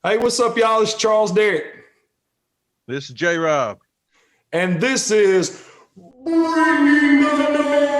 Hey, what's up, y'all? It's Charles Derrick. This is J Rob. And this is Bringing the Noise.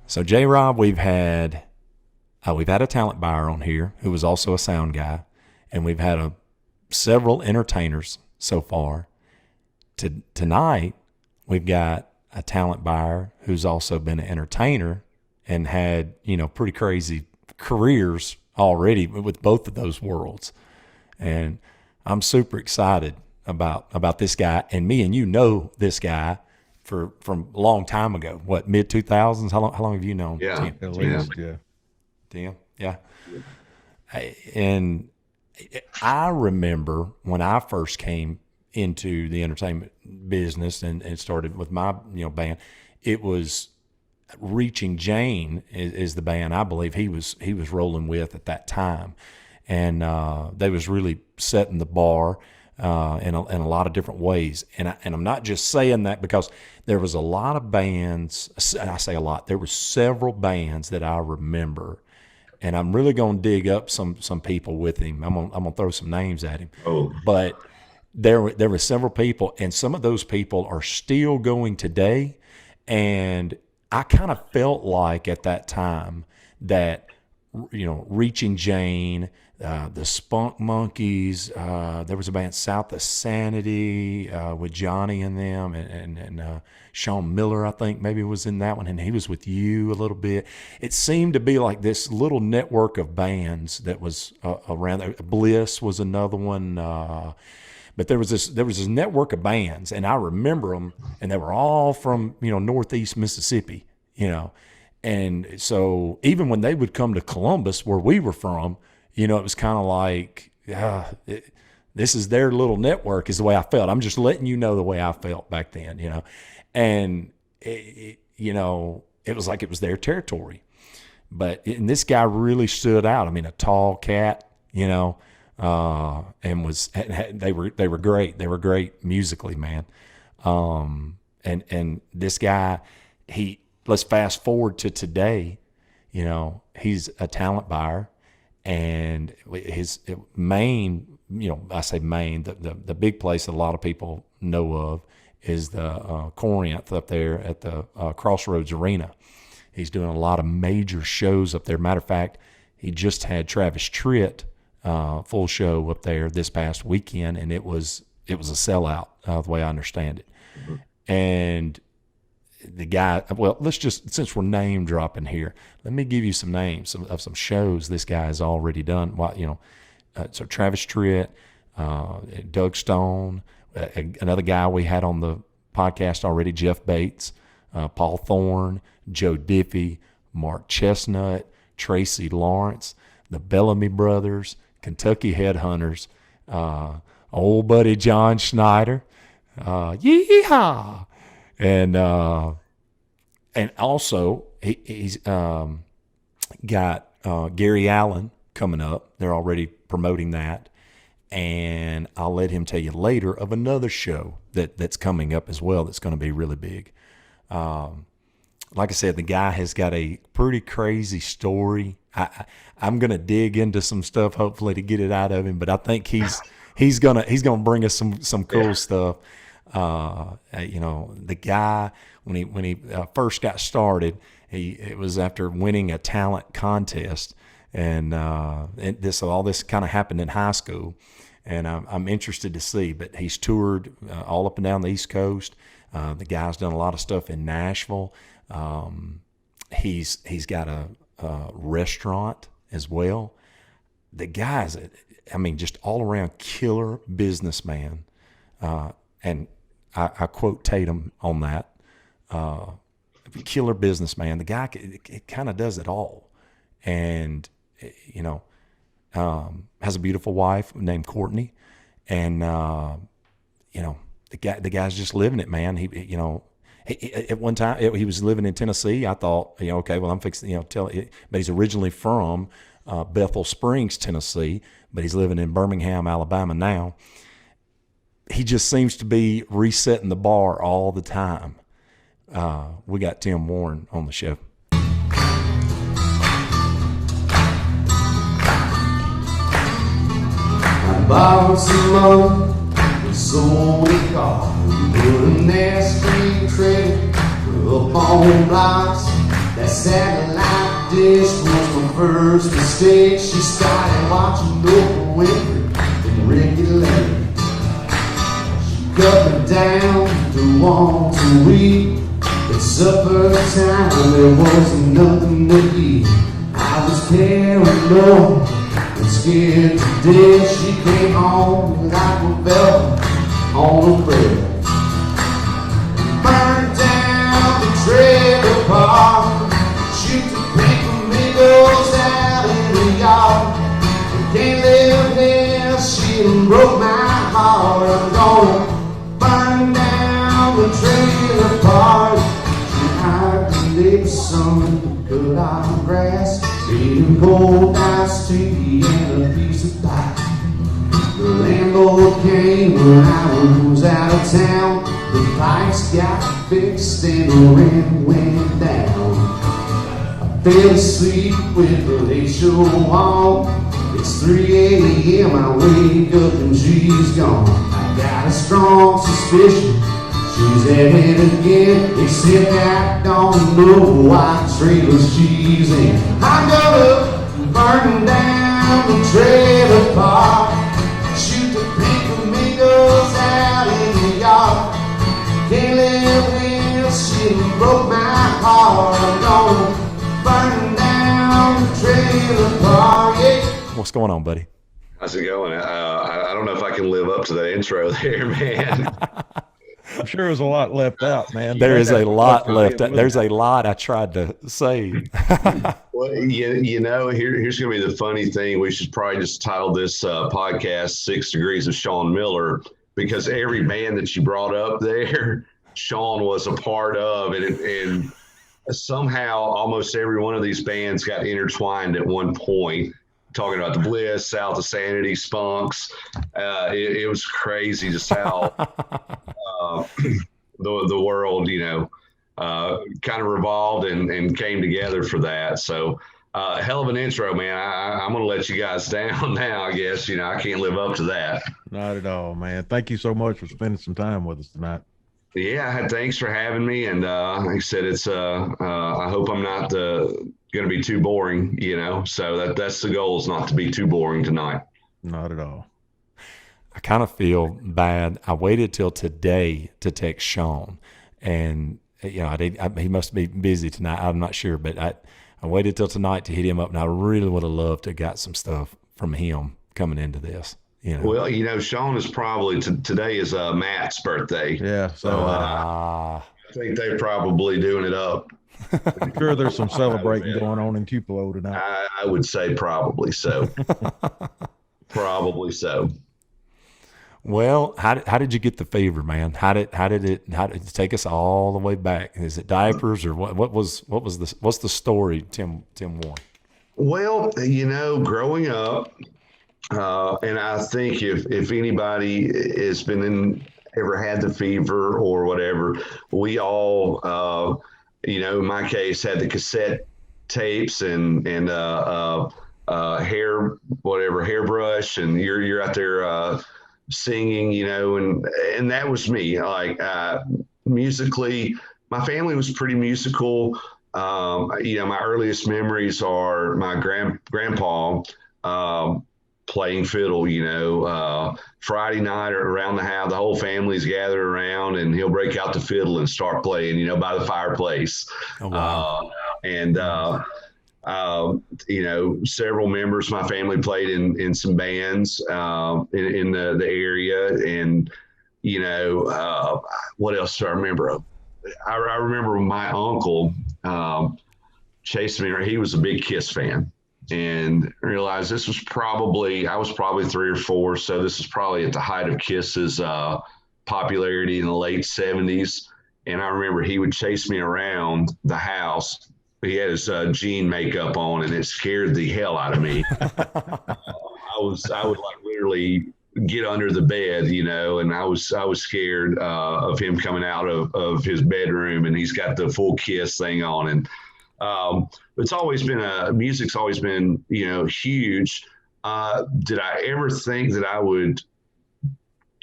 So J-Rob, we've had a talent buyer on here who was also a sound guy, and we've had several entertainers so far. Tonight, we've got a talent buyer who's also been an entertainer and had pretty crazy careers already with both of those worlds, and I'm super excited about this guy. And me and you know this guy from a long time ago. What, mid 2000s? How long have you known? Yeah, Tim? at least, yeah. Tim, yeah. And I remember when I first came into the entertainment business and started with my band, it was Reaching Jane is the band I believe he was rolling with at that time, and they was really setting the bar in a lot of different ways. And I'm not just saying that because there was a lot of bands. I say a lot. There were several bands that I remember, and I'm really gonna dig up some people with him. I'm gonna throw some names at him. Oh, But there were several people, and some of those people are still going today. And I kind of felt like at that time that Reaching Jane, the Spunk Monkeys, there was a band South of Sanity with Johnny and them, and Sean Miller, I think maybe was in that one, and he was with you a little bit. It seemed to be like this little network of bands that was around there. Bliss was another one. But there was this network of bands, and I remember them, and they were all from Northeast Mississippi, and so even when they would come to Columbus, where we were from, it was kind of like this is their little network, is the way I felt. I'm just letting you know the way I felt back then, and it was like it was their territory. And this guy really stood out. I mean, a tall cat, and they were great. They were great musically, man. And this guy, let's fast forward to today. He's a talent buyer, and his main, I say main, the big place that a lot of people know of is the Corinth up there at the Crossroads Arena. He's doing a lot of major shows up there. Matter of fact, he just had Travis Tritt full show up there this past weekend, and it was a sellout, the way I understand it. Mm-hmm. And the guy, well, since we're name dropping here, let me give you some names of some shows this guy has already done. So Travis Tritt, Doug Stone, another guy we had on the podcast already, Jeff Bates, Paul Thorne, Joe Diffie, Mark Chestnut, Tracy Lawrence, the Bellamy Brothers, Kentucky Headhunters, old buddy John Schneider, yeehaw, and also he's got Gary Allen coming up. They're already promoting that, and I'll let him tell you later of another show that's coming up as well that's going to be really big. Like I said, the guy has got a pretty crazy story. I'm going to dig into some stuff hopefully to get it out of him, but I think he's gonna bring us some cool stuff. The guy, when he first got started, it was after winning a talent contest, and all this kind of happened in high school, and I'm interested to see. But he's toured all up and down the East Coast. The guy's done a lot of stuff in Nashville. He's got a restaurant as well. The guy's, just all around killer businessman. And I quote Tatum on that. Killer businessman. The guy kind of does it all, and has a beautiful wife named Courtney, and the guy's just living it, man. He At one time, he was living in Tennessee. I thought, okay, well, I'm fixing, but he's originally from Bethel Springs, Tennessee, but he's living in Birmingham, Alabama now. He just seems to be resetting the bar all the time. We got Tim Warren on the show. I borrowed some money and sold a car. Put a nasty credit up on blocks. That satellite dish was my first mistake. She started watching Oprah Winfrey and regularly. She cut me down to once a week. At supper time there wasn't nothing to eat. I was paranoid and scared to death. She came home like a velvet on a bread. Burned down the trailer park. Shoot the pink flamingos out in the yard. Can't live here, she broke my heart. I'm gonna burn down the trailer park. She hired the neighbor's son to cut our grass. Gave him cold iced tea and a piece of pie. The landlord came when I was out of town. The pipes got fixed and the rent went down. I fell asleep with the late show on. It's 3 a.m. I wake up and she's gone. I got a strong suspicion she's at it again. Except I don't know what trailer she's in. I'm gonna burn down the trailer park. Shoot the pink flamingos out in the yard. Can't live here, she broke my heart. I'm gonna burn down the trailer park. Yeah. What's going on, buddy? How's it going? I don't know if I can live up to that intro there, man. I'm sure there's a lot left out, man. There is a lot left. There's a lot I tried to say. Well, here's going to be the funny thing. We should probably just title this podcast 6 Degrees of Sean Miller, because every band that you brought up there, Sean was a part of. And somehow almost every one of these bands got intertwined at one point. Talking about the Bliss, South of Sanity, Spunks. It was crazy just how the world, kind of revolved and came together for that. So hell of an intro, man. I'm going to let you guys down now, I guess. I can't live up to that. Not at all, man. Thank you so much for spending some time with us tonight. Yeah, thanks for having me. And like I said, it's I hope I'm not going to be too boring, so that's the goal, is not to be too boring tonight. Not at all. I kind of feel bad. I waited till today to text Sean, and he must be busy tonight. I'm not sure, but I waited till tonight to hit him up, and I really would have loved to have got some stuff from him coming into this. Well, Sean is probably today is Matt's birthday. Yeah, so I think they're probably doing it up. I'm sure there's some celebrating going on in Tupelo tonight. I would say probably so. Probably so. Well, how did you get the fever, man? How did it take us all the way back? Is it diapers, or what's the story, Tim Warren? Well, growing up, and I think if anybody has ever had the fever or whatever, we all in my case, had the cassette tapes and hairbrush, and you're out there singing, and that was me. Like musically, my family was pretty musical. My earliest memories are my grandpa playing fiddle. Friday night or around the house, the whole family's gathered around, and he'll break out the fiddle and start playing, by the fireplace. Oh, wow. Several members of my family played in some bands in the area. And, what else do I remember? I remember my uncle chasing me. He was a big Kiss fan. And realized I was probably 3 or 4. So this is probably at the height of Kiss's popularity in the late 70s. And I remember he would chase me around the house. He had his jean makeup on, and it scared the hell out of me. I would like literally get under the bed, you know, and I was scared of him coming out of his bedroom, and he's got the full Kiss thing on. And it's always been music's always been, you know, huge. Did I ever think that I would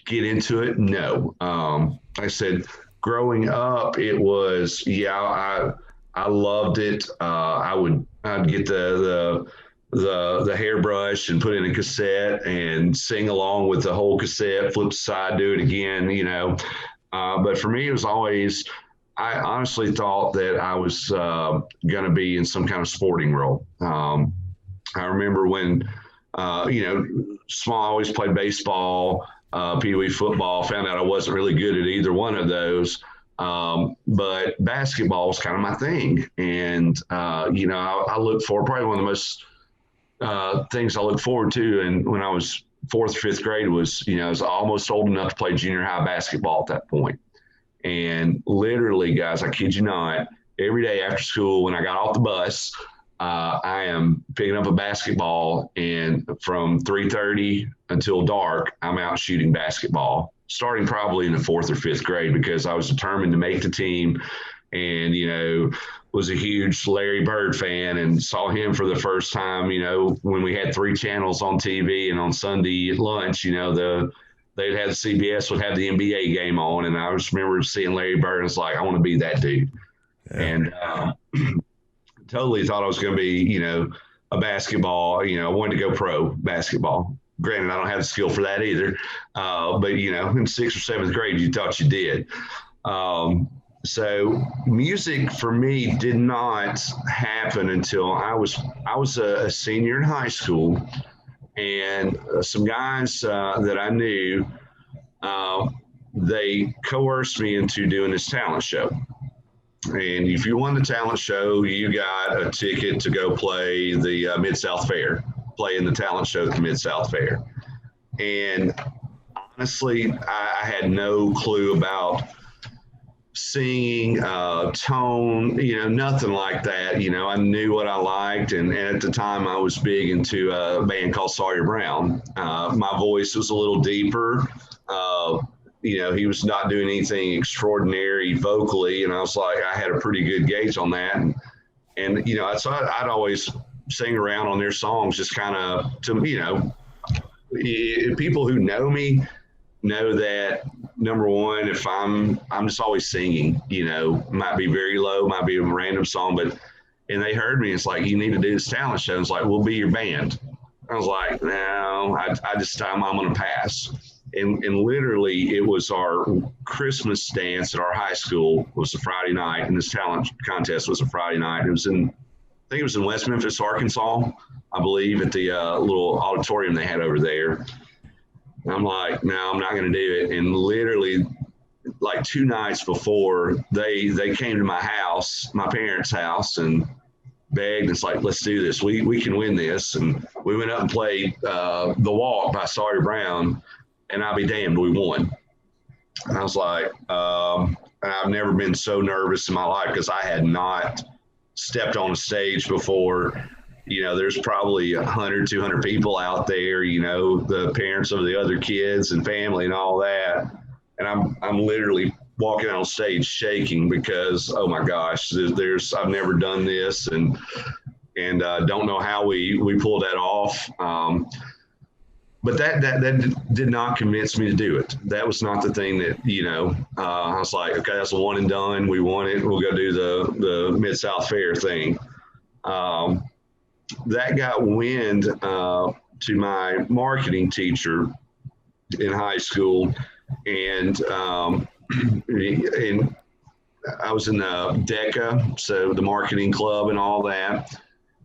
get into it? No. Like I said, growing up, it was, I loved it. I'd get the hairbrush and put in a cassette and sing along with the whole cassette, flip side, do it again, you know. But for me, it was always, I honestly thought that I was going to be in some kind of sporting role. I remember when, you know, small, I always played baseball, Pee Wee football, found out I wasn't really good at either one of those. But basketball was kind of my thing. And, you know, I look for probably one of the most things I look forward to. And when I was 4th or 5th grade was, you know, I was almost old enough to play junior high basketball at that point. And literally, guys, I kid you not, every day after school, when I got off the bus, I am picking up a basketball, and from 3:30 until dark, I'm out shooting basketball, starting probably in the 4th or 5th grade, because I was determined to make the team. And, you know, was a huge Larry Bird fan and saw him for the first time, you know, when we had 3 channels on TV, and on Sunday at lunch, you know, they'd have the CBS would have the NBA game on. And I just remember seeing Larry Bird, and it's like, I want to be that dude. Yeah. And totally thought I was going to be, you know, a basketball, you know, I wanted to go pro basketball. Granted, I don't have the skill for that either. But, you know, in 6th or 7th grade, you thought you did. So music for me did not happen until I was a senior in high school, and some guys that I knew, they coerced me into doing this talent show. And if you won the talent show, you got a ticket to go play the Mid-South Fair, play in the talent show at the Mid-South Fair. And honestly, I had no clue about singing, tone, you know, nothing like that. You know, I knew what I liked. And at the time I was big into a band called Sawyer Brown. My voice was a little deeper. You know, he was not doing anything extraordinary vocally. And I was like, I had a pretty good gauge on that. And you know, so I'd always sing around on their songs, just kind of, to, you know, people who know me know that, number one, if I'm just always singing, you know, might be very low, might be a random song, and they heard me, it's like, you need to do this talent show. It's like, we'll be your band. I was like, no, I'm going to pass. And literally, it was our Christmas dance at our high school was a Friday night, and this talent contest was a Friday night. I think it was in West Memphis, Arkansas, I believe, at the little auditorium they had over there. And I'm like, no, I'm not going to do it. And literally, like 2 nights before, they came to my house, my parents' house, and begged. It's like, let's do this. We can win this. And we went up and played The Walk by Sawyer Brown, and I'll be damned, we won. And I was like, I've never been so nervous in my life, because I had not stepped on a stage before. You know, there's probably 100, 200 people out there, you know, the parents of the other kids and family and all that. And I'm literally walking on stage shaking, because, oh my gosh, I've never done this, and don't know how we pulled that off. But that did not convince me to do it. That was not the thing that, you know, I was like, okay, that's a one and done. We won it. We'll go do the Mid-South Fair thing. That got wind to my marketing teacher in high school. And I was in the DECA, so the marketing club and all that.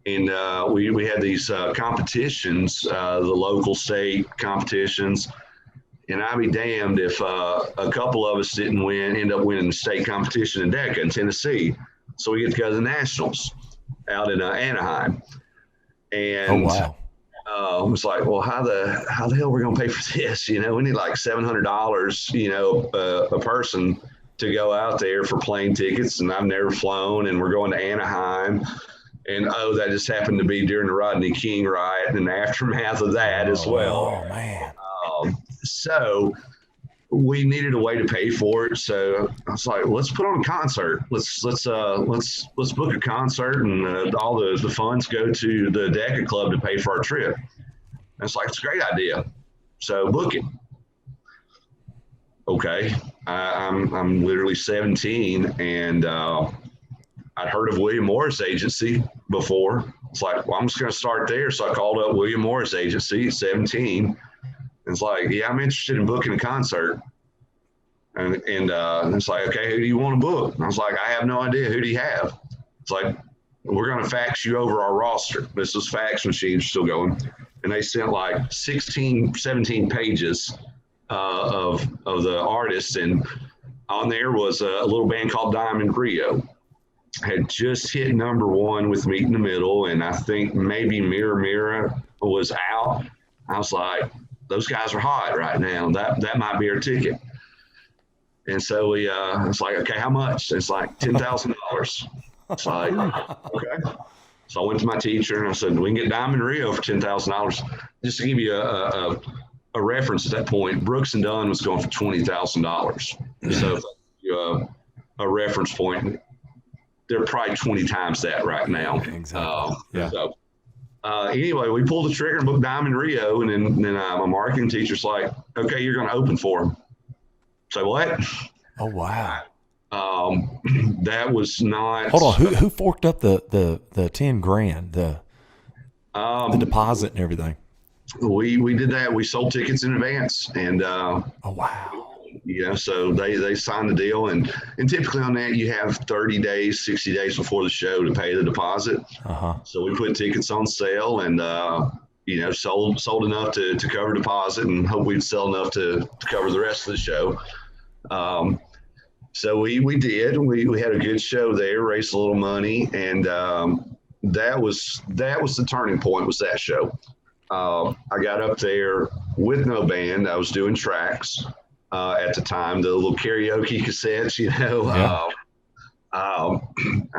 And we had these competitions, the local state competitions. And I'd be damned if a couple of us didn't end up winning the state competition in DECA in Tennessee. So we get to go to the Nationals out in Anaheim. And oh, wow. It was like, well, how the hell are we going to pay for this? You know, we need like $700, you know, a person to go out there for plane tickets, and I've never flown, and we're going to Anaheim. And that just happened to be during the Rodney King riot and the aftermath of that as well. Oh man. So we needed a way to pay for it. So I was like, let's put on a concert. Let's book a concert, and all the funds go to the DECA Club to pay for our trip. And it's like, it's a great idea. So book it. Okay. I'm literally 17, and I'd heard of William Morris Agency before. It's like, well, I'm just going to start there. So I called up William Morris Agency at 17. And it's like, yeah, I'm interested in booking a concert. And it's like, okay, who do you want to book? And I was like, I have no idea. Who do you have? It's like, we're going to fax you over our roster. This is fax machines still going. And they sent like 16, 17 pages of the artists. And on there was a little band called Diamond Rio. Had just hit #1 with Meet in the Middle, and I think maybe Mirror Mirror was out. I was like, those guys are hot right now. That might be our ticket. And so it's like, okay, how much? It's like $10,000. It's like, okay. So I went to my teacher and I said, we can get Diamond Rio for $10,000. Just to give you a reference at that point, Brooks and Dunn was going for $20,000. So a reference point, they're probably 20 times that right now. Exactly. Yeah. So anyway, we pulled the trigger and booked Diamond Rio, and then my marketing teacher's like, okay, you're going to open for them. So what? Oh wow. That was not. Hold on. Who forked up the $10,000, the deposit and everything? We did that. We sold tickets in advance, and Oh wow. yeah, so they signed the deal, and typically on that you have 30 days, 60 days before the show to pay the deposit. So we put tickets on sale, and sold enough to cover deposit, and hope we'd sell enough to cover the rest of the show. So we did. We had a good show there, raised a little money, and that was the turning point. Was that show? I got up there with no band. I was doing tracks. At the time, the little karaoke cassettes, Yeah. I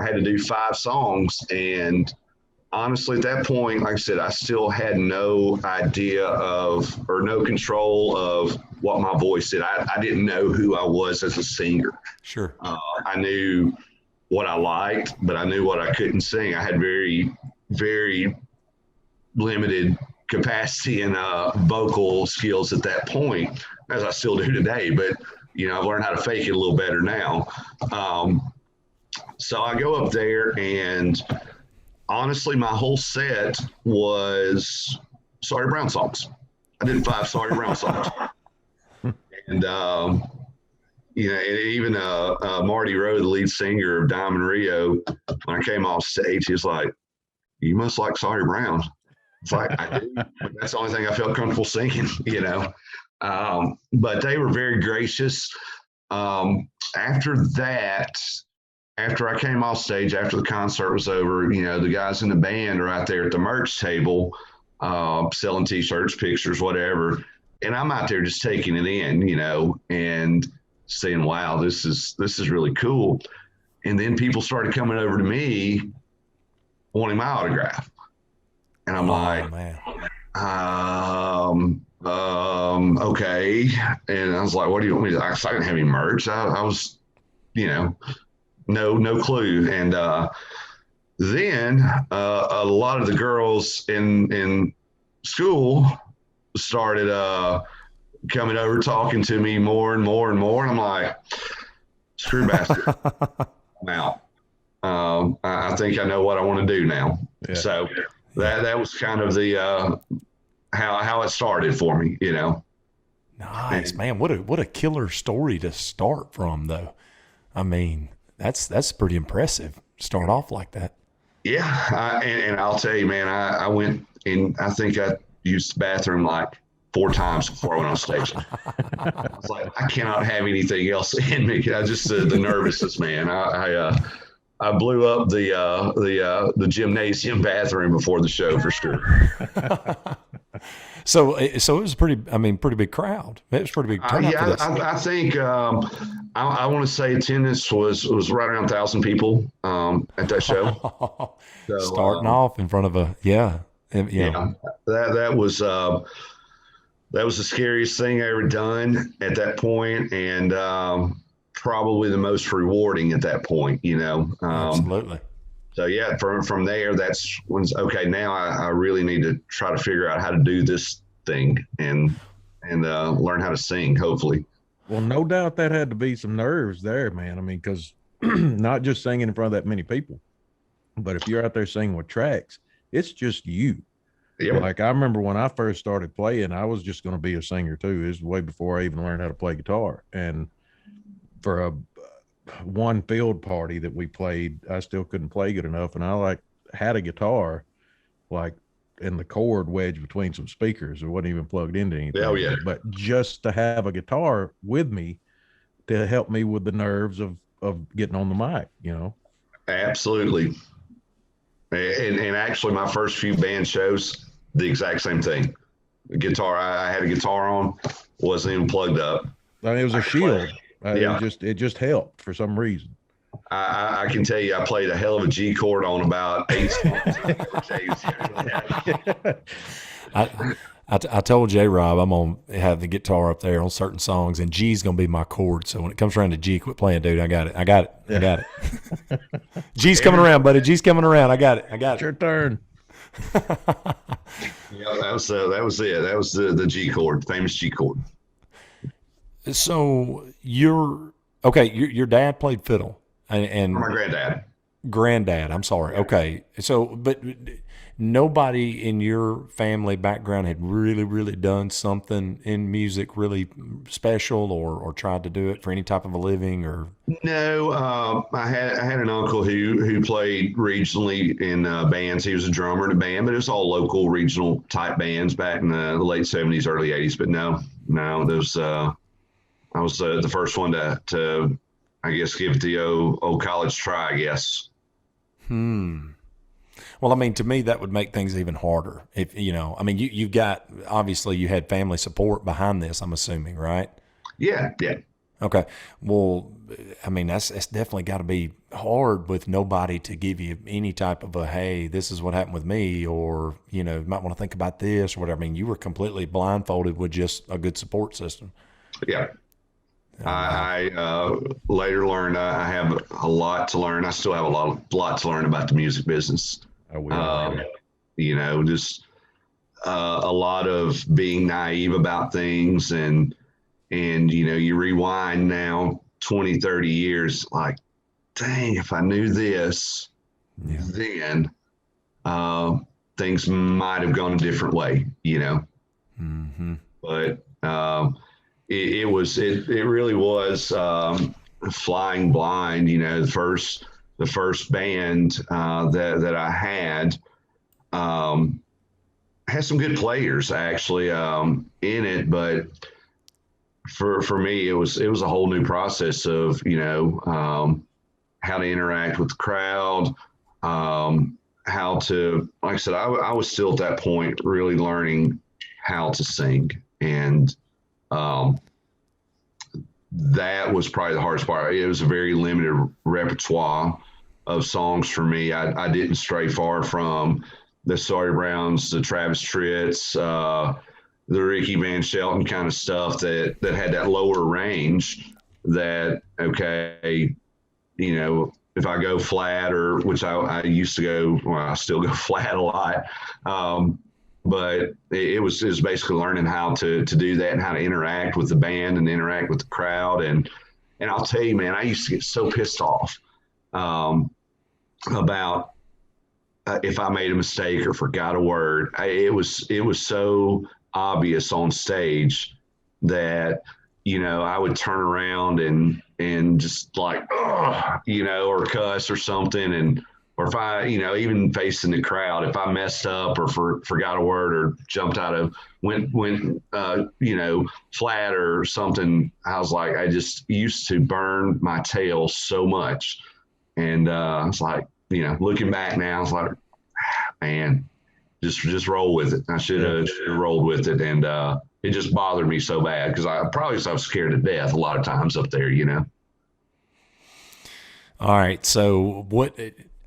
had to do 5 songs. And honestly, at that point, like I said, I still had no idea or no control of what my voice did. I didn't know who I was as a singer. Sure. I knew what I liked, but I knew what I couldn't sing. I had very, very limited capacity and vocal skills at that point, as I still do today, but I've learned how to fake it a little better now. So I go up there, and honestly, my whole set was Sawyer Brown songs. I did 5 Sawyer Brown songs. And, and even Marty Rowe, the lead singer of Diamond Rio, when I came off stage, he was like, you must like Sawyer Brown. It's like, I do. That's the only thing I felt comfortable singing, but they were very gracious. After that, after I came off stage, after the concert was over, the guys in the band are out there at the merch table, selling T-shirts, pictures, whatever. And I'm out there just taking it in, and saying, wow, this is really cool. And then people started coming over to me wanting my autograph. And I'm like, man. Okay. And I was like, what do you want me to do? I didn't have any merch. I was, no clue. And then a lot of the girls in school started coming over, talking to me more and more and more. And I'm like, screw bastard. I'm out. I think I know what I want to do now. Yeah. So that was kind of the how it started for me, Nice, man. What a killer story to start from, though. I mean, that's pretty impressive. Start off like that. Yeah, and I'll tell you, man, I went in. I think I used the bathroom like 4 times before I went on stage. I was like, I cannot have anything else in me. I just the nervousness, man. I blew up the gymnasium bathroom before the show for sure. So it was pretty big crowd. It was a pretty big turnout for Yeah, this. I think I want to say attendance was right around 1,000 people at that show. So Starting off in front of yeah. yeah, that was the scariest thing I ever done at that point, and probably the most rewarding at that point. Absolutely. So yeah, from there, that's when okay. Now I really need to try to figure out how to do this thing and learn how to sing. Hopefully. Well, no doubt that had to be some nerves there, man. I mean, because not just singing in front of that many people, but if you're out there singing with tracks, it's just you. Yeah. Like I remember when I first started playing, I was just going to be a singer too. It was way before I even learned how to play guitar. And for a one field party that we played, I still couldn't play good enough, and I had a guitar like in the cord wedged between some speakers. It wasn't even plugged into anything. Oh yeah. But just to have a guitar with me to help me with the nerves of getting on the mic. Absolutely. And actually, my first few band shows, the exact same thing. The guitar, I had a guitar on, wasn't even plugged up. I mean, it was a shield. Yeah. It just helped for some reason. I can tell you, I played a hell of a G chord on about 8 songs. I told J Rob I'm gonna have the guitar up there on certain songs, and G's gonna be my chord. So when it comes around to G, quit playing, dude. I got it. G's coming around, buddy. G's coming around. I got it. It's your turn. Yeah, that was it. That was the G chord, famous G chord. So your dad played fiddle, and My granddad. I'm sorry. Okay, so but nobody in your family background had really done something in music really special, or tried to do it for any type of a living, or No, I had an uncle who played regionally in bands. He was a drummer in a band, but it was all local, regional type bands back in the late '70s, early '80s. But no, those I was the first one to I guess give it the old college try. I guess. Well, I mean, to me, that would make things even harder. If I mean, you've got, obviously you had family support behind this, I'm assuming, right? Yeah. Okay. Well, I mean, that's definitely got to be hard with nobody to give you any type of a, hey, this is what happened with me, or, you might want to think about this or whatever. I mean, you were completely blindfolded with just a good support system. Yeah. I later learned I have a lot to learn. I still have a lot to learn about the music business. Just a lot of being naive about things, and you rewind now 20, 30 years, like, dang, if I knew this, then things might have gone a different way, Mm-hmm. But it really was flying blind. The first band that I had some good players actually in it, but for me it was a whole new process of how to interact with the crowd, how to, like I said, I was still at that point really learning how to sing, and that was probably the hardest part. It was a very limited repertoire of songs for me. I didn't stray far from the Sawyer Browns, the Travis Tritts, the Ricky Van Shelton kind of stuff that had that lower range that, okay, if I go flat, or which I used to go, well, I still go flat a lot. But it was basically learning how to do that and how to interact with the band and interact with the crowd. And I'll tell you, man, I used to get so pissed off about if I made a mistake or forgot a word. It was so obvious on stage that I would turn around and just like, or cuss or something, or if I, even facing the crowd, if I messed up or forgot a word or jumped out of, went flat or something, I was like, I just used to burn my tail so much. And I was like, looking back now, I was like, man, just roll with it. I should have rolled with it, and it just bothered me so bad because I was scared to death a lot of times up there, you know. All right. So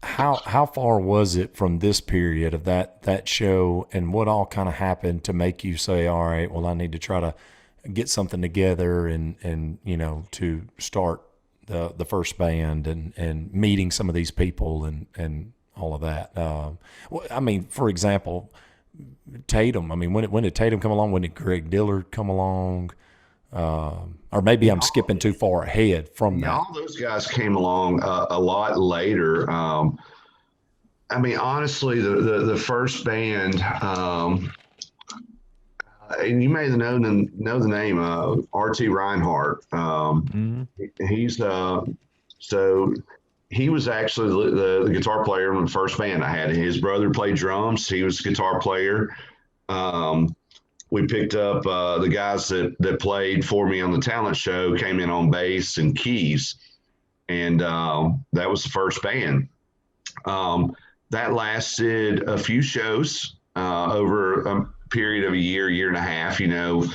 how far was it from this period of that show, and what all kind of happened to make you say, all right, well, I need to try to get something together and you know, to start the first band and meeting some of these people and all of that. I mean, for example, Tatum. I mean, when did Tatum come along? When did Greg Dillard come along? Or maybe I'm skipping too far ahead from that. All those guys came along a lot later. I mean, honestly, the first band, and you may know the name, R.T. Reinhardt. He's so he was actually the guitar player in the first band I had. His brother played drums. He was a guitar player. We picked up the guys that played for me on the talent show came in on bass and keys, and that was the first band. That lasted a few shows over a period of a year and a half. You know,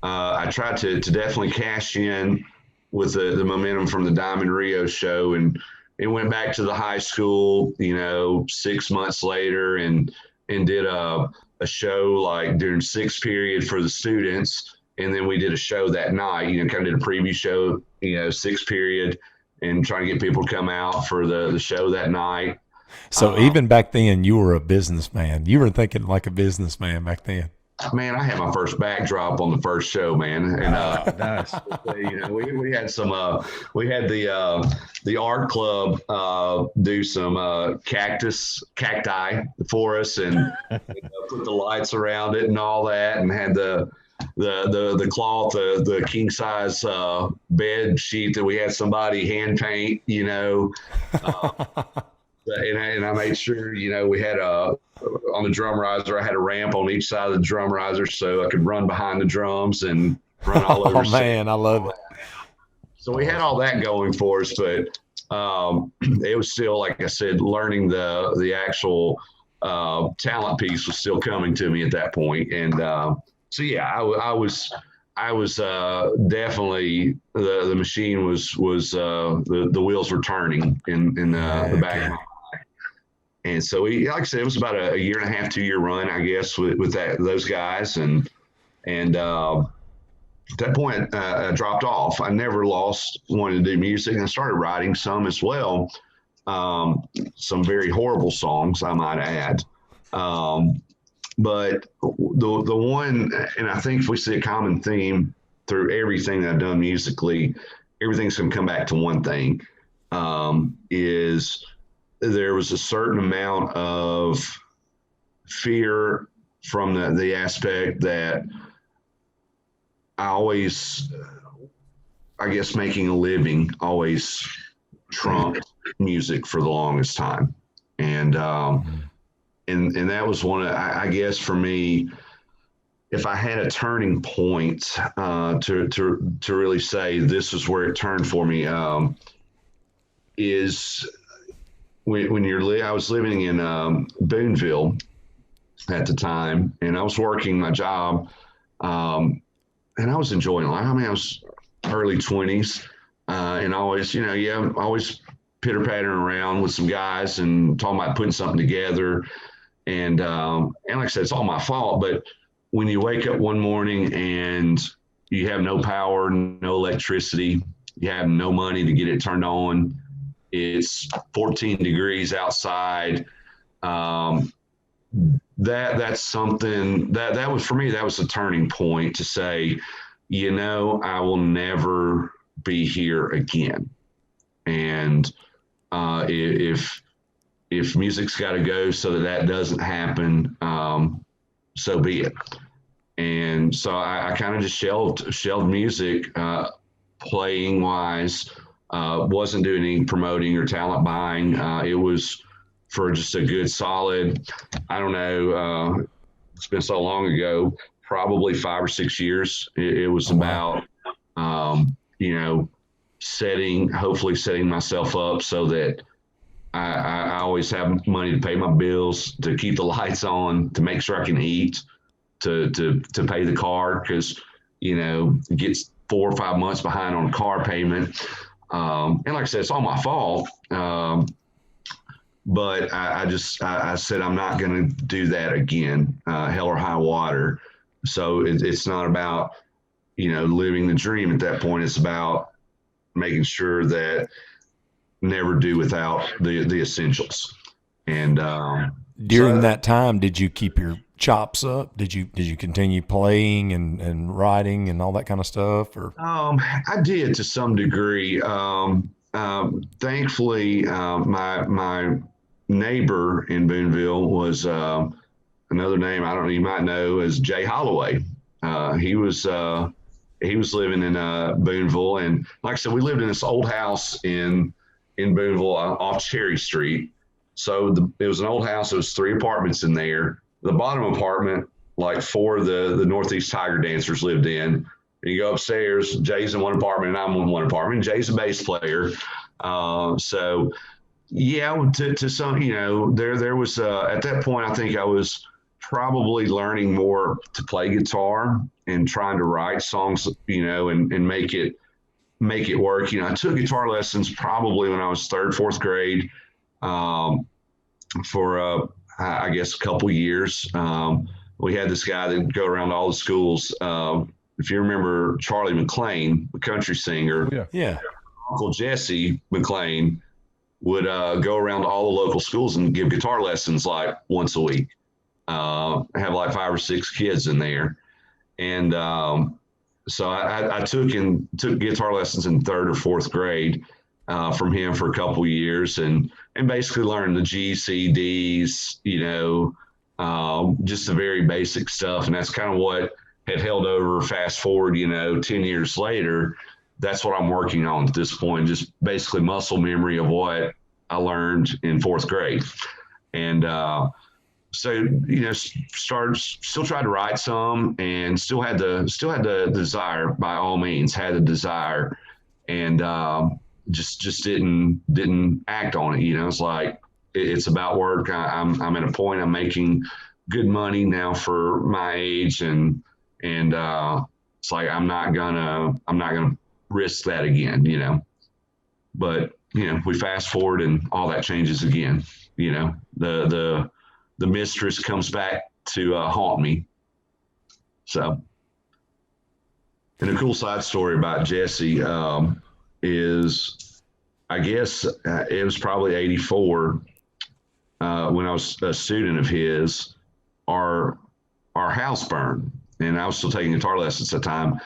I tried to definitely cash in with the momentum from the Diamond Rio show, and it went back to the high school, you know, 6 months later, and did a show like during sixth period for the students. And then we did a show that night, you know, kind of did a preview show, you know, sixth period, and trying to get people to come out for the show that night. So even back then, you were a businessman. You were thinking like a businessman back then. Man, I had my first backdrop on the first show, man, and Nice. you know, we had some we had the art club do some cacti for us, and put the lights around it and all that, and had the cloth, the king size bed sheet that we had somebody hand paint, you know. And I made sure, you know, we had on the drum riser, I had a ramp on each side of the drum riser so I could run behind the drums and run all over. Oh man, I love it. So we had all that going for us, but it was still, like I said, learning the actual talent piece was still coming to me at that point. And so yeah, I was definitely the machine was the wheels were turning in the back of my mind. And so like I said, it was about a year and a half, 2 year run, I guess, with those guys. And at that point, I dropped off. I never lost wanting to do music, and I started writing some as well. Some very horrible songs, I might add. But the one, and I think if we see a common theme through everything that I've done musically, everything's going to come back to one thing, is there was a certain amount of fear from the aspect that I always, I guess, making a living always trumped music for the longest time. And that was one of, I guess for me, if I had a turning point to really say this is where it turned for me, is when I was living in Boonville at the time, and I was working my job, and I was enjoying life. I mean, I was early 20s, and always, you know, always pitter-pattering around with some guys and talking about putting something together. And like I said, it's all my fault. But when you wake up one morning and you have no power, no electricity, you have no money to get it turned on, it's 14 degrees outside. That's something that was, for me, that was a turning point to say, you know, I will never be here again. And if music's got to go so that doesn't happen, so be it. And so I kind of just shelved music, playing wise, wasn't doing any promoting or talent buying. It was for just a good solid, I don't know, it's been so long ago, probably 5 or 6 years. It was about, you know, hopefully setting myself up so that I always have money to pay my bills, to keep the lights on, to make sure I can eat, to pay the car because it gets 4 or 5 months behind on car payment. And like I said, it's all my fault. But I said I'm not going to do that again, hell or high water. So it's not about living the dream at that point. It's about making sure that never do without the essentials. And During that time, did you keep your chops up? Did you continue playing and writing and all that kind of stuff? Or I did to some degree. Thankfully, my neighbor in Boonville was another name I don't know, you might know as Jay Holloway. He was living in Boonville, and like I said, we lived in this old house in Boonville off Cherry Street. So it was an old house. There was 3 apartments in there. The bottom apartment, like 4 of the Northeast Tiger dancers lived in. And you go upstairs, Jay's in one apartment and I'm in one apartment. Jay's a bass player. So yeah, to some, there was, at that point, I think I was probably learning more to play guitar and trying to write songs, and make it work. I took guitar lessons probably when I was 3rd, 4th grade, for, I guess a couple years. We had this guy that go around all the schools. If you remember Charlie McLean, the country singer, yeah, Uncle Jesse McLean would go around to all the local schools and give guitar lessons like once a week. Have like 5 or 6 kids in there. And so I took guitar lessons in 3rd or 4th grade from him for a couple of years and basically learned the G, C, Ds, just the very basic stuff. And that's kind of what had held over. Fast forward, 10 years later, that's what I'm working on at this point, just basically muscle memory of what I learned in 4th grade. And so, still tried to write some and still had the desire, by all means, had the desire, and just didn't act on it. It's like, it's about work. I'm at a point, I'm making good money now for my age, and it's like, I'm not gonna risk that again, but we fast forward and all that changes again. The mistress comes back to haunt me. So, and a cool side story about Jesse is, I guess it was probably 84 when I was a student of his. Our house burned, and I was still taking guitar lessons at the time.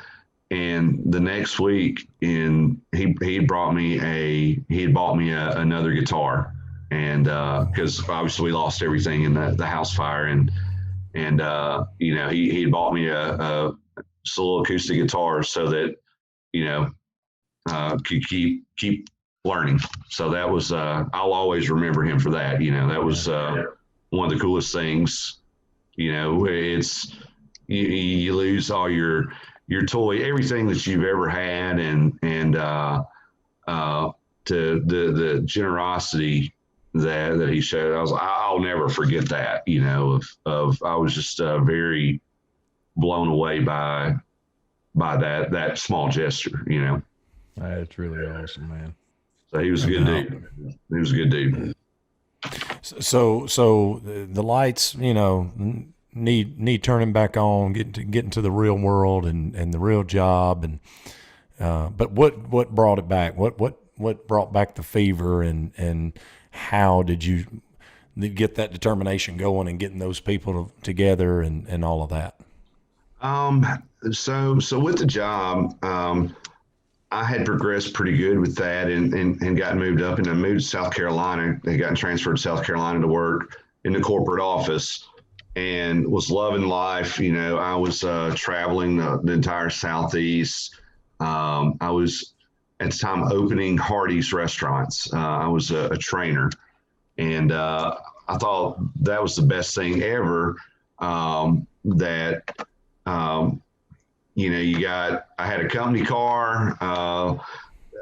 And the next week, he had bought me another guitar. And because obviously we lost everything in the house fire, and he had bought me a solo acoustic guitar so that could keep learning. So that was I'll always remember him for that. That was one of the coolest things. It's you lose all your toy, everything that you've ever had, and to the generosity that he showed. I'll never forget that, I was just very blown away by that small gesture, That's really awesome, man. So he was a good dude. He was a good dude. So the lights, need turning back on, getting to the real world and the real job, and but what brought it back? What brought back the fever, and how did you get that determination going and getting those people together and all of that? So with the job, I had progressed pretty good with that and got moved up, and I moved to South Carolina. They got transferred to South Carolina to work in the corporate office, and was loving life. I was traveling the entire Southeast. I was at the time opening Hardee's restaurants. I was a trainer, and I thought that was the best thing ever. I had a company car.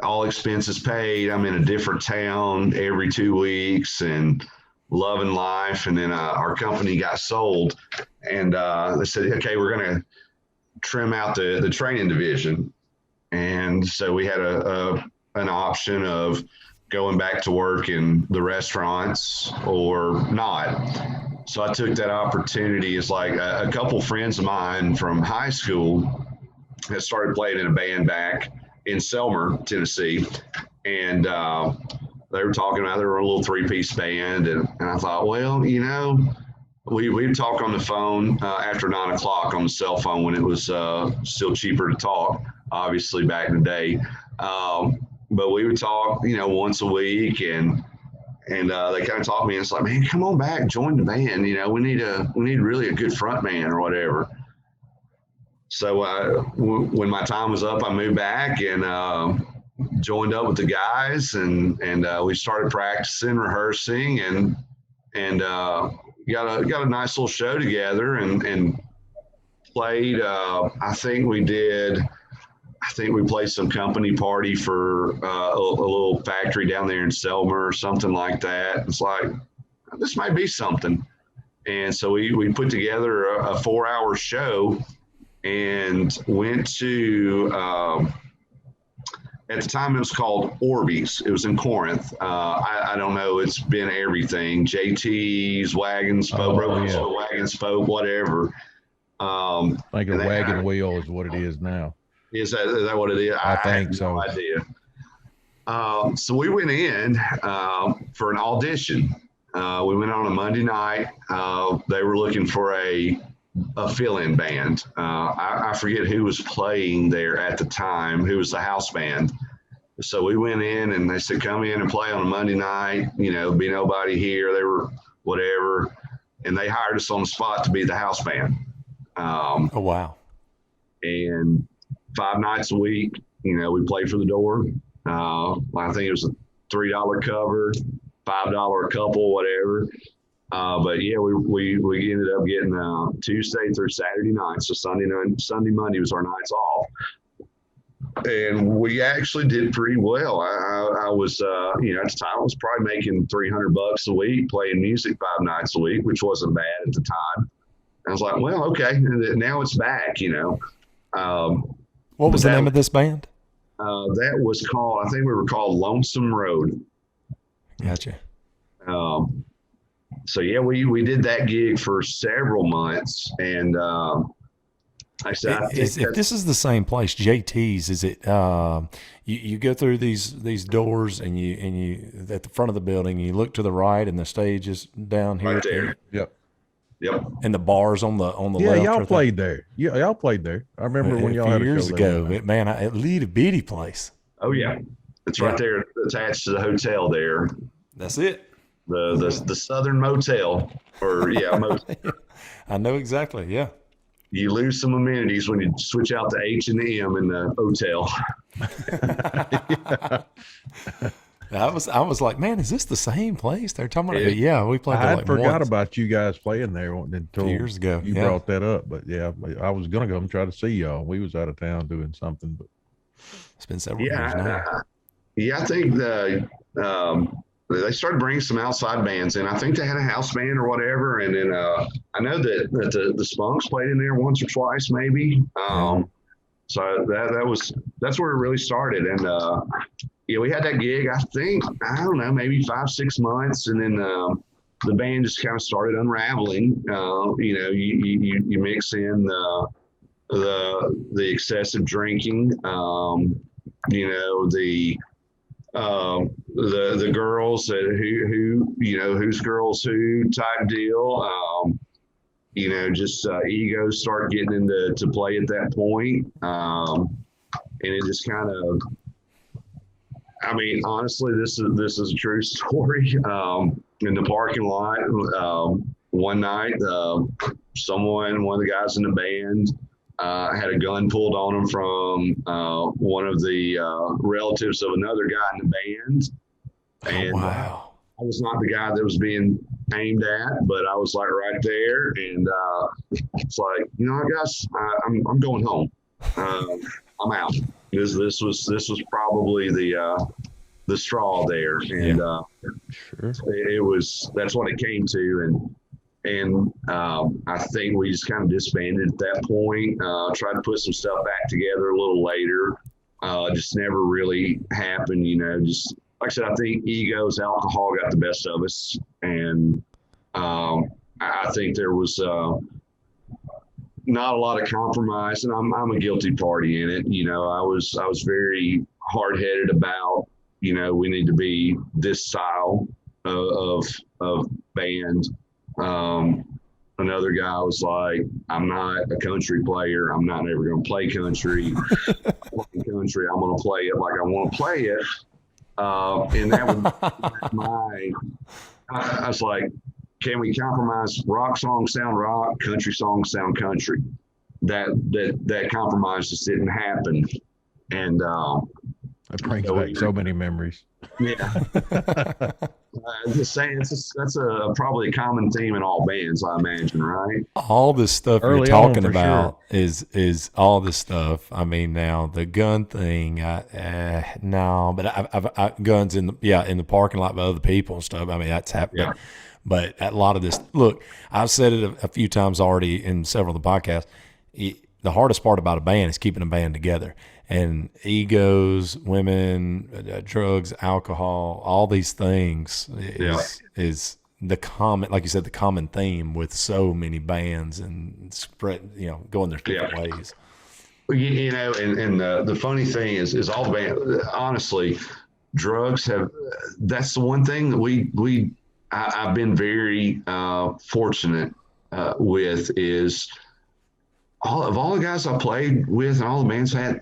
all expenses paid. I'm in a different town every 2 weeks and loving life. And then our company got sold, and they said, okay, we're going to trim out the training division. And so we had an option of going back to work in the restaurants or not. So I took that opportunity. It's like a couple friends of mine from high school had started playing in a band back in Selmer, Tennessee. And they were talking about, they were a little 3-piece band. And I thought, well, you know, we'd talk on the phone after 9 o'clock on the cell phone when it was still cheaper to talk, obviously back in the day. But we would talk, you know, once a week, and they kind of taught me. It's like, man, come on back, join the band. You know, we need really a good front man or whatever. So when my time was up, I moved back and joined up with the guys, and we started practicing, rehearsing, and got a nice little show together, and played. I think we played some company party for a little factory down there in Selmer or something like that. It's like, this might be something. And so we put together a 4-hour show and went to, at the time it was called Orbeez. It was in Corinth. I don't know. It's been everything. JT's, Wagon Spoke, Wagon Spoke, whatever. Like a wagon wheel is what it is now. Is that what it is? I think so. No idea. So we went in for an audition. We went on a Monday night. They were looking for a fill-in band. I forget who was playing there at the time, who was the house band. So we went in and they said, come in and play on a Monday night, you know, be nobody here. They were whatever. And they hired us on the spot to be the house band. Oh, wow. And 5 nights a week, you know, we played for the door. I think it was a $3 cover, $5 a couple, whatever. But yeah, we ended up getting Tuesday through Saturday night. So Sunday, Monday was our nights off. And we actually did pretty well. I was, you know, at the time I was probably making $300 a week playing music 5 nights a week, which wasn't bad at the time. I was like, well, okay, now it's back, you know. What was the name of this band? That was called, I think we were called Lonesome Road. Gotcha. So yeah, we did that gig for several months, and I said, if this is the same place, JT's, is it? You go through these doors, and you at the front of the building, you look to the right, and the stage is down here. Right there. Yep. And the bars on the left. Yeah, y'all played there. Yeah, y'all played there. I remember when y'all had a years show ago. there. Man, a little bitty place. Oh yeah, it's right there, attached to the hotel there. That's it. The Southern Motel, or yeah, motel. I know exactly. Yeah. You lose some amenities when you switch out the H and the M in the hotel. I was like, man, is this the same place they're talking about? Yeah, we played there I like forgot once. about you guys playing there until years ago. You brought that up, but yeah, I was gonna go and try to see y'all. We was out of town doing something, but It's been several years now. I think they started bringing some outside bands in. I think they had a house band or whatever, and then I know that the Spunks played in there once or twice, maybe. So that's where it really started, and yeah, we had that gig. I think, I don't know, maybe 5-6 months, and then the band just kind of started unraveling. You know, you mix in the excessive drinking. You know, the girls who you know, whose girls who type deal. You know, just egos start getting into play at that point, and it just kind of. I mean, honestly, this is a true story. In the parking lot, one night, one of the guys in the band, had a gun pulled on him from one of the relatives of another guy in the band. And Wow. I was not the guy that was being aimed at, but I was like right there, and it's like, you know, I guess I'm going home. I'm out. This was probably the straw there, and Sure. that's what it came to, and I think we just kind of disbanded at that point. Tried to put some stuff back together a little later. Just never really happened, Just like I said, I think egos, alcohol got the best of us, and I think there was not a lot of compromise, and I'm a guilty party in it. I was very hard headed about we need to be this style of band. Another guy was like, I'm not a country player. I'm not ever going to play country. Country. I'm going to play it like I want to play it. And that was I was like, can we compromise? Rock songs sound rock, country songs sound country. That compromise just didn't happen. And It brings back so many memories. yeah, just saying, that's probably a common theme in all bands, I imagine, right? All this stuff you're Early on, talking for about is all this stuff. I mean, now the gun thing, no, but I've guns in the parking lot by other people and stuff. I mean, that's happened. Yeah. But a lot of this, look, I've said it a few times already in several of the podcasts. The hardest part about a band is keeping a band together. And egos, women, drugs, alcohol, all these things is the common, like you said, the common theme with so many bands and spread, going their different ways. And the funny thing is all the band, honestly, drugs that's the one thing that I've been very fortunate with is all the guys I played with and all the bands had,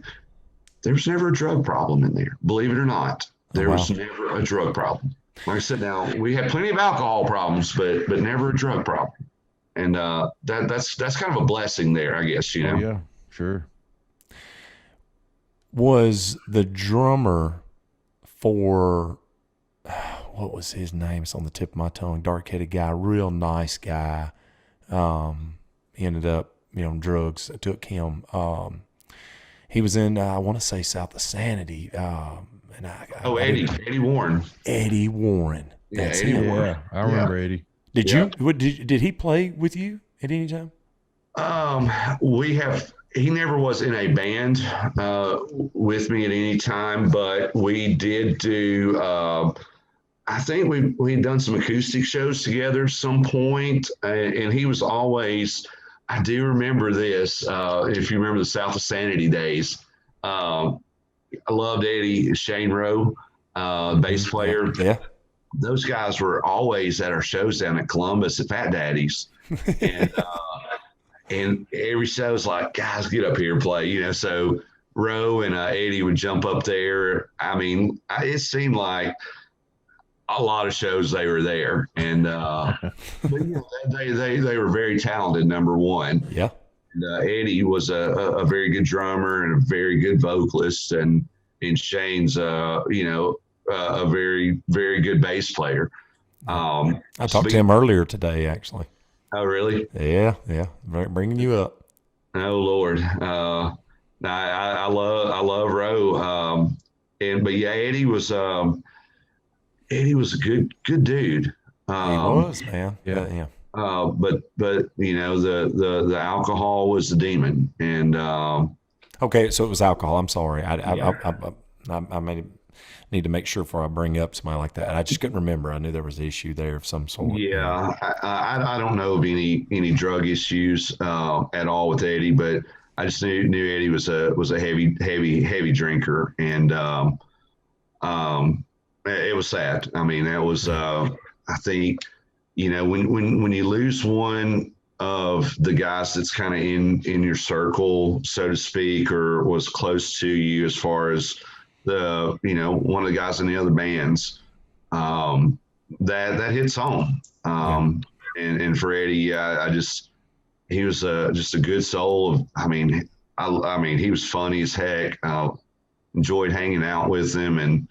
there was never a drug problem in there. Believe it or not, there was never a drug problem. Like I said, now we had plenty of alcohol problems, but never a drug problem. And that's kind of a blessing there, I guess, Oh, yeah, sure. Was the drummer for what was his name? It's on the tip of my tongue. Dark-headed guy, real nice guy. He ended up, drugs took him. He was in, I want to say, South of Sanity. Eddie Warren. Eddie Warren. That's Eddie him. Warren. Yeah, I remember Eddie. Did he play with you at any time? He never was in a band with me at any time, but we did do, I think we'd done some acoustic shows together at some point, and he was always, I do remember this, if you remember the South of Sanity days. I loved Eddie, Shane Rowe, bass player. Yeah. Those guys were always at our shows down at Columbus at Fat Daddy's. And every show's like, guys, get up here and play, So Rowe and Eddie would jump up there. I mean, it seemed like a lot of shows they were there, and but, they were very talented. Number one, Yeah. and, Eddie was a very good drummer and a very good vocalist, and Shane's a very, very good bass player. I talked to him earlier today, actually. Oh, really? Yeah. Bringing you up. Oh, Lord. I love Rowe. But yeah, Eddie was a good dude. He was, man. Yeah. But the alcohol was the demon, and Okay, so it was alcohol. I'm sorry. I may need to make sure before I bring up somebody like that. I just couldn't remember. I knew there was an issue there of some sort. yeah, I don't know of any drug issues at all with Eddie, but I just knew Eddie was a heavy drinker, and it was sad. I mean, that was I think when you lose one of the guys that's kind of in your circle, so to speak, or was close to you as far as one of the guys in the other bands, that hits home. And for Eddie, he was just a good soul. I mean, he was funny as heck. Enjoyed hanging out with him, and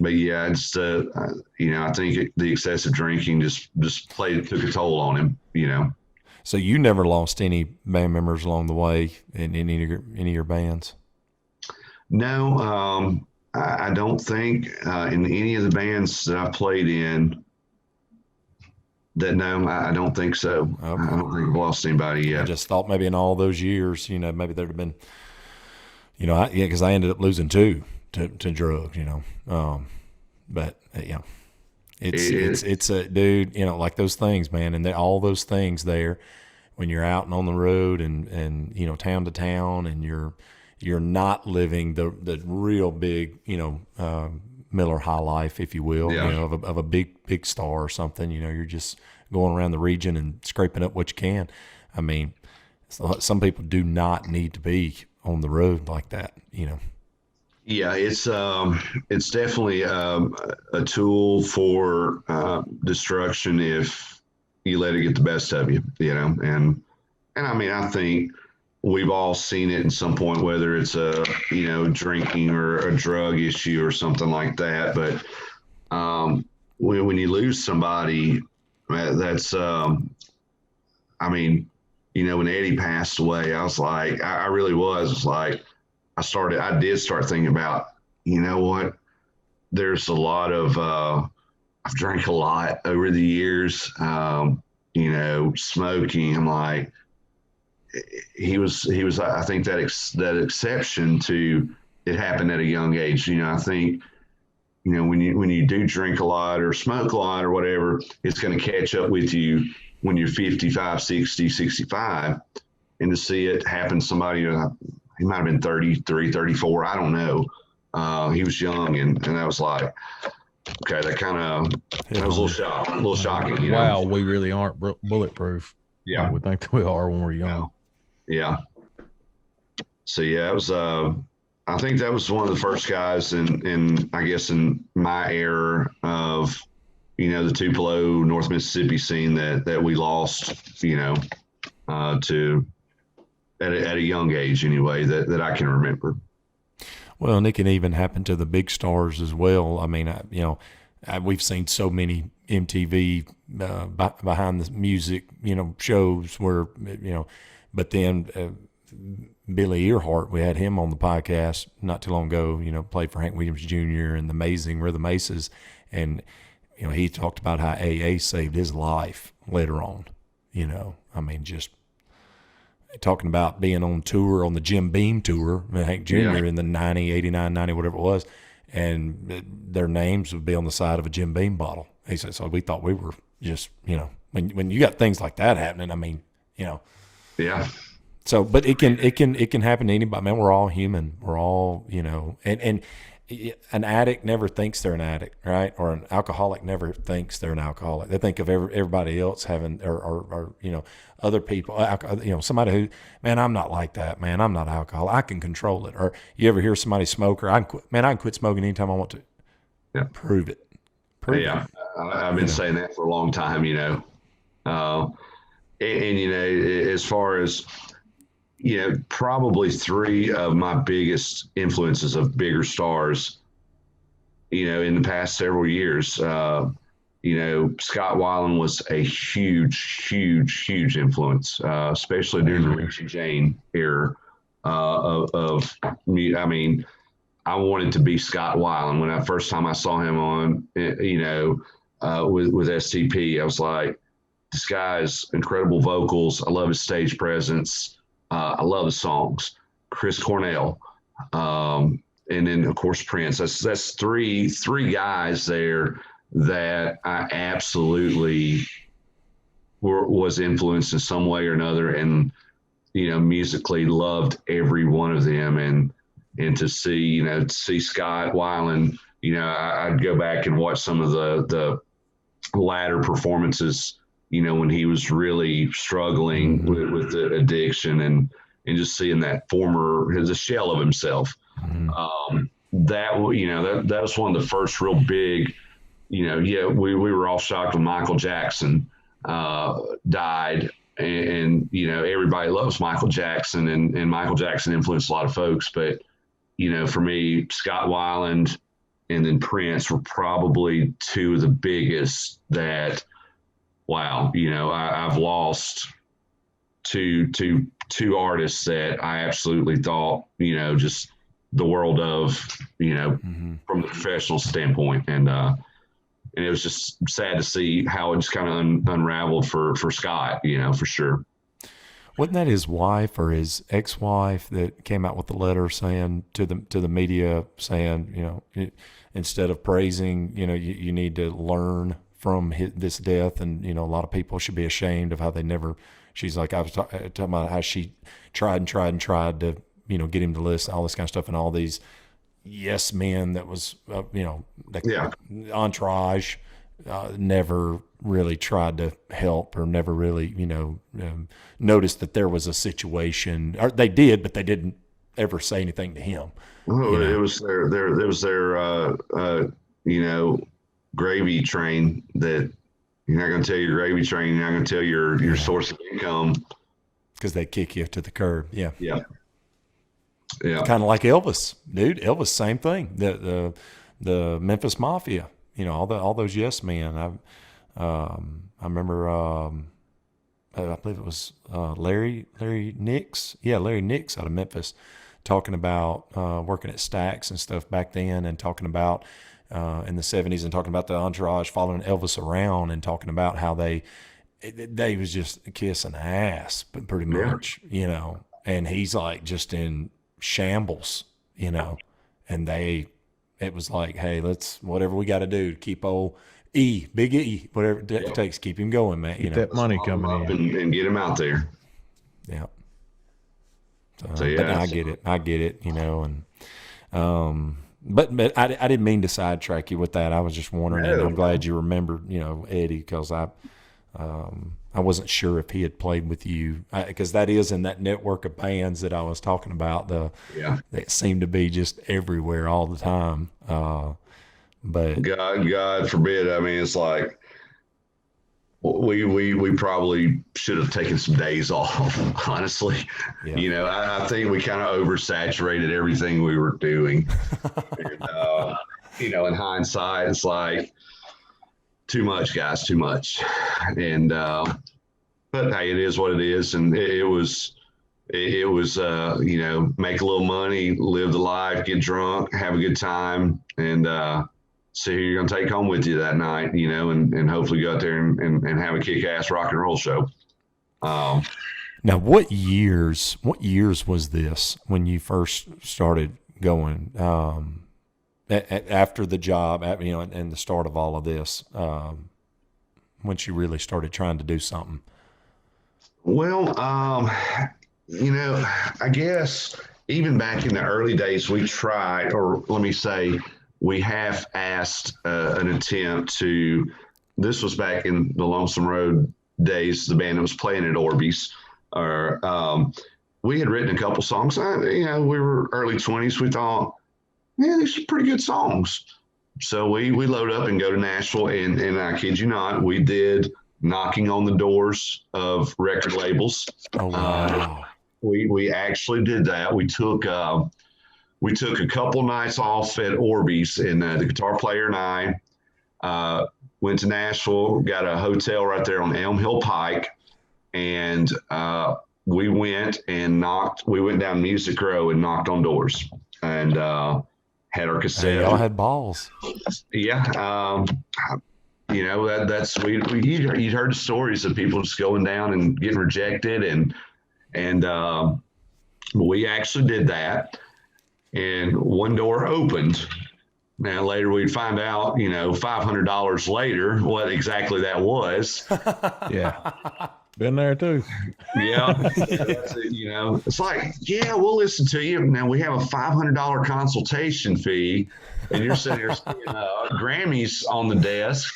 but yeah, I think the excessive drinking just took a toll on him. So you never lost any band members along the way in any of your bands? No, I don't think in any of the bands that I've played in that. No, I don't think so. Okay. I don't think I've lost anybody I yet. just thought maybe in all those years, maybe there'd have been, because I ended up losing two to drugs, but it's a dude, like those things, man, and all those things there when you're out and on the road and town to town, and you're not living the real big, Miller High life, if you will, Yeah. of a big star or something. You're just going around the region and scraping up what you can. I mean, some people do not need to be on the road like that. Yeah, it's definitely a tool for destruction if you let it get the best of you, and I mean, I think we've all seen it at some point, whether it's a drinking or a drug issue or something like that. But when you lose somebody, that's I mean, when Eddie passed away, I was like, I really was like, I did start thinking about, what, there's a lot of, I've drank a lot over the years, smoking. I'm like, he was, I think that exception to it happened at a young age. I think, when you do drink a lot or smoke a lot or whatever, it's going to catch up with you when you're 55, 60, 65. And to see it happen to somebody, he might have been 33, 34, I don't know. He was young, and I was like, okay, that was a little shocking. Wow, we really aren't bulletproof. Yeah. Like we think that we are when we're young. Yeah. So yeah, it was. I think that was one of the first guys in I guess in my era of, the Tupelo, North Mississippi scene that we lost, to at a young age anyway that I can remember. Well, and it can even happen to the big stars as well. I mean, we've seen so many MTV behind the music, shows where, but then Billy Earhart, we had him on the podcast not too long ago, played for Hank Williams Jr. and the Amazing Rhythm Aces. And, he talked about how AA saved his life later on, I mean, just talking about being on tour, on the Jim Beam tour, Hank Jr. in the 90, 89, 90, whatever it was, and their names would be on the side of a Jim Beam bottle. He said, so we thought we were just, when you got things like that happening, I mean, Yeah. So, but it can happen to anybody, man. We're all human. We're all, and an addict never thinks they're an addict, right? Or an alcoholic never thinks they're an alcoholic. They think of everybody else having, or other people, somebody who, man, I'm not like that, man. I'm not alcoholic. I can control it. Or you ever hear somebody smoker? I can quit smoking anytime I want to. Yeah. Prove it. Yeah. I've been saying that for a long time, as far as, probably three of my biggest influences of bigger stars, in the past several years, Scott Weiland was a huge influence, especially during the Richie Jane era of me. I mean, I wanted to be Scott Weiland when first time I saw him on, with STP. I was like, this guy's incredible vocals. I love his stage presence. I love his songs. Chris Cornell, and then of course Prince. That's three guys there that I absolutely was influenced in some way or another, and musically loved every one of them. And to see Scott Weiland, I'd go back and watch some of the latter performances, when he was really struggling with the addiction and just seeing that the shell of himself. That was one of the first real big, we were all shocked when Michael Jackson died, and everybody loves Michael Jackson, and Michael Jackson influenced a lot of folks. But, for me, Scott Weiland and then Prince were probably two of the biggest that, wow, I've lost two artists that I absolutely thought, just the world of, from the professional standpoint. And it was just sad to see how it just kind of unraveled for Scott, for sure. Wasn't that his wife or his ex-wife that came out with the letter saying to the media saying, instead of praising, you need to learn from this death, and a lot of people should be ashamed of how they never. She's like, I was talking about how she tried to get him to listen, all this kind of stuff, and all these yes men that was entourage never really tried to help or never really noticed that there was a situation, or they did, but they didn't ever say anything to him. Well, it was their gravy train that you're not going to tell your gravy train, you're not going to tell your source of income, because they kick you to the curb. Yeah. Kind of like Elvis, dude. Elvis, same thing. The Memphis Mafia, all those yes men. I remember. I believe it was Larry Nix. Yeah, Larry Nix out of Memphis, talking about working at Stax and stuff back then, and talking about in the 70s, and talking about the entourage following Elvis around, and talking about how they was just kissing ass, but pretty much, and he's like just in shambles, and it was like, hey, let's, whatever we got to do to keep old Big E, whatever it takes, keep him going, man. Get that money coming in and get him out there. Yeah. So yeah, but I get it, and but I didn't mean to sidetrack you with that. I was just wondering, and I'm glad you remembered, Eddie, because I wasn't sure if he had played with you, because that is in that network of bands that I was talking about. That seemed to be just everywhere all the time. But God forbid. I mean, it's like we probably should have taken some days off. Honestly, I think we kind of oversaturated everything we were doing. And, in hindsight, it's like too much, guys, too much. And but hey, it is what it is, and it was make a little money, live the life, get drunk, have a good time, and see who you're going to take home with you that night, and hopefully go out there and have a kick-ass rock and roll show. Now, what years was this when you first started going, after the job, and the start of all of this, once you really started trying to do something? Well, I guess even back in the early days, we tried, or let me say, we half-assed an attempt to. This was back in the Lonesome Road days, the band that was playing at Orbeez. We had written a couple songs. We were early 20s. We thought, these are pretty good songs. So we load up and go to Nashville, and I kid you not, we did knocking on the doors of record labels. Oh, wow. We actually did that. We took a couple nights off at Orbeez, and the guitar player and I went to Nashville, got a hotel right there on Elm Hill Pike, and we went down Music Row and knocked on doors, and had our cassette. Hey, y'all had balls. Yeah. That's you'd heard stories of people just going down and getting rejected, and we actually did that. And one door opened. Now later we'd find out, $500 later, what exactly that was. Yeah. Been there too. Yeah. That's it, it's like, we'll listen to you. Now we have a $500 consultation fee, and you're sitting there seeing Grammys on the desk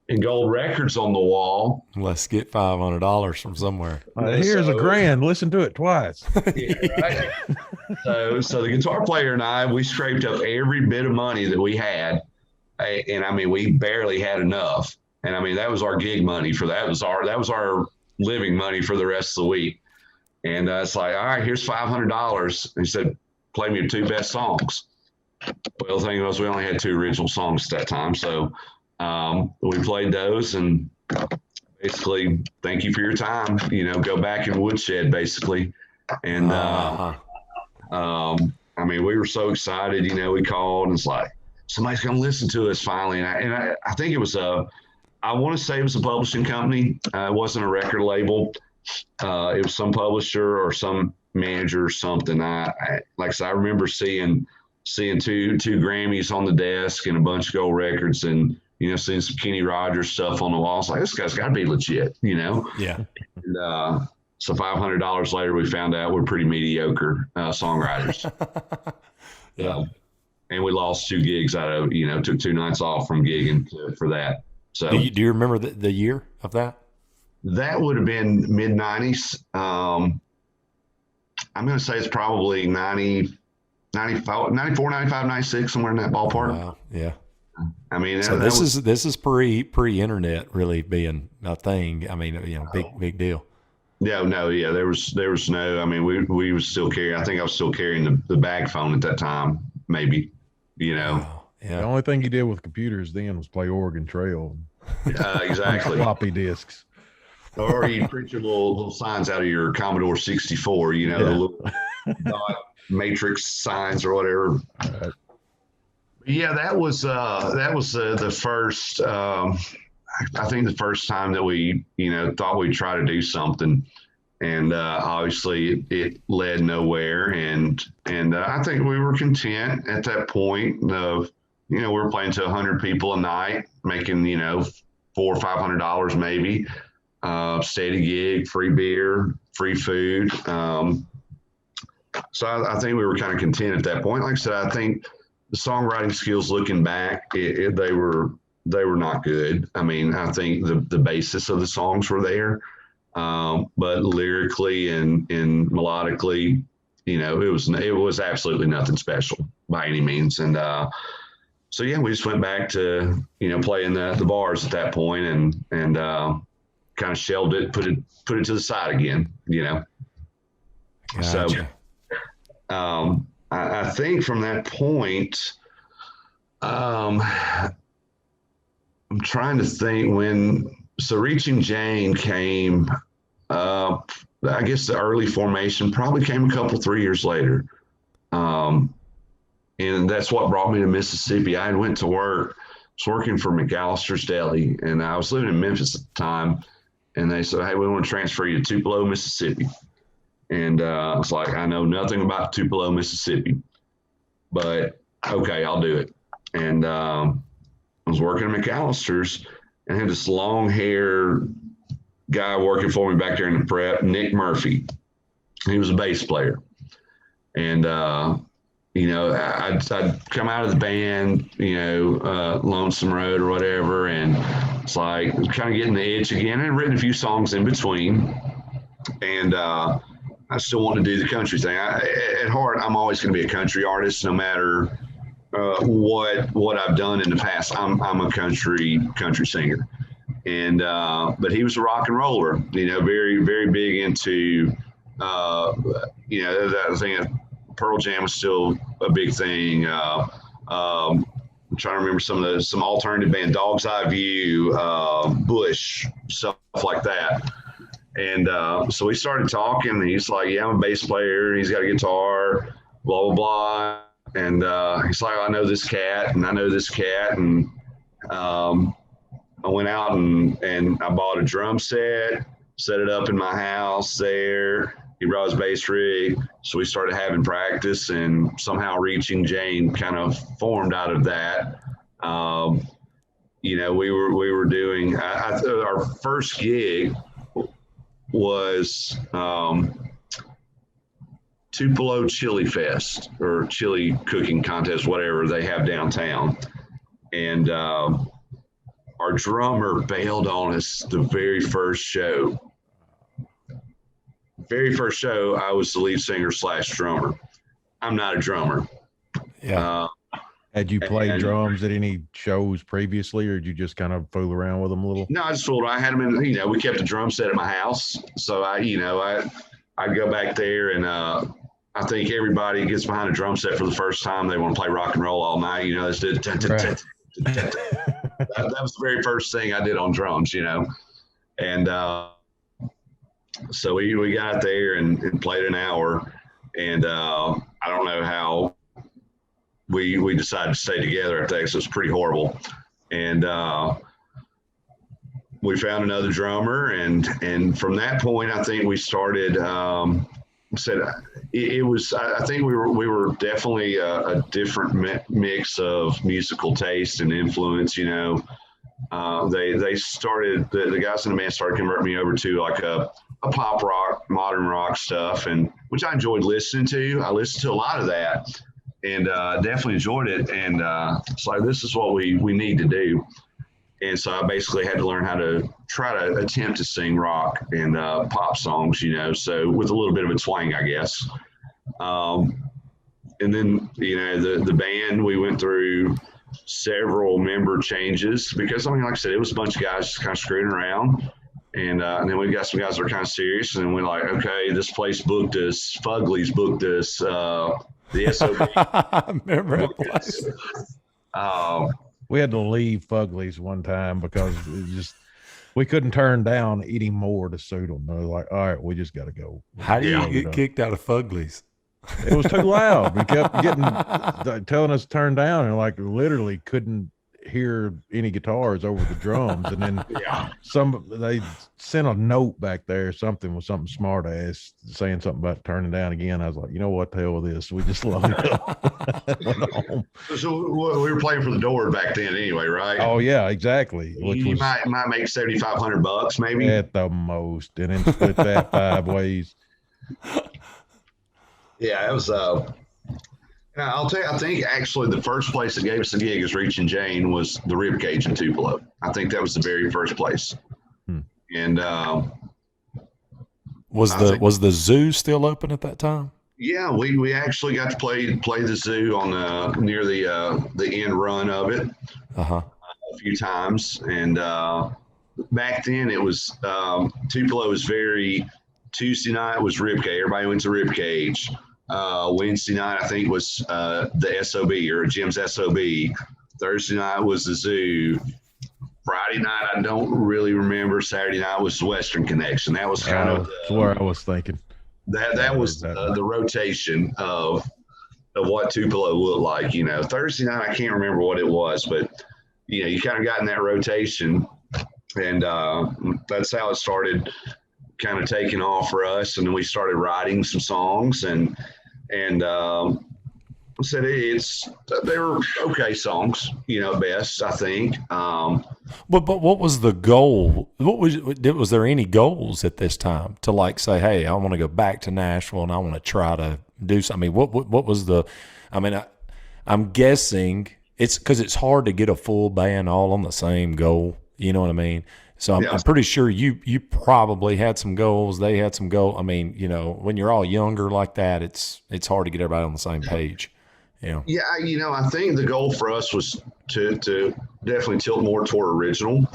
and gold records on the wall. Let's get $500 from somewhere. Here's $1,000. Listen to it twice. Yeah, right. So the guitar player and I, we scraped up every bit of money that we had, and we barely had enough. And that was our gig money for that. That was our living money for the rest of the week. And it's like, all right, here's $500. And he said, play me your two best songs. Well, the thing was, we only had two original songs at that time, so we played those, and basically, thank you for your time. Go back and woodshed, basically. And I mean, we were so excited, you know, we called and it's like, somebody's going to listen to us finally. And I think it was I want to say it was a publishing company. It wasn't a record label. It was some publisher or some manager or something. Like I said, I remember seeing two Grammys on the desk and a bunch of gold records, and you know, seeing some Kenny Rogers stuff on the wall. It's like, this guy's got to be legit, you know. Yeah. And so $500 later, we found out we're pretty mediocre songwriters. Yeah. And we lost 2 gigs out of, you know, took 2 nights off from gigging for that. So Do you remember the year of that? that would have been mid 90s. I'm going to say it's probably 90, 94, 95, 96, somewhere in that ballpark. Wow. Yeah. I mean, So this is pre-internet really being a thing. I mean, you know, big deal. Yeah, no, yeah, there was no, I mean, we was still carrying, I think I was still carrying the bag phone at that time, maybe, you know. Wow. The Yeah. only thing you did with computers then was play Oregon Trail. Exactly. Floppy disks. Or you print your little signs out of your Commodore 64, you know, the little dot matrix signs or whatever. Right. Yeah, that was the first. I think the first time that we, you know, thought we'd try to do something, and obviously it led nowhere. And I think we were content at that point of, you know, we were playing to 100 people a night, making, you know, $400 or $500 maybe. Steady gig, free beer, free food. So I think we were kind of content at that point. Like I said, I think the songwriting skills, looking back, they were not good. I mean, I think the basis of the songs were there, but lyrically and melodically, you know, it was absolutely nothing special by any means. And so yeah, we just went back to, you know, playing the bars at that point, and kind of shelved it, put it to the side again, you know. Gotcha. So I think from that point, I'm trying to think so Reaching Jane came, I guess the early formation probably came a couple, 3 years later. And that's what brought me to Mississippi. I had went to work, was working for McAllister's Deli, and I was living in Memphis at the time. And they said, hey, we want to transfer you to Tupelo, Mississippi. And I was like, I know nothing about Tupelo, Mississippi, but okay, I'll do it. And I was working at McAllister's and had this long hair guy working for me back there in the prep, Nick Murphy. He was a bass player. And, you know, I'd come out of the band, you know, Lonesome Road or whatever, and it's like kind of getting the itch again. And I'd written a few songs in between, and I still want to do the country thing. At heart, I'm always going to be a country artist, no matter what I've done in the past. I'm a country singer, and but he was a rock and roller. You know, very very big into you know, that thing. Pearl Jam was still a big thing. I'm trying to remember some alternative band, Dog's Eye View, Bush, stuff like that. And so we started talking, and he's like, yeah, I'm a bass player. He's got a guitar, blah, blah, blah. And he's like, I know this cat, and I know this cat. And I went out and I bought a drum set it up in my house there. He brought his bass rig, so we started having practice, and somehow Reaching Jane kind of formed out of that. You know, we were doing our first gig was Tupelo Chili Fest or chili cooking contest, whatever they have downtown, and our drummer bailed on us the very first show. Very first show, I was the lead singer / drummer. I'm not a drummer. Yeah. Had you played drums at any shows previously, or did you just kind of fool around with them a little? No, I just fooled. I had them in, you know, we kept a drum set at my house. So I'd go back there, and I think everybody gets behind a drum set for the first time. They want to play rock and roll all night. You know, that was the very first thing I did on drums, you know. And so we got there and played an hour, and I don't know how we decided to stay together after that, 'cause it was pretty horrible. And we found another drummer, and from that point, I think we started. Said it was. I think we were definitely a different mix of musical taste and influence. You know, they started the guys in the band started converting me over to like a pop rock, modern rock stuff, and which I enjoyed listening to. I listened to a lot of that, and definitely enjoyed it. And so this is what we need to do. And so I basically had to learn how to try to attempt to sing rock and pop songs, you know, so with a little bit of a twang, I guess. And then, you know, the band, we went through several member changes because, I mean, like I said, it was a bunch of guys just kind of screwing around. And then we got some guys that were kind of serious, and we're like, okay, this place booked us, Fugly's booked us, the SOB. I remember it was. We had to leave Fugly's one time because we couldn't turn down eating more to suit them. They were like, all right, we just got to go. How do you get kicked out of Fugly's? It was too loud. We kept telling us to turn down, and like literally couldn't hear any guitars over the drums. And then they sent a note back there, something smart ass saying something about turning down again. I was like, you know what, the hell with this. We just loaded up. Went home. So we were playing for the door back then anyway, right? Oh yeah, exactly. Which you might make $7,500 maybe at the most, and then split that 5 ways. Yeah, it was I'll tell you, I think actually the first place that gave us a gig as Reach and Jane was the Ribcage in Tupelo. I think that was the very first place. And was the zoo still open at that time? Yeah, we actually got to play the zoo on near the end run of it a few times. And back then it was Tupelo was very Tuesday night was Ribcage. Everybody went to Ribcage. Wednesday night, I think, was the SOB or Jim's SOB. Thursday night was the zoo. Friday night, I don't really remember. Saturday night was the Western Connection. That was kind of where I was thinking. That was the rotation of what Tupelo looked like. You know, Thursday night, I can't remember what it was, but you know, you kind of got in that rotation, and that's how it started kind of taking off for us. And then we started writing some songs, and said they were okay songs, you know, best, I think. But what was the goal? Was there any goals at this time to like say, hey, I want to go back to Nashville and I want to try to do something? I mean, what was the? I mean, I'm guessing it's because it's hard to get a full band all on the same goal. You know what I mean? So I'm pretty sure you probably had some goals. They had some goals. I mean, you know, when you're all younger like that, it's hard to get everybody on the same page. Yeah. Yeah. You know, I think the goal for us was to definitely tilt more toward original.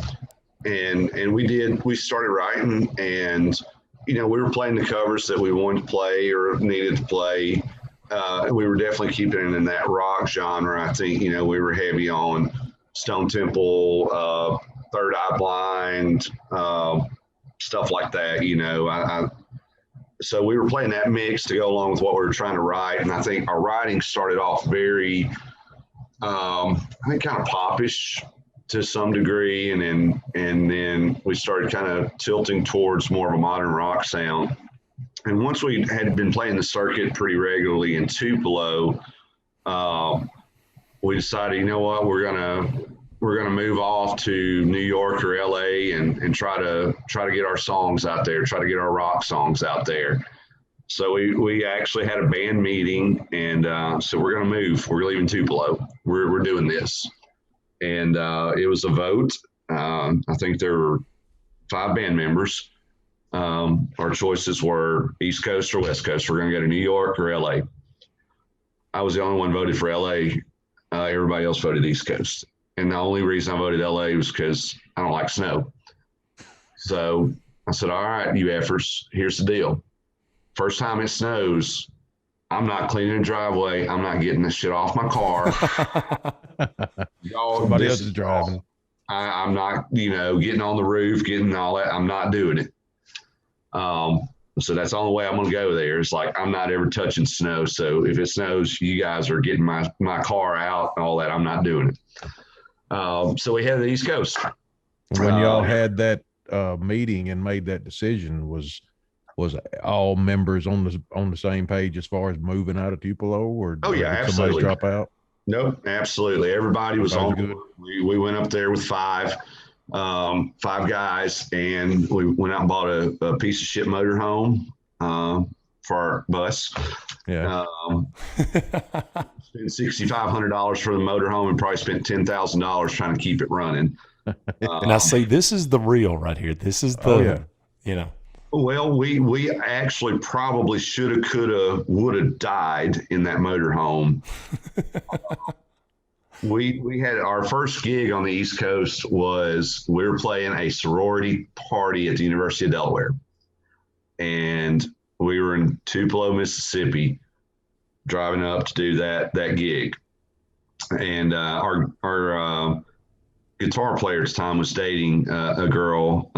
And we started writing, and, you know, we were playing the covers that we wanted to play or needed to play. We were definitely keeping it in that rock genre. I think, you know, we were heavy on Stone Temple, Third Eye Blind, stuff like that, you know. So we were playing that mix to go along with what we were trying to write. And I think our writing started off very, I think kind of popish to some degree. And then we started kind of tilting towards more of a modern rock sound. And once we had been playing the circuit pretty regularly in Tupelo, we decided, you know what, we're gonna move off to New York or LA and try to get our songs out there, try to get our rock songs out there. So we actually had a band meeting, and so we're gonna move. We're leaving Tupelo. We're doing this, and it was a vote. I think there were 5 band members. Our choices were East Coast or West Coast. We're gonna go to New York or LA. I was the only one voted for LA. Everybody else voted East Coast. And the only reason I voted LA was because I don't like snow. So I said, all right, you effers, here's the deal. First time it snows, I'm not cleaning the driveway. I'm not getting this shit off my car. Somebody else is driving. I'm not, you know, getting on the roof, getting all that. I'm not doing it. So that's the only way I'm going to go there. It's like, I'm not ever touching snow. So if it snows, you guys are getting my car out and all that. I'm not doing it. So we headed to the East Coast. When y'all had that meeting and made that decision, was all members on the same page as far as moving out of Tupelo, or Oh, yeah, did somebody absolutely. drop out? Nope, absolutely. Everybody was on Good. board. We went up there with five guys, and we went out and bought a piece of shit motorhome for our bus. Yeah. Spent $6,500 for the motorhome and probably spent $10,000 trying to keep it running. Now, see, this is the real right here. This is the, Well, we actually probably shoulda, coulda, woulda died in that motorhome. We had our first gig on the East Coast was we were playing a sorority party at the University of Delaware, and we were in Tupelo, Mississippi, driving up to do that gig, and our guitar player at the time was dating a girl.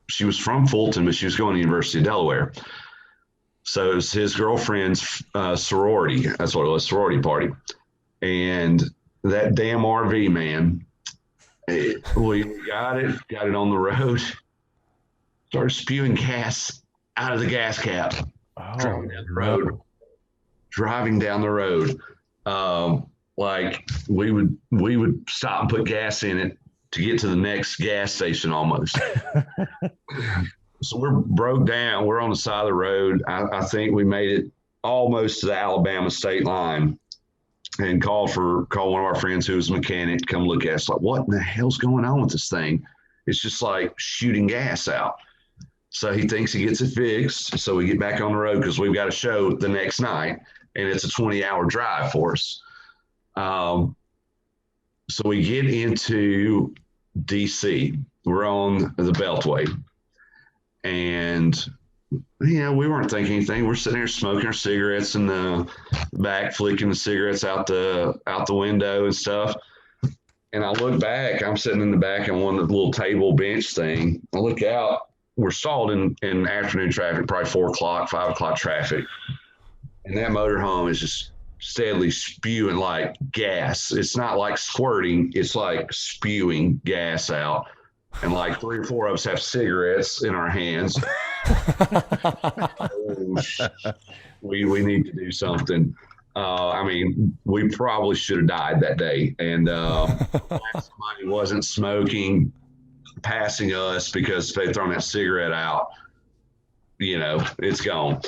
She was from Fulton, but she was going to the University of Delaware. So it was his girlfriend's sorority. That's what it was, sorority party. And that damn RV, man, we got it on the road, started spewing gas out of the gas cap, driving down the road. Like we would stop and put gas in it to get to the next gas station almost. So we're broke down. We're on the side of the road. I think we made it almost to the Alabama state line and called one of our friends who was a mechanic to come look at us. Like, what in the hell's going on with this thing? It's just like shooting gas out. So he thinks he gets it fixed. So we get back on the road because we've got a show the next night, and it's a 20-hour drive for us. So we get into DC. We're on the Beltway. And, we weren't thinking anything. We're sitting there smoking our cigarettes in the back, flicking the cigarettes out the window and stuff. And I look back. I'm sitting in the back on one of the little table bench thing. I look out. We're stalled in afternoon traffic, probably 4 o'clock, 5 o'clock traffic. And that motorhome is just steadily spewing like gas. It's not like squirting. It's like spewing gas out. And like 3 or 4 of us have cigarettes in our hands. We need to do something. We probably should have died that day. And somebody wasn't smoking, passing us because they'd thrown that cigarette out, it's gone.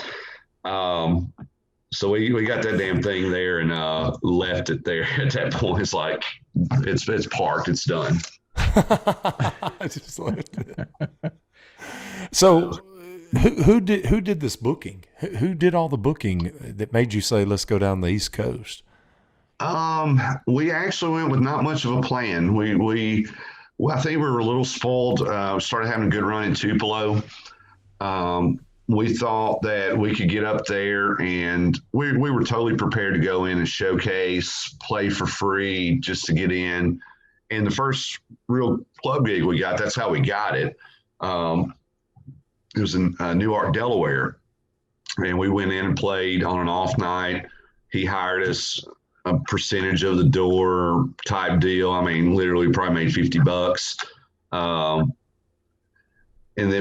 So we got that damn thing there and left it there. At that point, it's like it's parked, it's done. I just left it. So who did this booking? Who did all the booking that made you say, let's go down the East Coast? We actually went with not much of a plan. I think we were a little spoiled. Started having a good run in Tupelo. We thought that we could get up there, and we were totally prepared to go in and showcase, play for free just to get in. And the first real club gig we got, that's how we got it. It was in Newark, Delaware. And we went in and played on an off night. He hired us a percentage of the door type deal. Literally probably made $50.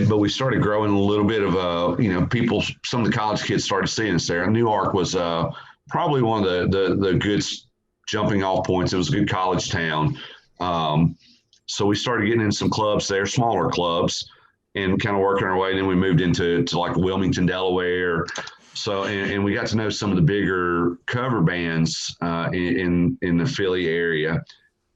But we started growing a little bit of, people, some of the college kids started seeing us there. Newark was probably one of the good jumping off points. It was a good college town. So we started getting in some clubs there, smaller clubs, and kind of working our way. And then we moved into like Wilmington, Delaware. So, and we got to know some of the bigger cover bands in the Philly area.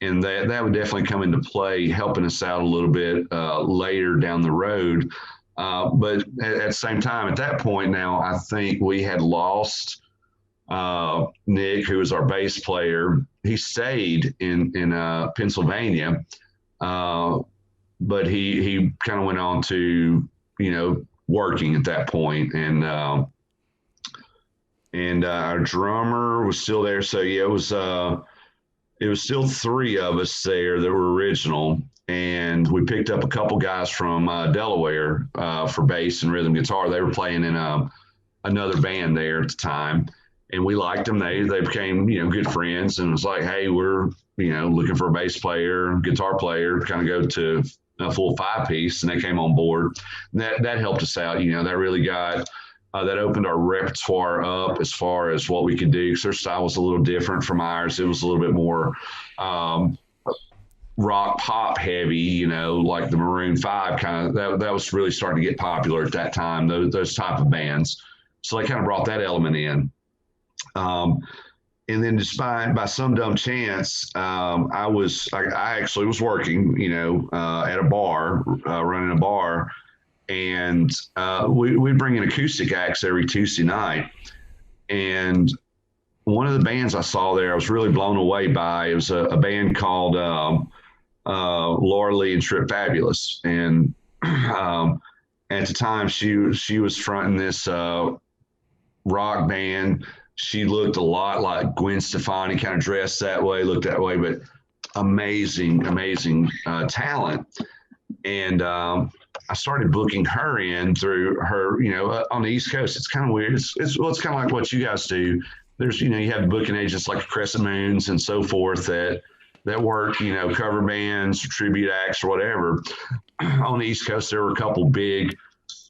And that would definitely come into play, helping us out a little bit later down the road. But at the same time, at that point now, I think we had lost Nick, who was our bass player. He stayed in Pennsylvania, but he kind of went on to, working at that point. And our drummer was still there. So, yeah, it was still 3 of us there that were original. and we picked up a couple guys from Delaware for bass and rhythm guitar. They were playing in another band there at the time, and we liked them. They became good friends, and it was like, hey, we're looking for a bass player, guitar player, kind of go to a full 5-piece, and they came on board. And that helped us out. That really got that opened our repertoire up as far as what we could do, because their style was a little different from ours. It was a little bit more rock pop heavy, like the Maroon 5 kind of. That was really starting to get popular at that time. Those type of bands. So they kind of brought that element in. And then just by some dumb chance, I actually was working, at a bar, running a bar, and we'd bring in acoustic acts every Tuesday night. And one of the bands I saw there, I was really blown away by. It was a band called Laura Lee and Trip Fabulous. And at the time, she was fronting this rock band. She looked a lot like Gwen Stefani, kind of dressed that way, looked that way, but amazing talent. And I started booking her in through her, on the East Coast. It's kind of weird. It's kind of like what you guys do. There's, you have booking agents like Crescent Moons and so forth that work, cover bands, tribute acts, or whatever. On the East Coast, there were a couple big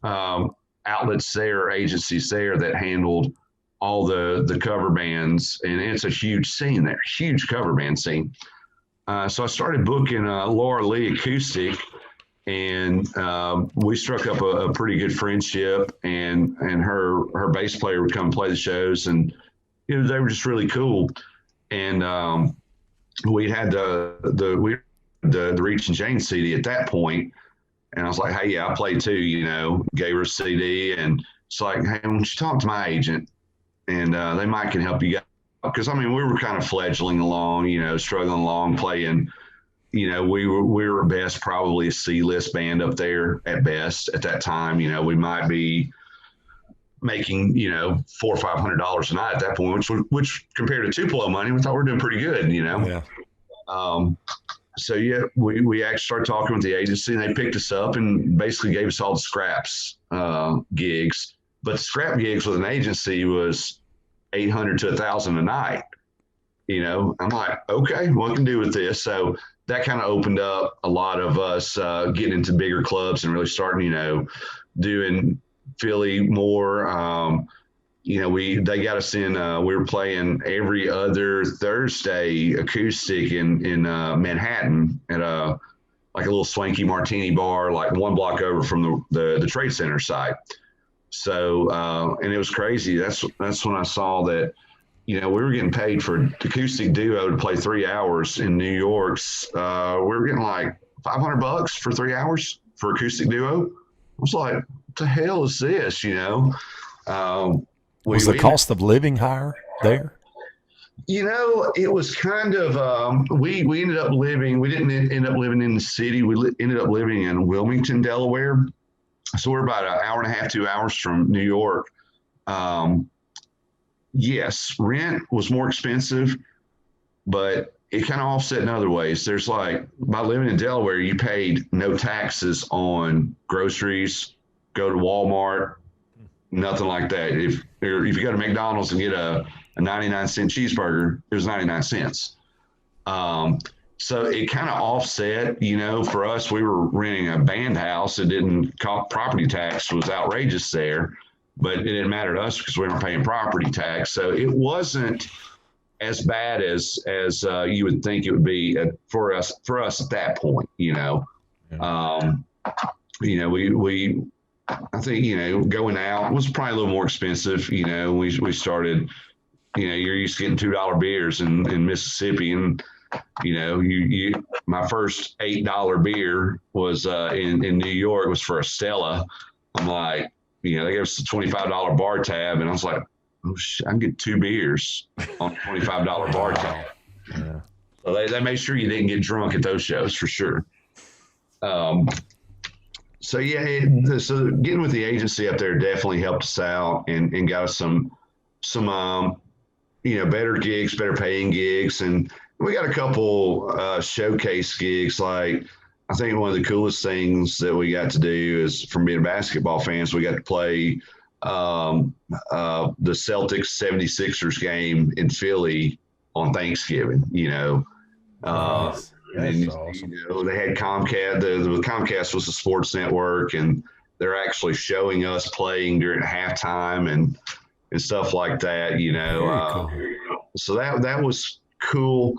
outlets there, agencies there that handled all the cover bands, and it's a huge scene there, huge cover band scene. So I started booking Laura Lee acoustic, and we struck up a pretty good friendship, and her bass player would come play the shows, and they were just really cool. And we had the Reach and Jane CD at that point, and I was like, hey, yeah, I play too, gave her a CD, and it's like, hey, why don't you talk to my agent, and they might can help you guys. Because we were kind of fledgling along, struggling along, playing. We were at best probably a C-list band up there at best at that time. We might be making $400 or $500 a night at that point, which compared to Tupelo money, we thought we were doing pretty good. Yeah. So yeah, we actually started talking with the agency, and they picked us up and basically gave us all the scraps gigs. But the scrap gigs with an agency was $800 to $1,000 a night. I'm like, okay, what can I do with this? So that kind of opened up a lot of us getting into bigger clubs and really starting, doing Philly more. They got us in. We were playing every other Thursday acoustic in Manhattan at a little swanky martini bar, like one block over from the Trade Center site. So, and it was crazy. That's when I saw that, we were getting paid for acoustic duo to play 3 hours in New York's. We were getting like $500 for 3 hours for acoustic duo. I was like, what the hell is this? Was the cost of living higher there? It was kind of, we ended up living, we didn't end up living in the city. We ended up living in Wilmington, Delaware. So we're about an hour and a half, 2 hours from New York. Yes, rent was more expensive, but it kind of offset in other ways. There's by living in Delaware, you paid no taxes on groceries, go to Walmart, nothing like that. If you go to McDonald's and get a 99-cent cheeseburger, it was 99 cents. So it kind of offset, for us, we were renting a band house. It didn't cost, property tax was outrageous there, but it didn't matter to us because we weren't paying property tax. So it wasn't as bad as you would think it would be for us at that point, Yeah. I think, going out was probably a little more expensive. We started, you're used to getting $2 beers in Mississippi, and my first $8 beer was in New York. It was for a Stella. I'm like, they gave us a $25 bar tab, and I was like, oh shit, I can get 2 beers on a $25 bar tab. Yeah. So they made sure you didn't get drunk at those shows for sure. So yeah, so getting with the agency up there definitely helped us out and got us some better gigs, better paying gigs, and we got a couple showcase gigs. Like I think one of the coolest things that we got to do is, from being basketball fans, we got to play the Celtics 76ers game in Philly on Thanksgiving, Nice. That's awesome. They had Comcast. The Comcast was the sports network, and they're actually showing us playing during halftime and stuff like that. Very cool. So that was cool.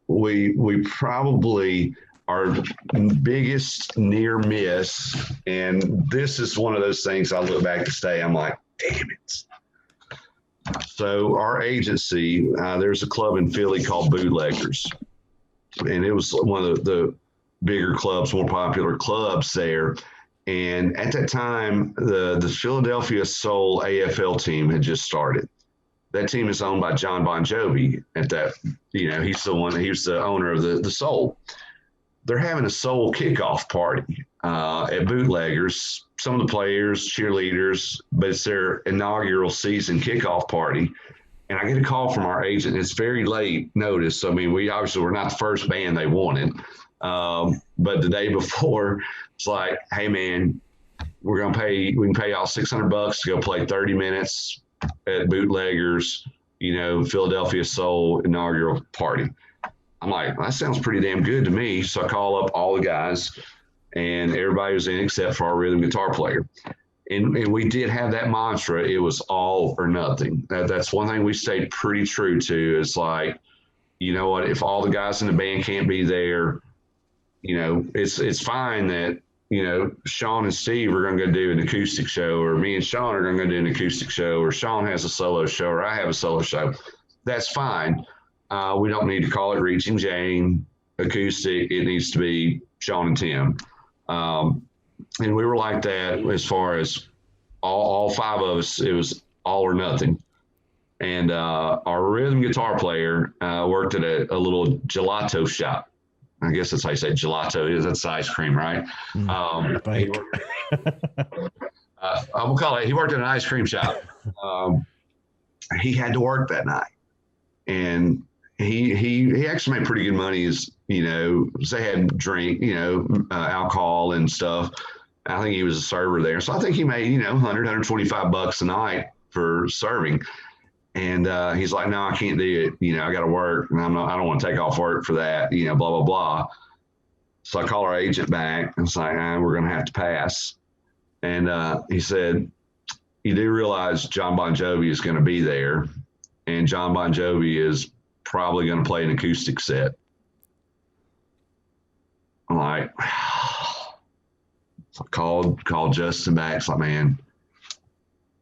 We probably our biggest near miss, and this is one of those things I look back to say, I'm like, damn it. So our agency, there's a club in Philly called Bootleggers, and it was one of the bigger clubs, more popular clubs there. And at that time, the Philadelphia Soul AFL team had just started. That team is owned by John Bon Jovi. He's the owner of the Soul. They're having a Soul kickoff party at Bootleggers. Some of the players, cheerleaders, but it's their inaugural season kickoff party. And I get a call from our agent. It's very late notice. I mean, we obviously were not the first band they wanted. But the day before, it's like, hey man, we can pay y'all $600 to go play 30 minutes at Bootleggers, Philadelphia Soul inaugural party. I'm like, that sounds pretty damn good to me. So I call up all the guys, and everybody was in except for our rhythm guitar player. And we did have that mantra. It was all or nothing. That's one thing we stayed pretty true to. It's like, you know what, if all the guys in the band can't be there, it's fine that, Sean and Steve are going to go do an acoustic show, or me and Sean are going to go do an acoustic show, or Sean has a solo show, or I have a solo show. That's fine. We don't need to call it Reaching Jane acoustic. It needs to be Sean and Tim. And we were like that as far as all five of us. It was all or nothing. And our rhythm guitar player worked at a little gelato shop. I guess that's how you say gelato. That's ice cream, right? I will call it. He worked at an ice cream shop. He had to work that night, and he actually made pretty good money. As they had drink, alcohol and stuff. I think he was a server there, so I think he made $125 a night for serving. And he's like, no, I can't do it. I got to work, and I don't want to take off work for that. Blah blah blah. So I call our agent back and say, we're going to have to pass. And he said, you do realize John Bon Jovi is going to be there, and John Bon Jovi is probably going to play an acoustic set. I'm like, so I called Justin back. It's like, man,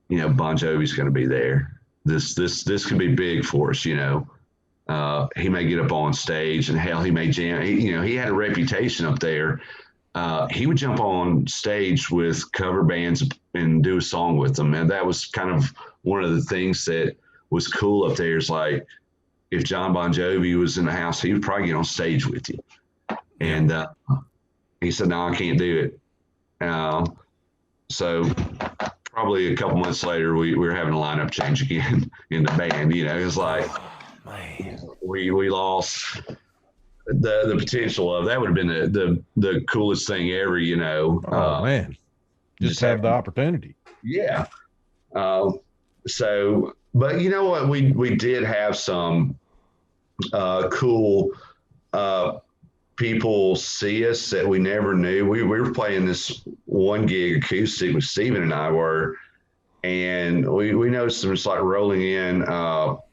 Bon Jovi's going to be there. This could be big for us, he may get up on stage, and hell, he may jam. He had a reputation up there. He would jump on stage with cover bands and do a song with them. And that was kind of one of the things that was cool up there. Is like, if John Bon Jovi was in the house, he would probably get on stage with you. And he said, no, I can't do it. So probably a couple months later, we were having a lineup change again in the band. It's like, we lost the potential of that. Would have been the coolest thing ever. Man, just have the opportunity. Yeah. So, but you know what? We did have some cool people see us that we never knew. We were playing this one gig acoustic with Steven and I were, and we noticed them just like rolling in, all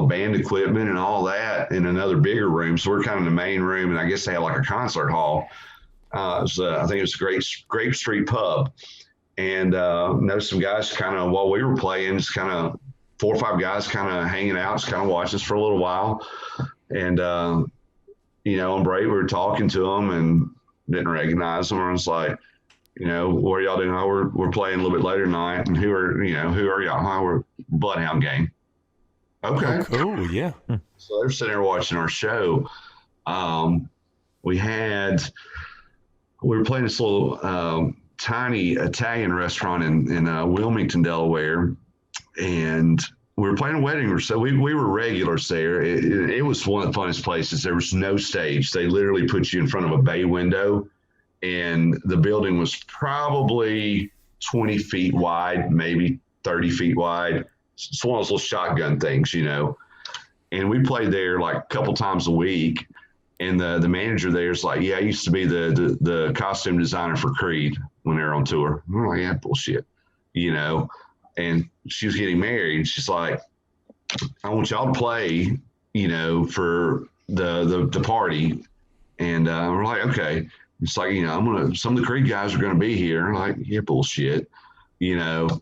the band equipment and all that in another bigger room. So we're kind of in the main room, and I guess they had like a concert hall. I think it was Grape Street Pub, and noticed some guys kind of, while we were playing, just kind of 4 or 5 guys kind of hanging out, just kind of watching us for a little while. And, and Bray, we were talking to them and didn't recognize them. I was like, what are y'all doing? Oh, we're playing a little bit later tonight. And who are y'all? Oh, we're Bloodhound Gang. Okay. Oh, cool. Yeah. So they're sitting there watching our show. We were playing this little tiny Italian restaurant in Wilmington, Delaware. And we were playing a wedding, so we were regulars there. It was one of the funnest places. There was no stage. They literally put you in front of a bay window, and the building was probably 20 feet wide, maybe 30 feet wide. It's one of those little shotgun things, you know. And we played there like a couple times a week. And the manager there is like, yeah, I used to be the costume designer for Creed when they were on tour. And we're like, yeah, bullshit, you know. And she was getting married. She's like, I want y'all to play, you know, for the party. And we're like, okay. It's like, you know, some of the Creed guys are gonna be here. I'm like, yeah, bullshit, you know.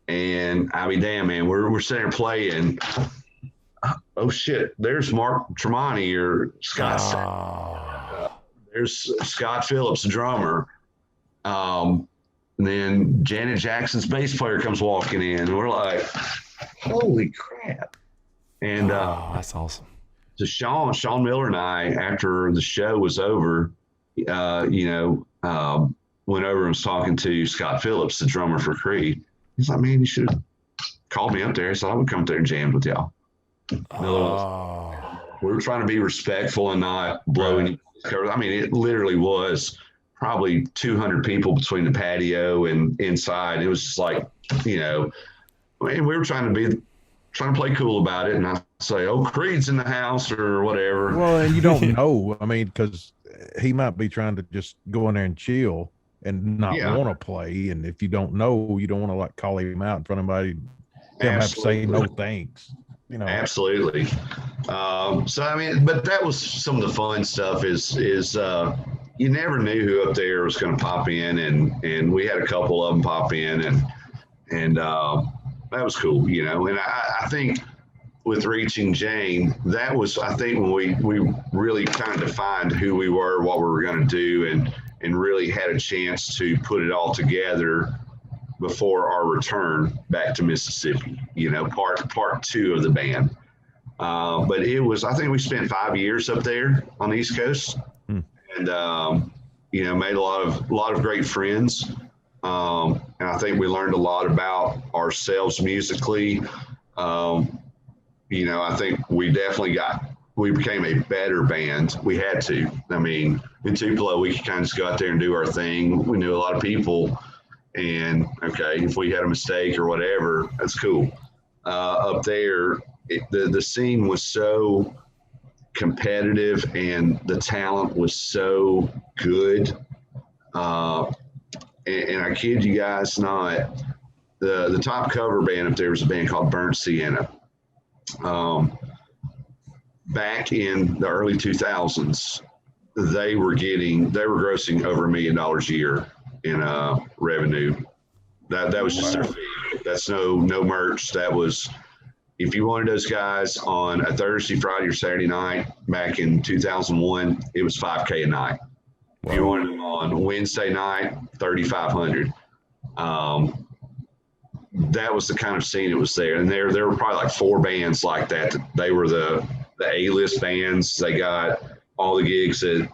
And I mean, damn, man, we're sitting there playing. Oh shit, there's Mark Tremonti or Scott. There's Scott Phillips, the drummer. And then Janet Jackson's bass player comes walking in, and we're like, holy crap. And that's awesome. So Sean Miller and I, after the show was over, went over and was talking to Scott Phillips, the drummer for Creed. He's like, man, you should have called me up there. So I would come up there and jam with y'all. We were trying to be respectful and not blowing. I mean, it literally was probably 200 people between the patio and inside. It was just like, you know, I mean, we were trying to play cool about it, and I say, "Oh, Creed's in the house" or whatever. Well, and you don't know. I mean, because he might be trying to just go in there and chill and not want to play. And if you don't know, you don't want to like call him out in front of anybody. He'll have to say no thanks. You know, absolutely. So I mean, but that was some of the fun stuff. Is you never knew who up there was going to pop in, and we had a couple of them pop in, and that was cool, you know. And I think with Reaching Jane, that was, I think, when we really kind of defined who we were, what we were going to do, and really had a chance to put it all together before our return back to Mississippi, you know, part two of the band. But it was, I think we spent 5 years up there on the East Coast, and, you know, made a lot of great friends. And I think we learned a lot about ourselves musically. You know, I think we became a better band. We had to. I mean, in Tupelo, we could kind of just go out there and do our thing. We knew a lot of people. And okay, if we had a mistake or whatever, that's cool. Up there, the scene was so competitive and the talent was so good. And I kid you guys not, the top cover band up there was a band called Burnt Sienna. Back in the early 2000s, they were grossing over $1 million a year in revenue. That was just their fee. That's no merch. That was, if you wanted those guys on a Thursday, Friday, or Saturday night back in 2001, it was $5K a night. Wow. If you wanted them on Wednesday night, $3,500. That was the kind of scene that was there. And there were probably like 4 bands like that. They were the A-list bands. They got all the gigs at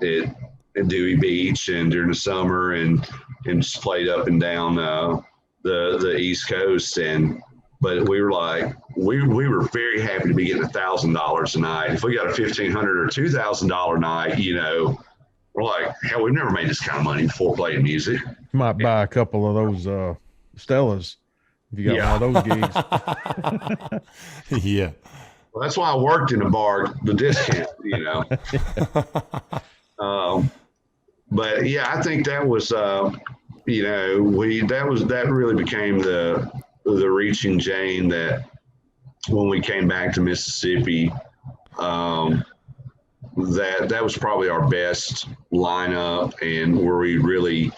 Dewey Beach and during the summer and just played up and down the East Coast. But we were like, we were very happy to be getting $1,000 a night. If we got a $1,500 or $2,000 night, you know, we're like, hell, we've never made this kind of money before playing music. You might buy a couple of those Stellas if you got one of those gigs. Yeah. Well, that's why I worked in a bar, the discount, you know. But yeah, I think that was, you know, that really became the Reaching Jane, that when we came back to Mississippi, that was probably our best lineup, and where we really,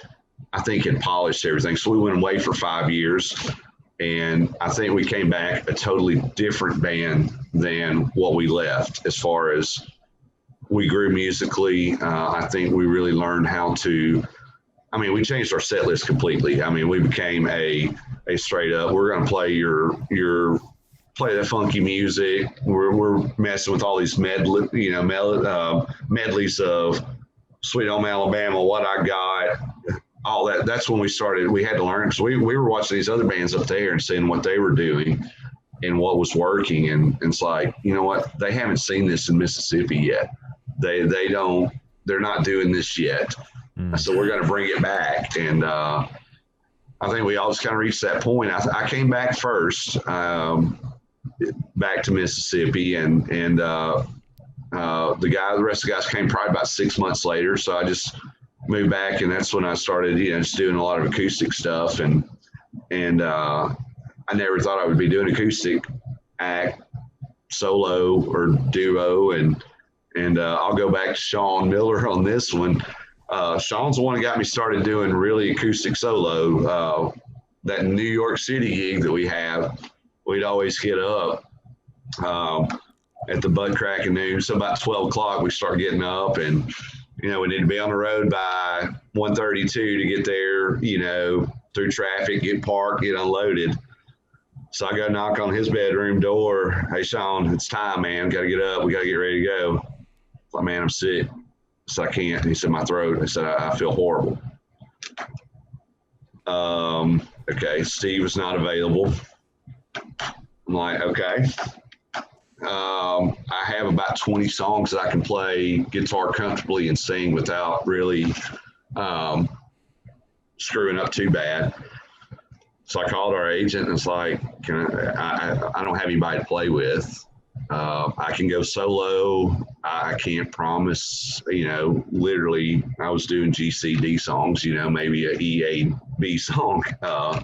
I think, had polished everything. So we went away for 5 years, and I think we came back a totally different band than what we left. As far as we grew musically, I think we really learned how to, I mean, we changed our set list completely. I mean, we became a straight up, we're going to play your play that funky music. We're messing with all these medleys of Sweet Home Alabama, What I Got, all that. That's when we started. We had to learn, because we were watching these other bands up there and seeing what they were doing. and what was working. And it's like, you know what? They haven't seen this in Mississippi yet. They're not doing this yet. So we're going to bring it back. And I think we all just kind of reached that point. I came back first, back to Mississippi, and the rest of the guys came probably about 6 months later. So I just moved back, and that's when I started, just doing a lot of acoustic stuff. And I never thought I would be doing acoustic act, solo or duo. And I'll go back to Sean Miller on this one. Sean's the one that got me started doing really acoustic solo. That New York City gig that we have, we'd always get up at the butt crack of noon. So about 12 o'clock, we start getting up, and, we need to be on the road by 1:32 to get there, through traffic, get parked, get unloaded. So I go knock on his bedroom door. Hey, Sean, it's time, man. Got to get up. We got to get ready to go. I'm like, man, I'm sick. So I can't. He said, my throat. I said, I feel horrible. Okay, Steve is not available. I'm like, okay. I have about 20 songs that I can play guitar comfortably and sing without really screwing up too bad. So I called our agent, and it's like, I don't have anybody to play with. I can go solo. I can't promise, literally I was doing GCD songs, maybe a EAB song,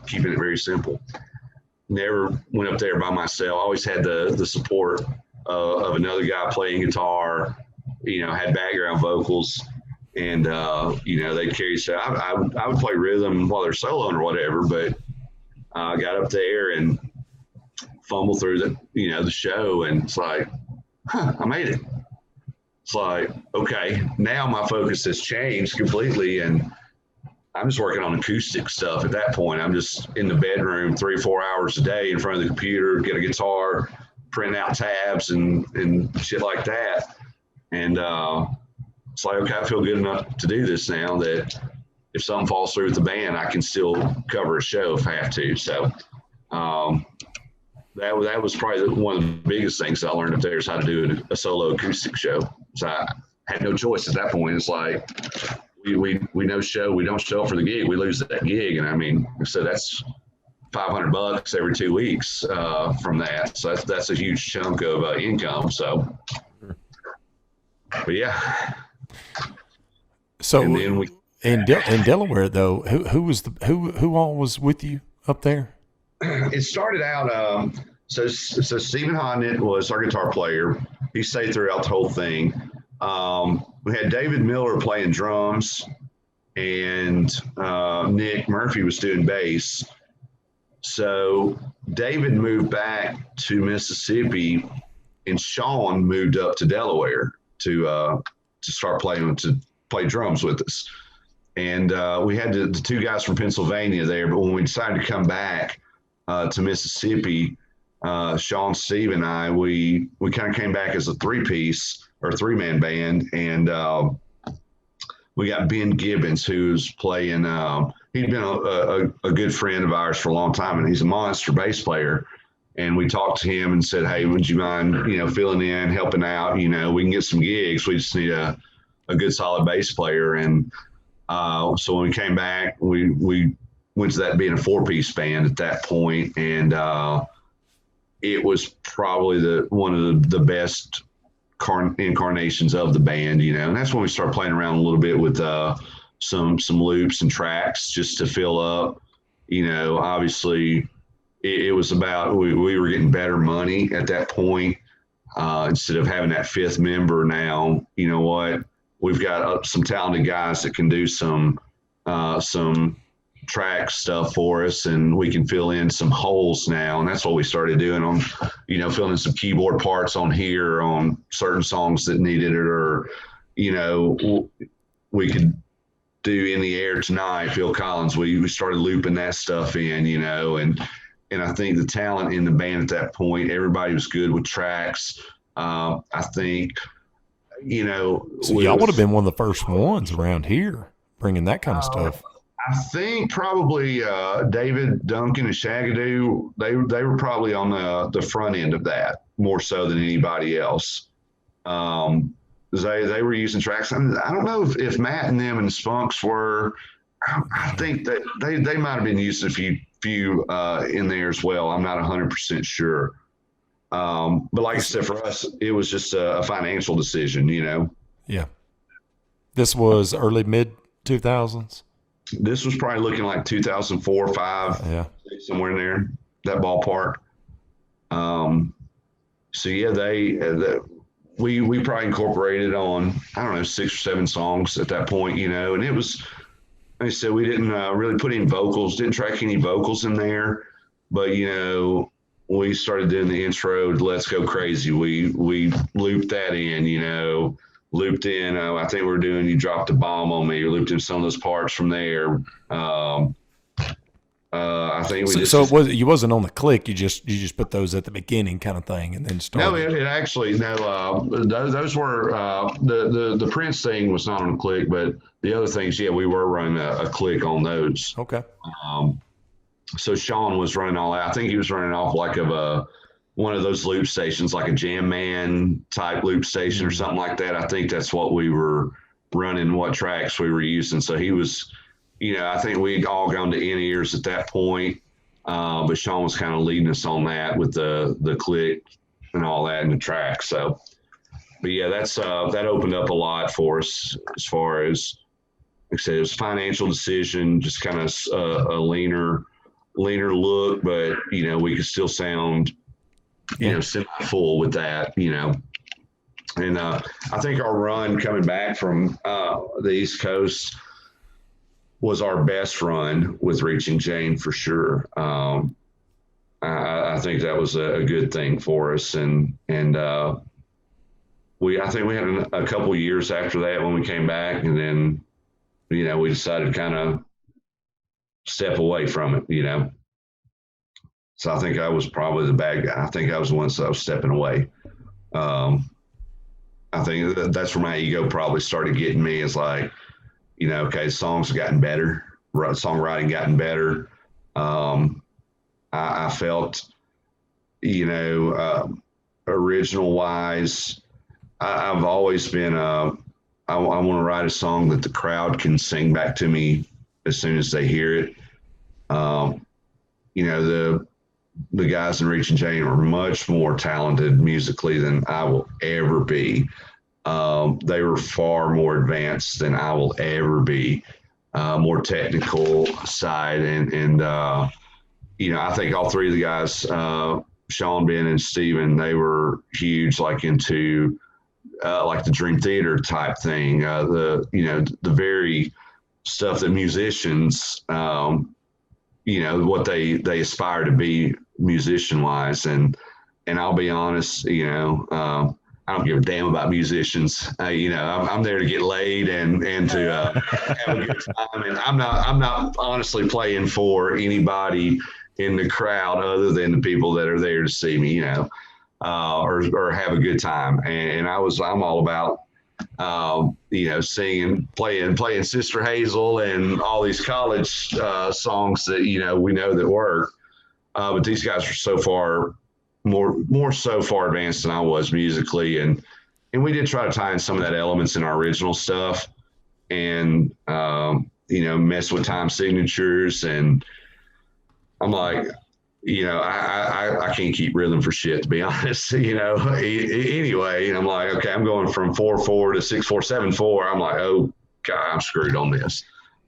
keeping it very simple. Never went up there by myself. I always had the support of another guy playing guitar, had background vocals, and, they'd carry. So I would play rhythm while they're soloing or whatever, but I got up there and fumble through the show, and it's like, I made it. It's like, okay, now my focus has changed completely, and I'm just working on acoustic stuff at that point. I'm just in the bedroom 3 or 4 hours a day in front of the computer, get a guitar, print out tabs and shit like that. And it's like, okay, I feel good enough to do this now that if something falls through with the band, I can still cover a show if I have to. So that was probably one of the biggest things I learned up there is how to do a solo acoustic show. So I had no choice at that point. It's like, we no show, we don't show up for the gig, we lose that gig. And I mean, so that's $500 every 2 weeks from that. So that's a huge chunk of income. So, but yeah. So and then in Delaware though, who all was with you up there? It started out, so Stephen Hodnett was our guitar player. He stayed throughout the whole thing. We had David Miller playing drums, and Nick Murphy was doing bass. So David moved back to Mississippi, and Sean moved up to Delaware to start to play drums with us. And we had the two guys from Pennsylvania there, but when we decided to come back to Mississippi, Sean, Steve, and I, we kind of came back as a three-man band, and we got Ben Gibbons, who's playing. He'd been a good friend of ours for a long time, and he's a monster bass player. And we talked to him and said, "Hey, would you mind, filling in, helping out? We can get some gigs. We just need a good, solid bass player." And so when we came back, we went to that being a 4-piece band at that point, and it was probably one of the best incarnations of the band, and that's when we started playing around a little bit with some loops and tracks just to fill up. Obviously it was about we were getting better money at that point. Instead of having that 5th member now, we've got some talented guys that can do some track stuff for us, and we can fill in some holes now. And that's what we started doing on, filling in some keyboard parts on here on certain songs that needed it, or, we could do In the Air Tonight, Phil Collins. We started looping that stuff in, and I think the talent in the band at that point, everybody was good with tracks. I think, so y'all would have been one of the first ones around here bringing that kind of stuff. I think probably David Duncan and Shagadoo. They were probably on the front end of that more so than anybody else. They were using tracks. I don't know if Matt and them and the Spunks were. I think that they might have been using a few in there as well. I'm not 100% sure. But like I said, for us, it was just a financial decision, you know. Yeah. This was early mid 2000s. This was probably looking like 2004, 5, Yeah. somewhere in there, that ballpark. So yeah, we probably incorporated on, I don't know, 6 or 7 songs at that point, you know, and it was, like I said, we didn't really put any vocals, didn't track any vocals in there, but you know, we started doing the intro to Let's Go Crazy. We looped that in, you know, looped in, I think we were doing You Dropped a Bomb on Me, looped in some of those parts from there. I think we you wasn't on the click. You just put those at the beginning, kind of thing, and then started. No, it actually no. Those were the Prince thing was not on a click, but the other things, yeah, we were running a click on those. Okay. So Sean was running all that. I think he was running off like one of those loop stations, like a Jam Man type loop station or something like that. I think that's what we were running, what tracks we were using. So he was. You know, I think we'd all gone to in-ears at that point, but Sean was kind of leading us on that with the click and all that in the track. So, but yeah, that opened up a lot for us as far as, like I said, it was a financial decision, just kind of a leaner look, but you know, we could still sound, you know, semi-full with that, you know. And I think our run coming back from the East Coast was our best run with Reaching Jane for sure. I think that was a good thing for us, and I think we had a couple years after that when we came back, and then you know we decided to kind of step away from it, you know. So I think I was probably the bad guy. I think I was the one that was stepping away. I think that's where my ego probably started getting me. Is like, you know, okay, songs have gotten better, songwriting gotten better. I felt, you know, original wise, I've always been, I want to write a song that the crowd can sing back to me as soon as they hear it. You know, the guys in Reaching Jane are much more talented musically than I will ever be. They were far more advanced than I will ever be, more technical side. And you know, I think all three of the guys, Sean, Ben, and Steven, they were huge, like into like the Dream Theater type thing, you know, the very stuff that musicians, you know, what they aspire to be musician wise. And I'll be honest, you know, I don't give a damn about musicians. You know, I'm there to get laid and to have a good time. And I'm not honestly playing for anybody in the crowd other than the people that are there to see me, you know, or have a good time. And I'm all about, you know, singing, playing Sister Hazel and all these college songs that, you know, we know that work. But these guys are so far more so far advanced than I was musically, and we did try to tie in some of that elements in our original stuff, and you know, mess with time signatures. And I'm like, you know, I can't keep rhythm for shit, to be honest. You know, anyway, and I'm like, okay, I'm going from 4/4 to 6/4 7/4. I'm like, oh God, I'm screwed on this.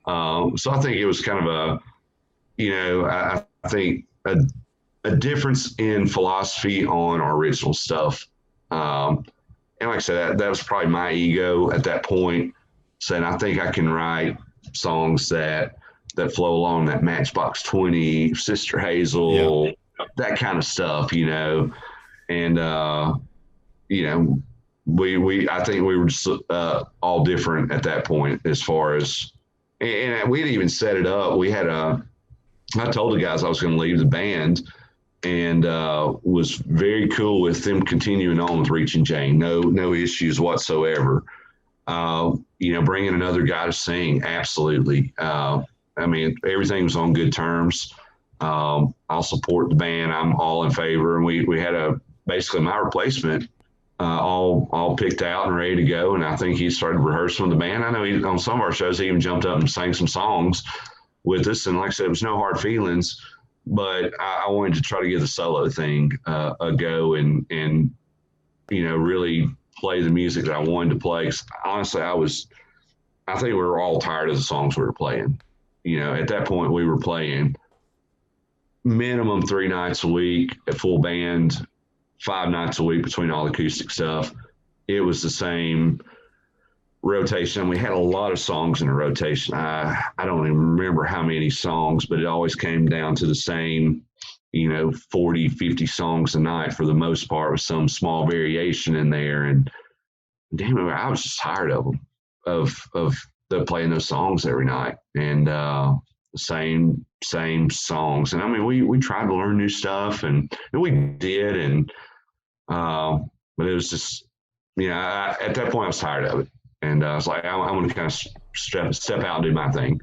So I think it was kind of a, you know, I think a difference in philosophy on our original stuff. And like I said, that was probably my ego at that point, saying I think I can write songs that flow along that Matchbox 20, Sister Hazel, that kind of stuff, you know. And you know, I think we were just all different at that point as far as, and we'd even set it up. I told the guys I was going to leave the band, and was very cool with them continuing on with Reaching Jane. No issues whatsoever. You know, bringing another guy to sing, absolutely. I mean, everything was on good terms. I'll support the band. I'm all in favor. And we had basically my replacement all picked out and ready to go. And I think he started rehearsing with the band. I know on some of our shows, he even jumped up and sang some songs with us. And like I said, it was no hard feelings, but I wanted to try to get the solo thing a go and, really play the music that I wanted to play. 'Cause honestly, I think we were all tired of the songs we were playing. At that point we were playing minimum 3 nights a week at full band, 5 nights a week between all acoustic stuff. It was the same rotation. We had a lot of songs in a rotation. I don't even remember how many songs, but it always came down to the same, 40, 50 songs a night for the most part, with some small variation in there. And damn it, I was just tired of them, of the playing those songs every night and the same songs. And I mean, we tried to learn new stuff and we did. And, but it was just, at that point I was tired of it. And I was like, I'm going to kind of step out and do my thing.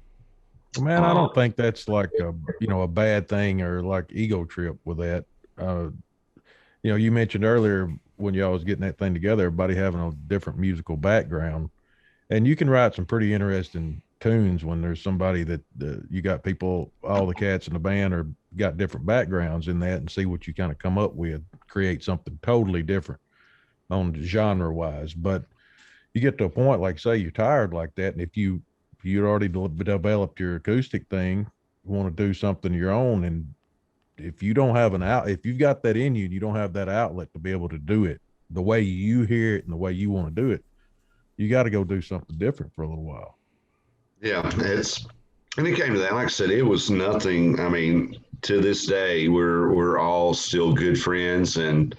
Man, I don't think that's like a bad thing or like ego trip with that. You mentioned earlier when y'all was getting that thing together, everybody having a different musical background, and you can write some pretty interesting tunes when there's somebody that you got people, all the cats in the band are got different backgrounds in that, and see what you kind of come up with, create something totally different on genre wise. But you get to a point, like say you're tired like that, and if you'd already developed your acoustic thing, you want to do something your own, and if you don't have if you've got that in you and you don't have that outlet to be able to do it the way you hear it and the way you want to do it, you got to go do something different for a little while. Yeah, and it came to that. Like I said, it was nothing. I mean, to this day, we're all still good friends, and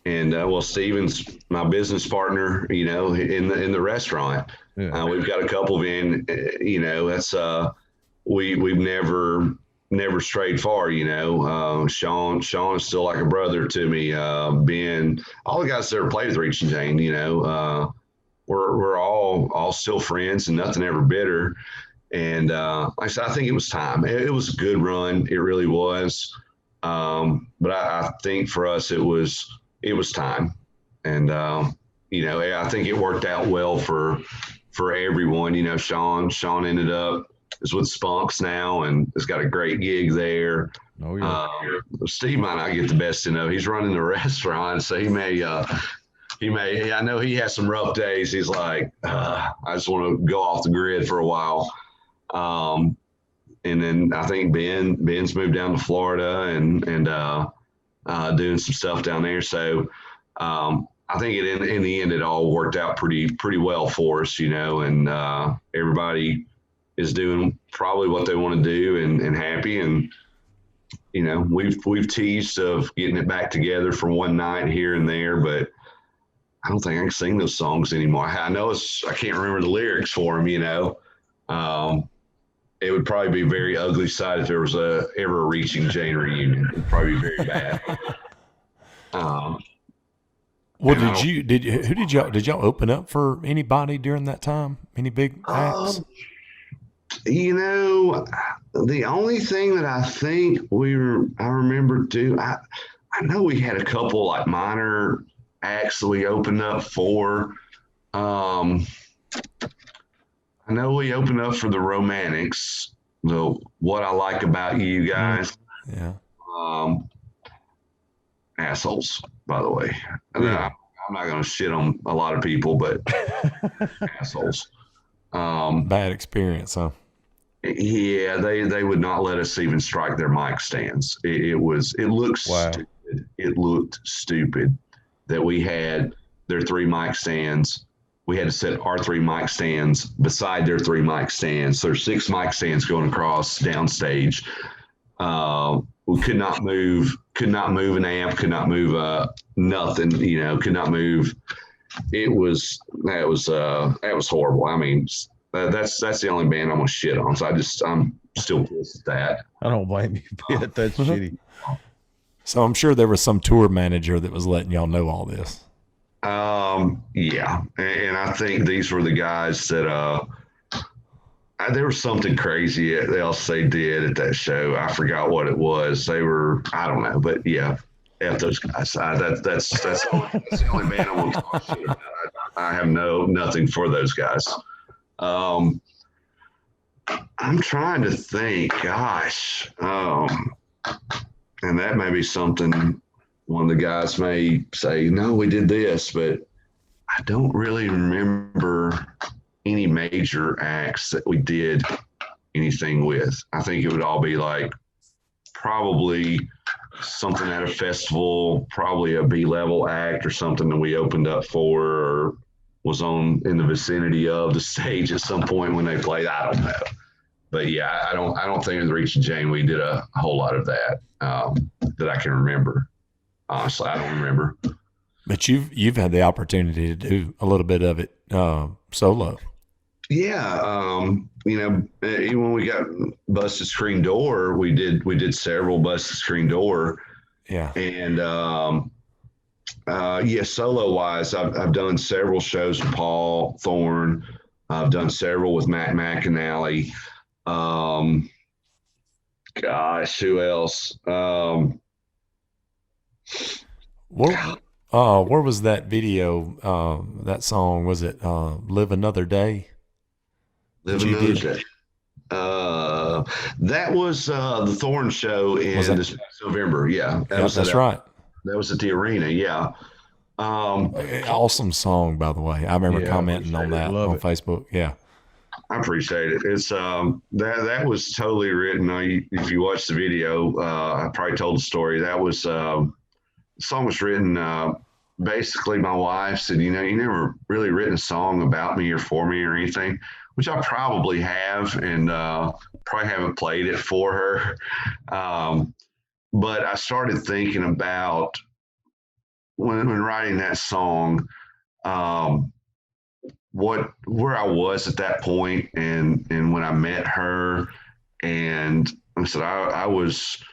well, Steven's my business partner, in the restaurant. Yeah. We've got a couple of that's we've never strayed far. Sean is still like a brother to me. Ben, all the guys that ever played with Reach and Jane, we're all still friends and nothing ever bitter. And like I said, I think it was time. It was a good run. It really was. But I think for us, it was time. And, I think it worked out well for everyone. Sean ended up is with Spunks now and has got a great gig there. Oh, yeah. Steve might not get the best he's running the restaurant, so he may, I know he has some rough days. He's like, I just want to go off the grid for a while. And then I think Ben's moved down to Florida and doing some stuff down there. So, I think in the end, it all worked out pretty well for us, and everybody is doing probably what they want to do and happy. And, we've teased of getting it back together for one night here and there, but I don't think I can sing those songs anymore. I know I can't remember the lyrics for them, it would probably be very ugly sight if there was ever a Reaching Jane reunion. It'd probably be very bad. Well, did y'all open up for anybody during that time? Any big acts? The only thing that I think I remember doing, I know we had a couple like minor acts that we opened up for. I know we opened up for the Romantics, the What I Like About You guys. Yeah. Assholes, by the way. Yeah. I'm not going to shit on a lot of people, but assholes. Bad experience, huh? Yeah, they would not let us even strike their mic stands. It looked stupid. It looked stupid that we had their 3 mic stands. We had to set our 3 mic stands beside their 3 mic stands. So there's 6 mic stands going across downstage. We could not move an amp, could not move nothing, could not move. That was horrible. I mean, that's the only band I'm gonna shit on. So I'm still pissed at that. I don't blame you, but that's shitty. So I'm sure there was some tour manager that was letting y'all know all this. Yeah. And I think these were the guys that There was something crazy else they did at that show. I forgot what it was. They were, I don't know, but yeah, F those guys. That's the only band I want to talk shit about. I have nothing for those guys. Um, I'm trying to think. Gosh, and that may be something one of the guys may say, no, we did this, but I don't really remember any major acts that we did anything with. I think it would all be like probably something at a festival, probably a B-level act or something that we opened up for or was on in the vicinity of the stage at some point when they played. I don't know. But yeah, I don't think in the Reach and Jane we did a whole lot of that that I can remember. Honestly, I don't remember. But you've had the opportunity to do a little bit of it solo. Yeah, even when we got Busted Screen Door, we did several Busted Screen Door, Yeah. and solo wise, I've done several shows with Paul Thorne. I've done several with Matt McAnally. Gosh, who else? Where was that video? That song, was it "Live Another Day"? Live Another Day. That was the Thorne show in this past November. Yeah, that's right. That was at the arena. Yeah. Awesome song, by the way. I remember commenting on that on Facebook. Yeah. I appreciate it. It's that was totally written. If you watch the video, I probably told the story. That was the song was written. Basically, my wife said, you never really written a song about me or for me or anything, which I probably have, and probably haven't played it for her. But I started thinking about when writing that song, where I was at that point, and when I met her, and I said I was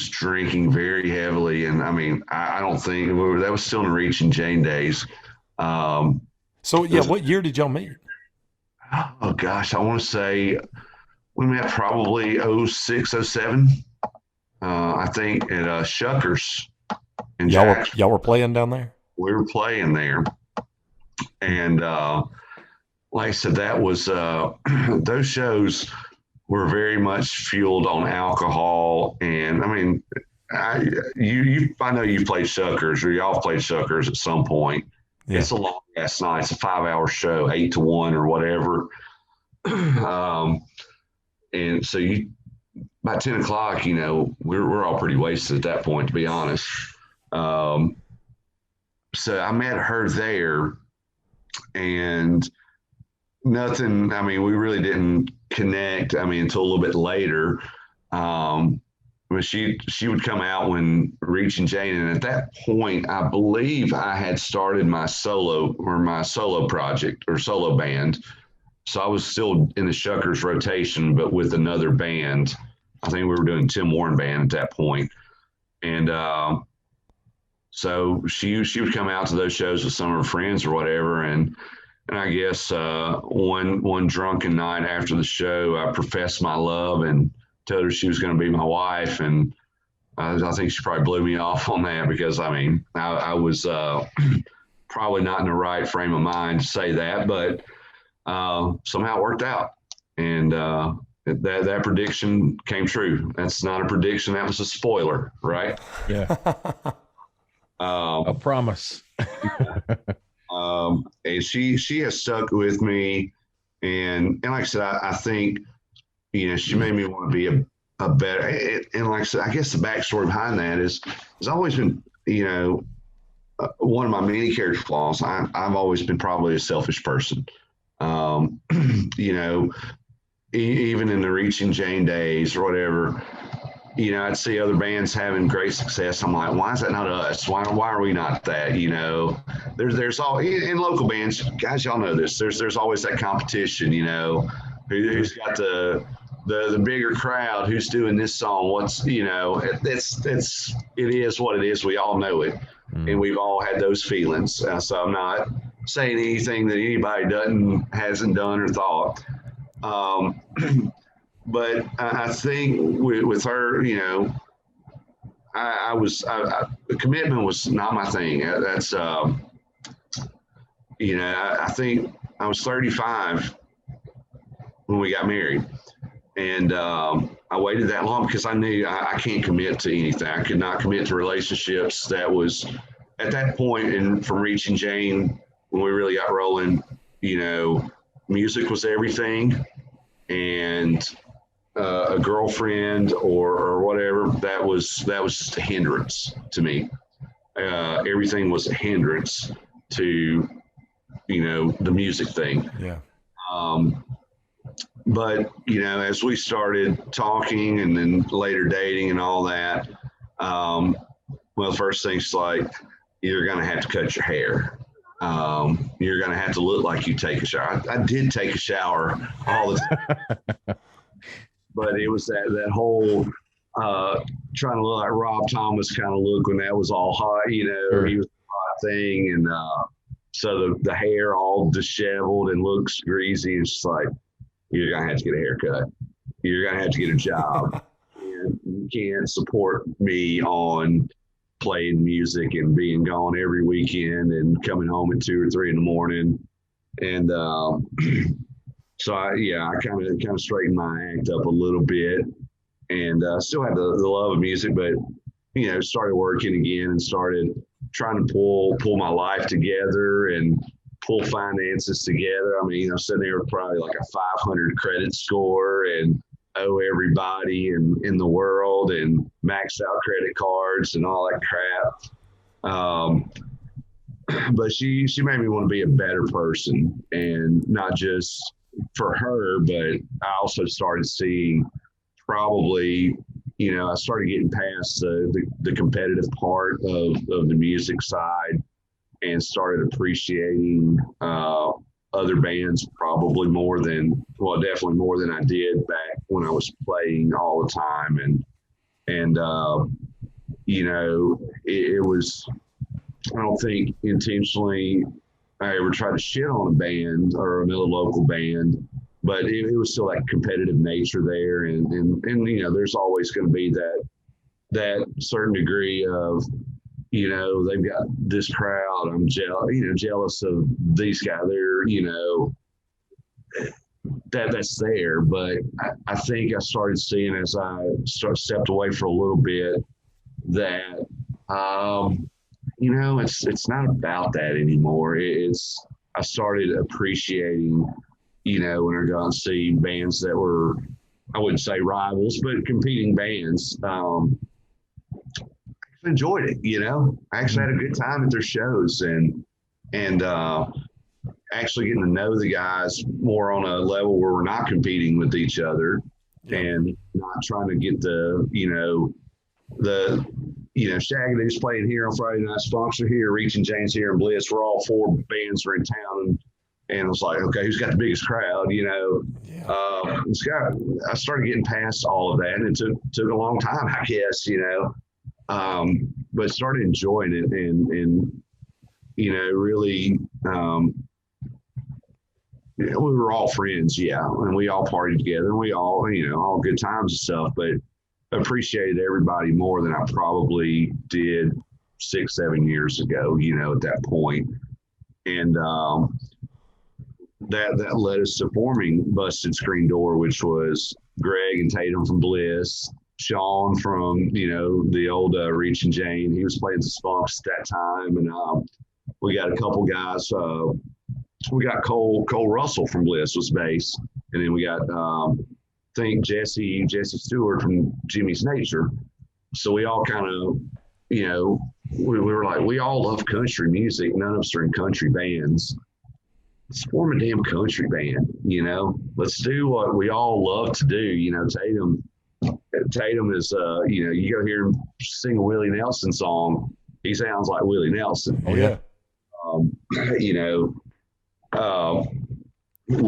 drinking very heavily, and I mean I don't think that was still in the Reach and Jane days. So yeah, what year did y'all meet? Oh gosh, I want to say we met probably 06, 07. I think at Shuckers. And y'all were playing down there? We were playing there. And like I said, that was those shows were very much fueled on alcohol. And I mean, I know you played Shuckers, or y'all played Shuckers at some point. Yeah. It's a long ass night. It's a 5-hour show, 8 to 1 or whatever. And so by 10 o'clock, we're all pretty wasted at that point, to be honest. So I met her there, and nothing. I mean, we really didn't connect. I mean, until a little bit later. But she would come out when Reach and Jane, and at that point, I believe I had started my solo project or solo band. So I was still in the Shuckers rotation, but with another band. I think we were doing Tim Warren Band at that point. And so she would come out to those shows with some of her friends or whatever. And I guess one drunken night after the show, I professed my love and told her she was going to be my wife. And I think she probably blew me off on that, because I mean, I was probably not in the right frame of mind to say that, but somehow it worked out. And that prediction came true. That's not a prediction. That was a spoiler, right? Yeah. A promise. And she has stuck with me. And like I said, I think, she made me want to be a better, and like I said, I guess the backstory behind that is, it's always been, one of my many character flaws. I've always been probably a selfish person. Even in the Reach and Jane days or whatever, I'd see other bands having great success. I'm like, why is that not us? Why are we not that? There's all in local bands, guys, y'all know this. There's always that competition, who's got the bigger crowd, who's doing this song. What's, it is what it is. We all know it. And we've all had those feelings. So I'm not saying anything that anybody hasn't done or thought. Um, but I think with her, you know, the commitment was not my thing. That's, you know, I think I was 35 when we got married. And I waited that long because I knew I can't commit to anything. I could not commit to relationships. That was at that point, and from Reaching Jane, when we really got rolling, you know, music was everything. And a girlfriend or whatever, that was just a hindrance to me. Everything was a hindrance to, you know, the music thing. Yeah. But you know, as we started talking and then later dating and all that, well, the first thing's like, you're gonna have to cut your hair. You're gonna have to look like you take a shower. I did take a shower all the time. But it was that whole trying to look like Rob Thomas kind of look when that was all hot, you know, Sure. he was a hot thing. And so the hair all disheveled and looks greasy. It's just like, you're going to have to get a haircut. You're going to have to get a job. And you can't support me on playing music and being gone every weekend and coming home at 2 or 3 in the morning. And so I kind of straightened my act up a little bit, and still had the love of music, but you know, started working again and started trying to pull my life together and pull finances together. I mean, you know, sitting there with probably like a 500 credit score and owe everybody in the world and maxed out credit cards and all that crap. But she made me want to be a better person, and not just for her, but I also started seeing probably, you know, I started getting past the competitive part of the music side and started appreciating other bands probably definitely more than I did back when I was playing all the time. And you know, it was, I don't think intentionally I ever tried to shit on a band or another local band, but it was still that competitive nature there. And you know, there's always going to be that certain degree of, you know, they've got this crowd, I'm jealous of these guys. They're, you know, that's there. But I think I started seeing as I stepped away for a little bit that, you know, it's not about that anymore. I started appreciating, you know, when I got to see bands that were, I wouldn't say rivals, but competing bands. I enjoyed it, you know. I actually had a good time at their shows, and actually getting to know the guys more on a level where we're not competing with each other and not trying to get Shaggy's playing here on Friday night, Sponks are here, Reaching Jane's here, and Bliss. We're all 4 bands are in town, and it was like, okay, who's got the biggest crowd, you know? Yeah. I started getting past all of that, and it took a long time, I guess, you know. But started enjoying it and you know, really, we were all friends, yeah, and we all partied together, and we all, you know, all good times and stuff, but appreciated everybody more than I probably did 6-7 years ago, you know, at that point. And that led us to forming Busted Screen Door, which was Greg and Tatum from Bliss, Sean from, you know, the old Reaching Jane. He was playing the Spunks at that time. And we got a couple guys. We got Cole Russell from Bliss was bass. And then we got, I think Jesse Stewart from Jimmy's Nature. So we all kind of, you know, we were like, we all love country music. None of us are in country bands. Let's form a damn country band, you know. Let's do what we all love to do. You know, Tatum is, you know, you go hear him sing a Willie Nelson song, he sounds like Willie Nelson. Oh yeah. You know,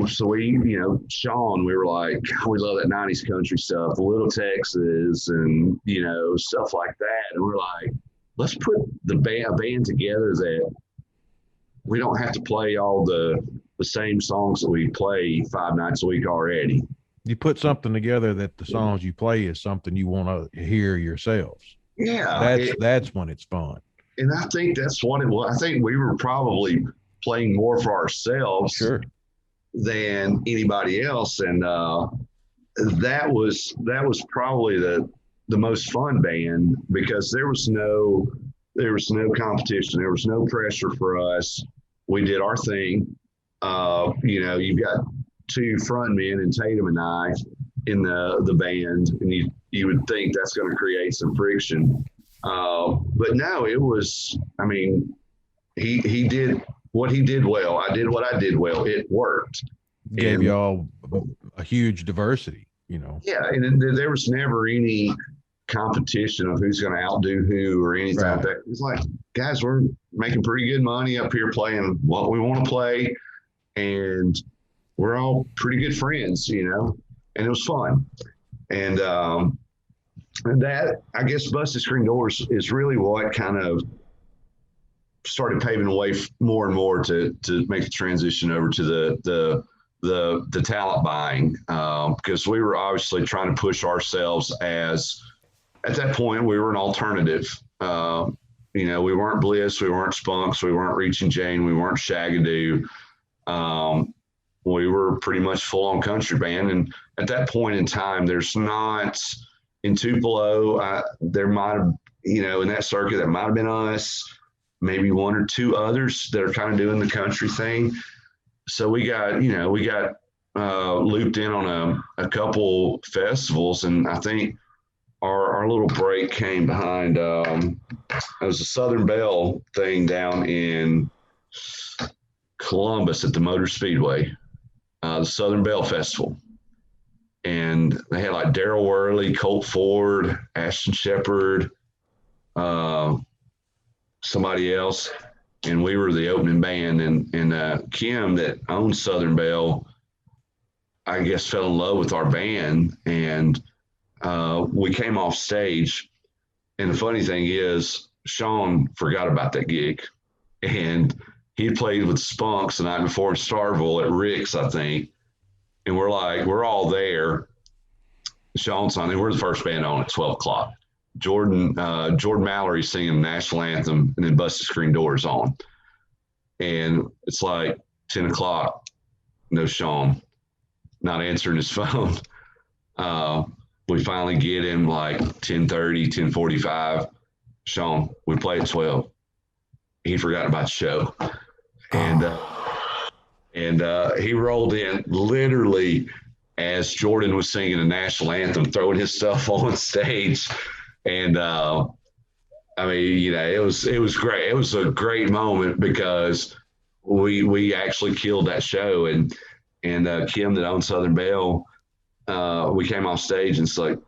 so we, you know, Sean, we were like, we love that 90s country stuff, Little Texas and, you know, stuff like that. And we're like, let's put a band together that we don't have to play all the the same songs that we play 5 nights a week already. You put something together that the songs you play is something you want to hear yourselves. Yeah. That's when it's fun. And I think that's what it was. I think we were probably playing more for ourselves Sure. than anybody else. And that was probably the most fun band, because there was no competition. There was no pressure for us. We did our thing. You've got 2 frontmen and Tatum and I in the band, and you would think that's going to create some friction. But no, it was, I mean, he did what he did well. I did what I did well. It worked. Gave y'all a huge diversity, you know. Yeah, and there was never any competition of who's going to outdo who or anything like that. It's like, guys, we're making pretty good money up here playing what we want to play, and we're all pretty good friends, you know, and it was fun. And that, I guess, Busted Screen Doors is really what kind of started paving the way more and more to make the transition over to the talent buying, because we were obviously trying to push ourselves as, at that point, we were an alternative. We weren't Bliss, we weren't Spunks, we weren't Reaching Jane, we weren't Shagadoo. We were pretty much full-on country band. And at that point in time, there's not, in Tupelo, there might have, in that circuit, that might have been us, maybe 1 or 2 others that are kind of doing the country thing. So we got looped in on a couple festivals, and I think our little break came behind, it was a Southern Belle thing down in Columbus at the Motor Speedway, the Southern Belle Festival. And they had like Daryl Worley, Colt Ford, Ashton Shepherd, somebody else. And we were the opening band. And Kim, that owned Southern Belle, I guess, fell in love with our band. And we came off stage. And the funny thing is, Sean forgot about that gig. And he played with Spunks the night before in Starville at Rick's, I think. And we're all there. Sean's on, and we're the first band on at 12 o'clock. Jordan Mallory singing the national anthem, and then Busted Screen Doors on. And it's like 10 o'clock, no Sean, not answering his phone. We finally get him like 10:30, 10:45. Sean, we play at 12. He forgot about the show. And he rolled in literally as Jordan was singing the national anthem, throwing his stuff on stage. And it was great. It was a great moment because we actually killed that show. And Kim, that owns Southern Belle, we came off stage, and it's like,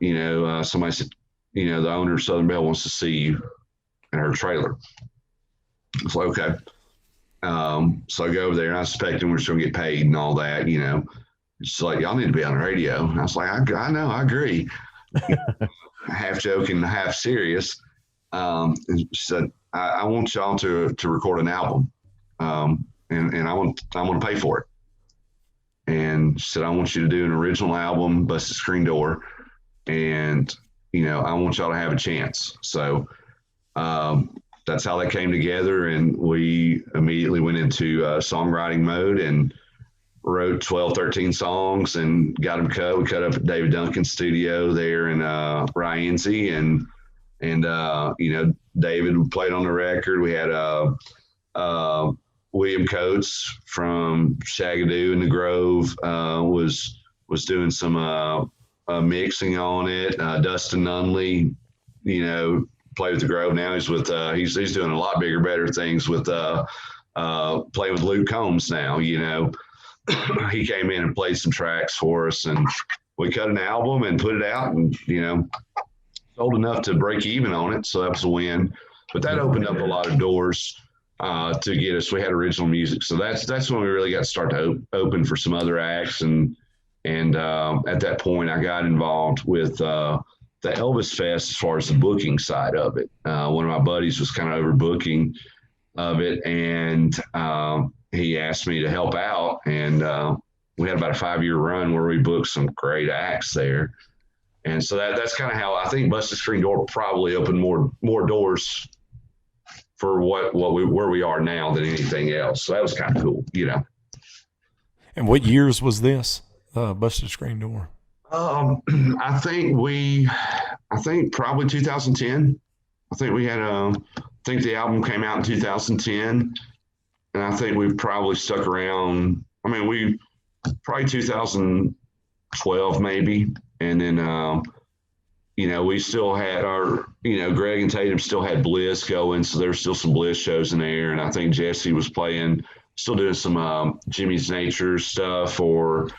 somebody said, the owner of Southern Belle wants to see you in her trailer. It's like, okay. So I go over there, and I was expecting we're just going to get paid and all that, It's like, y'all need to be on the radio. And I was like, I know, I agree. Half joking, half serious. And she said, I want y'all to record an album, and I want to pay for it. And she said, I want you to do an original album, Busted Screen Door, and I want y'all to have a chance. So that's how that came together, and we immediately went into songwriting mode and wrote 12, 13 songs and got them cut. We cut up at David Duncan's studio there in Rienzi, and David played on the record. We had William Coates from Shagadoo and the Grove was doing some mixing on it. Dustin Nunley, played with the Grove. Now he's with he's doing a lot bigger, better things with playing with Luke Combs now. He came in and played some tracks for us, and we cut an album and put it out, and sold enough to break even on it, so that was a win. But that opened up a lot of doors to get us. We had original music, so that's when we really got to start to open for some other acts, and at that point I got involved with the Elvis Fest as far as the booking side of it. One of my buddies was kind of overbooking of it, and he asked me to help out, and we had about a 5-year run where we booked some great acts there. And so that's kind of how I think Busted Screen Door probably opened more doors for where we are now than anything else. So that was kind of cool, you know. And what years was this, Busted Screen Door? I think probably 2010. I think we had I think the album came out in 2010, and I think we probably stuck around. I mean, we probably 2012 maybe, and then you know, we still had our, you know, Greg and Tatum still had Bliss going, so there's still some Bliss shows in there, and I think Jesse was still doing some Jimmy's Nature stuff or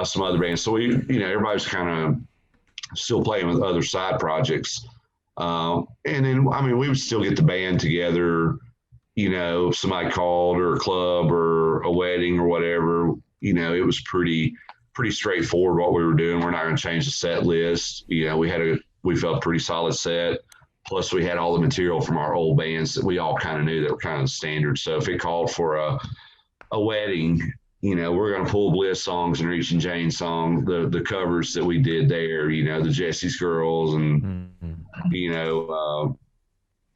some other bands. So we, you know, everybody's kind of still playing with other side projects. And then, I mean, we would still get the band together, you know, if somebody called or a club or a wedding or whatever, you know, it was pretty straightforward what we were doing. We're not going to change the set list. You know, we felt pretty solid set. Plus we had all the material from our old bands that we all kind of knew that were kind of standard. So if it called for a wedding, you know, we're going to pull Bliss songs and Reach and Jane song, the covers that we did there, you know, the Jesse's Girls and, you know,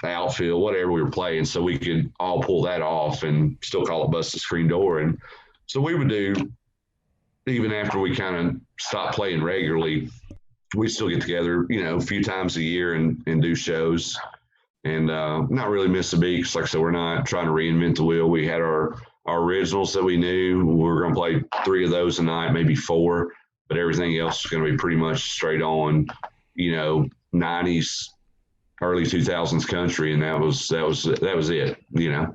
Outfield, whatever we were playing. So we could all pull that off and still call it Busted Screen Door. And so we would do, even after we kind of stopped playing regularly, we still get together, you know, a few times a year and do shows and not really miss a beat. Cause like I said, we're not trying to reinvent the wheel. We had our originals that we knew. We were going to play 3 of those a night, maybe 4, but everything else is going to be pretty much straight on, you know, 90s, early 2000s country. And that was it, you know?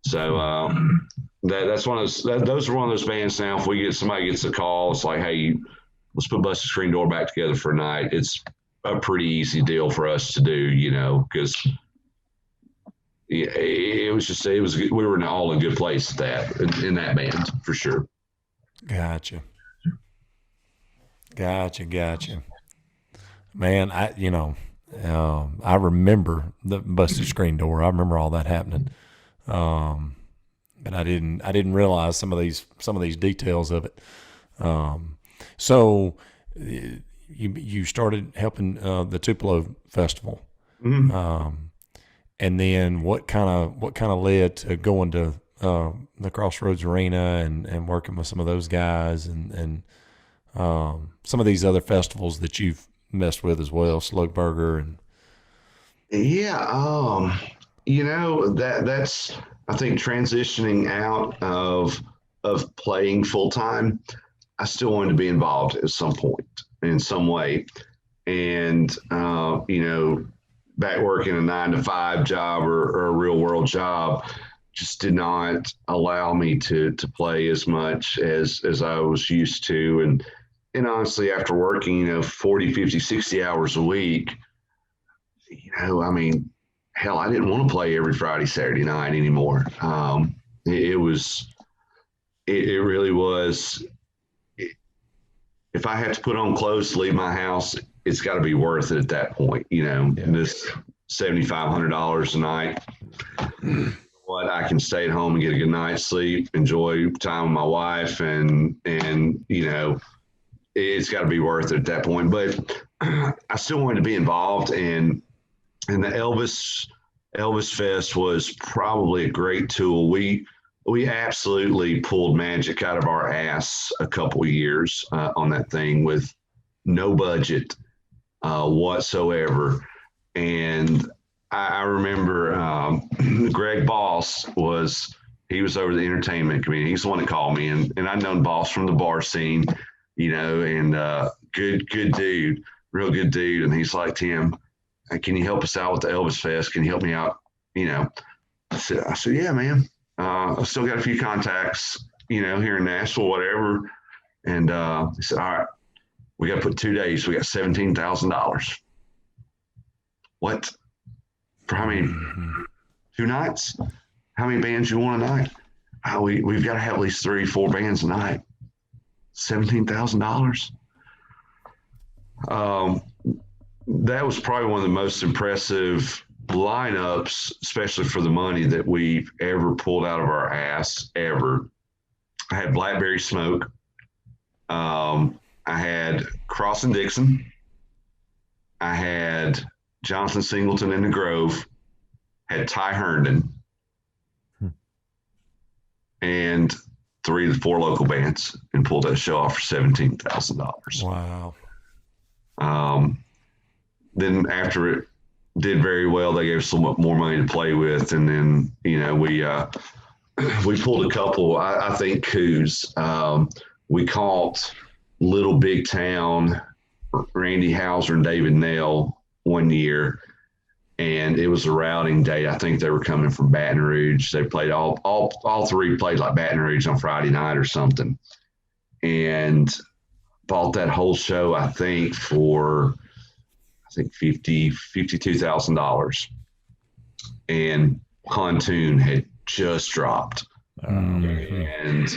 So those are one of those bands now. If somebody gets a call, it's like, hey, let's put Busted Screen Door back together for a night. It's a pretty easy deal for us to do, you know, because we were all in a good place at that in that band for sure. Gotcha. Man, I remember the Busted Screen Door. I remember all that happening. But I didn't realize some of these details of it. So you started helping the Tupelo Festival, and then what kind of led to going to the Crossroads Arena and working with some of those guys and some of these other festivals that you've messed with as well, Slugburger and you know, that's I think transitioning out of playing full time, I still wanted to be involved at some point in some way. And, you know, back working a 9-to-5 job or a real world job just did not allow me to play as much as I was used to. And honestly, after working, you know, 40, 50, 60 hours a week, you know, I mean, hell, I didn't want to play every Friday, Saturday night anymore. It really was. If I have to put on clothes to leave my house, it's got to be worth it at that point. You know, this $7,500 a night. What I can stay at home and get a good night's sleep, enjoy time with my wife, and you know, it's got to be worth it at that point. But I still wanted to be involved, and the Elvis Fest was probably a great tool. We absolutely pulled magic out of our ass a couple of years on that thing with no budget whatsoever. And I remember Greg Boss was over the entertainment committee. He's the one that called me, and I'd known Boss from the bar scene, you know, and good dude, real good dude. And he's like, Tim, can you help us out with the Elvis Fest? Can you help me out? You know, I said, yeah, man. I've still got a few contacts, you know, here in Nashville, whatever. And he said, all right, we got to put 2 days. We got $17,000. What? For how many? 2 nights? How many bands you want a night? We've got to have at least 3, 4 bands a night. $17,000. That was probably one of the most impressive lineups, especially for the money that we've ever pulled out of our ass ever. I had Blackberry Smoke. I had Cross and Dixon. I had Jonathan Singleton in the Grove. Had Ty Herndon. And 3 to 4 local bands, and pulled that show off for $17,000. Wow. Then after it did very well, they gave us some more money to play with, and then we pulled a couple. I think coups. We caught Little Big Town, Randy Hauser and David Nell one year, and it was a routing day. I think they were coming from Baton Rouge. They played all three played like Baton Rouge on Friday night or something, and bought that whole show, I think, for $52,000. And Pontoon had just dropped, and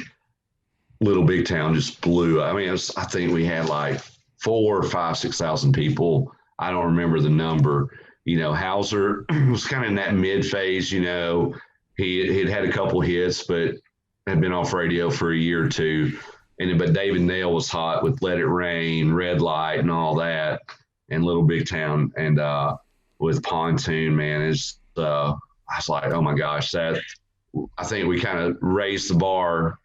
Little Big Town just blew up. I mean, I think we had like 4,000, 5,000, 6,000 people. I don't remember the number. Hauser was kind of in that mid phase. He'd had a couple hits, but had been off radio for a year or two. But David Nell was hot with Let It Rain, Red Light, and all that, and Little Big Town. And with Pontoon, man, I was like, oh my gosh, I think we kind of raised the bar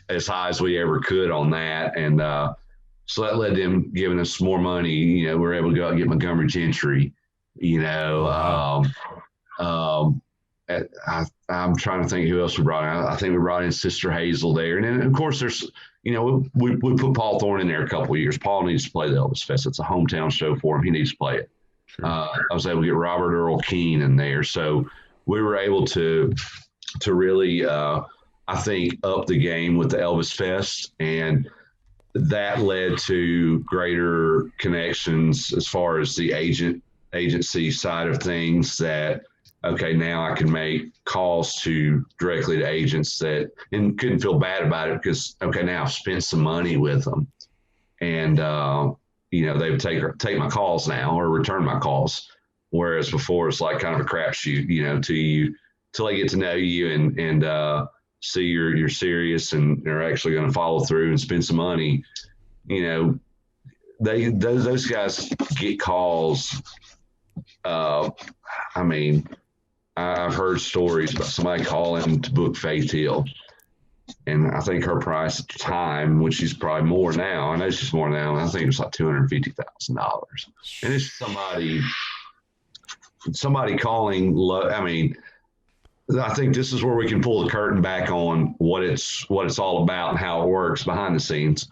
as high as we ever could on that. And so that led them giving us more money. We were able to go out and get Montgomery Gentry. I'm trying to think who else we brought in. I think we brought in Sister Hazel there. And then, of course, there's, we put Paul Thorne in there a couple of years. Paul needs to play the Elvis Fest. It's a hometown show for him. He needs to play it. Sure. I was able to get Robert Earl Keen in there. So we were able to really, I think, up the game with the Elvis Fest. And that led to greater connections as far as the agency side of things, that okay, now I can make calls directly to agents and couldn't feel bad about it, because okay, now I've spent some money with them, and they would take my calls now or return my calls, whereas before it's like kind of a crapshoot, till they get to know you and see you're serious and they're actually going to follow through and spend some money. Those guys get calls. I've heard stories about somebody calling to book Faith Hill, and I think her price at the time, which is probably more now, I know she's more now, I think it was like $250,000. And it's somebody calling. I think this is where we can pull the curtain back on what it's all about and how it works behind the scenes.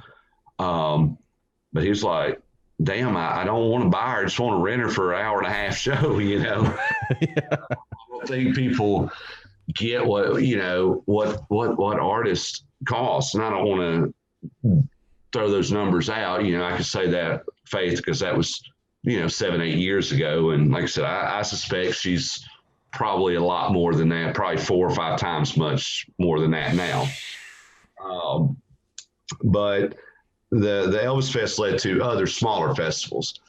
But he was like, damn, I don't want to buy her. I just want to rent her for an hour and a half show, Yeah. I don't think people get what artists cost. And I don't want to throw those numbers out. I could say that Faith, because that was, 7-8 years ago. And like I said, I suspect she's probably a lot more than that, probably 4 or 5 times much more than that now. But the Elvis Fest led to other smaller festivals.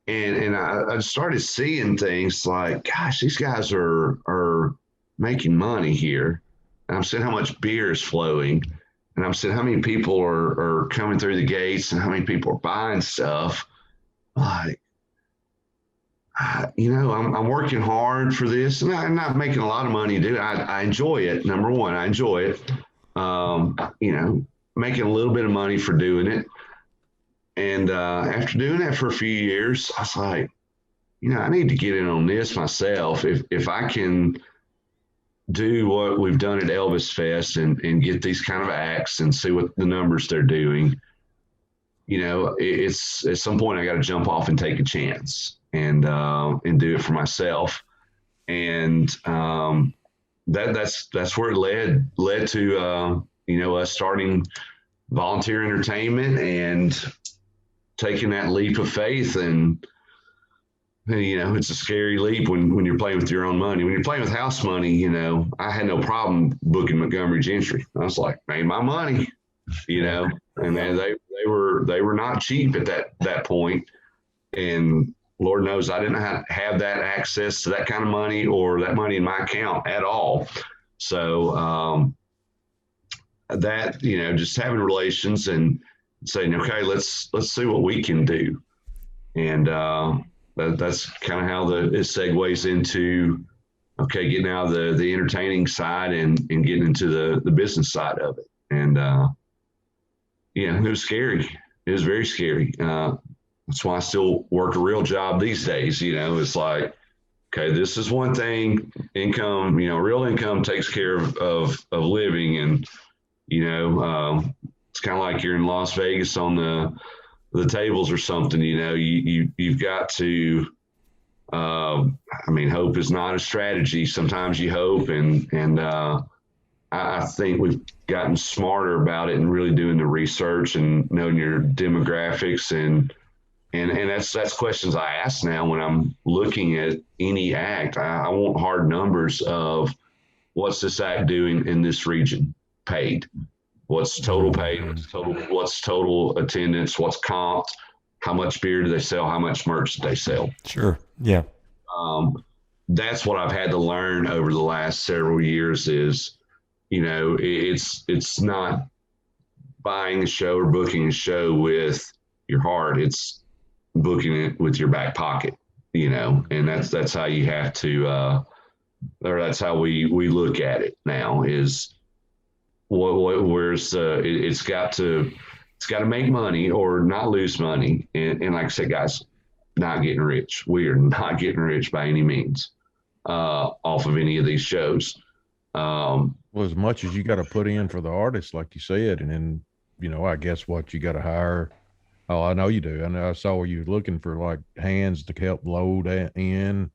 And I started seeing things like, gosh, these guys are making money here. And I'm seeing how much beer is flowing. And I'm seeing how many people are coming through the gates and how many people are buying stuff. Like, I'm working hard for this, and I'm not making a lot of money, dude. I enjoy it. Number one, I enjoy it. Making a little bit of money for doing it. And after doing that for a few years, I was like, I need to get in on this myself. If I can do what we've done at Elvis Fest and get these kind of acts and see what the numbers they're doing, it's at some point I got to jump off and take a chance and do it for myself. And that's where it led to us starting Volunteer Entertainment and taking that leap of faith. And it's a scary leap when you're playing with your own money. When you're playing with house money, I had no problem booking Montgomery Gentry. I was like, made my money, and they were not cheap at that point. And Lord knows I didn't have that access to that kind of money or that money in my account at all. So that, just having relations and saying, okay, let's see what we can do. And that's kind of how it segues into, okay, getting out of the entertaining side and getting into the business side of it. And it was scary. It was very scary. That's why I still work a real job these days. It's like, okay, this is one thing. Income, real income takes care of living. And, it's kind of like you're in Las Vegas on the tables or something. You've got to, hope is not a strategy. Sometimes you hope, and I think we've gotten smarter about it and really doing the research and knowing your demographics and that's questions I ask now when I'm looking at any act. I want hard numbers of what's this act doing in this region paid, what's total paid, what's total attendance, what's comped, how much beer do they sell, how much merch do they sell. Sure. Yeah. That's what I've had to learn over the last several years is, it's not buying a show or booking a show with your heart. It's booking it with your back pocket, and that's how you have to, or that's how we look at it now is it's got to make money or not lose money. And like I said, guys, not getting rich. We are not getting rich by any means off of any of these shows. Well, as much as you got to put in for the artist, like you said, and then, I guess what you got to hire. Oh, I know you do. I know I saw where you were looking for like hands to help load that in,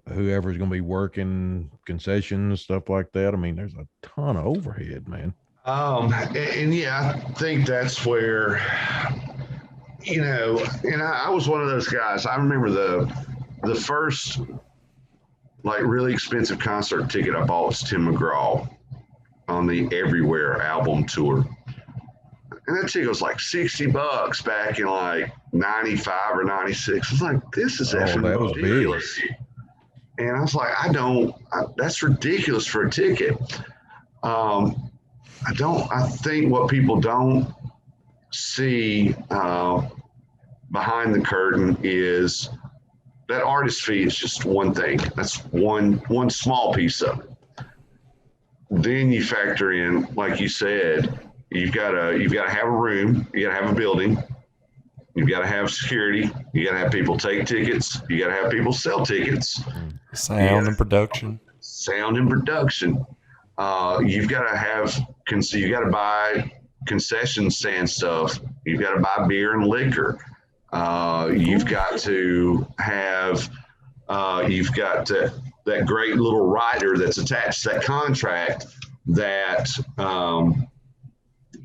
whoever's going to be working concessions, stuff like that. I mean, there's a ton of overhead, man. And yeah, I think that's where, and I was one of those guys. I remember the first like really expensive concert ticket I bought was Tim McGraw on the Everywhere album tour. And that ticket was like $60 back in like 95 or 96. I was like, this is actually ridiculous. And I was like, that's ridiculous for a ticket. I think what people don't see behind the curtain is that artist fee is just one thing. That's one small piece of it. Then you factor in, like you said, you've got to have a room, you got to have a building, you've got to have security, you got to have people take tickets, you got to have people sell tickets. Sound and production. You've got to have, you got to buy concession stand stuff. You've got to buy beer and liquor. You've got to have, that great little rider that's attached to that contract that,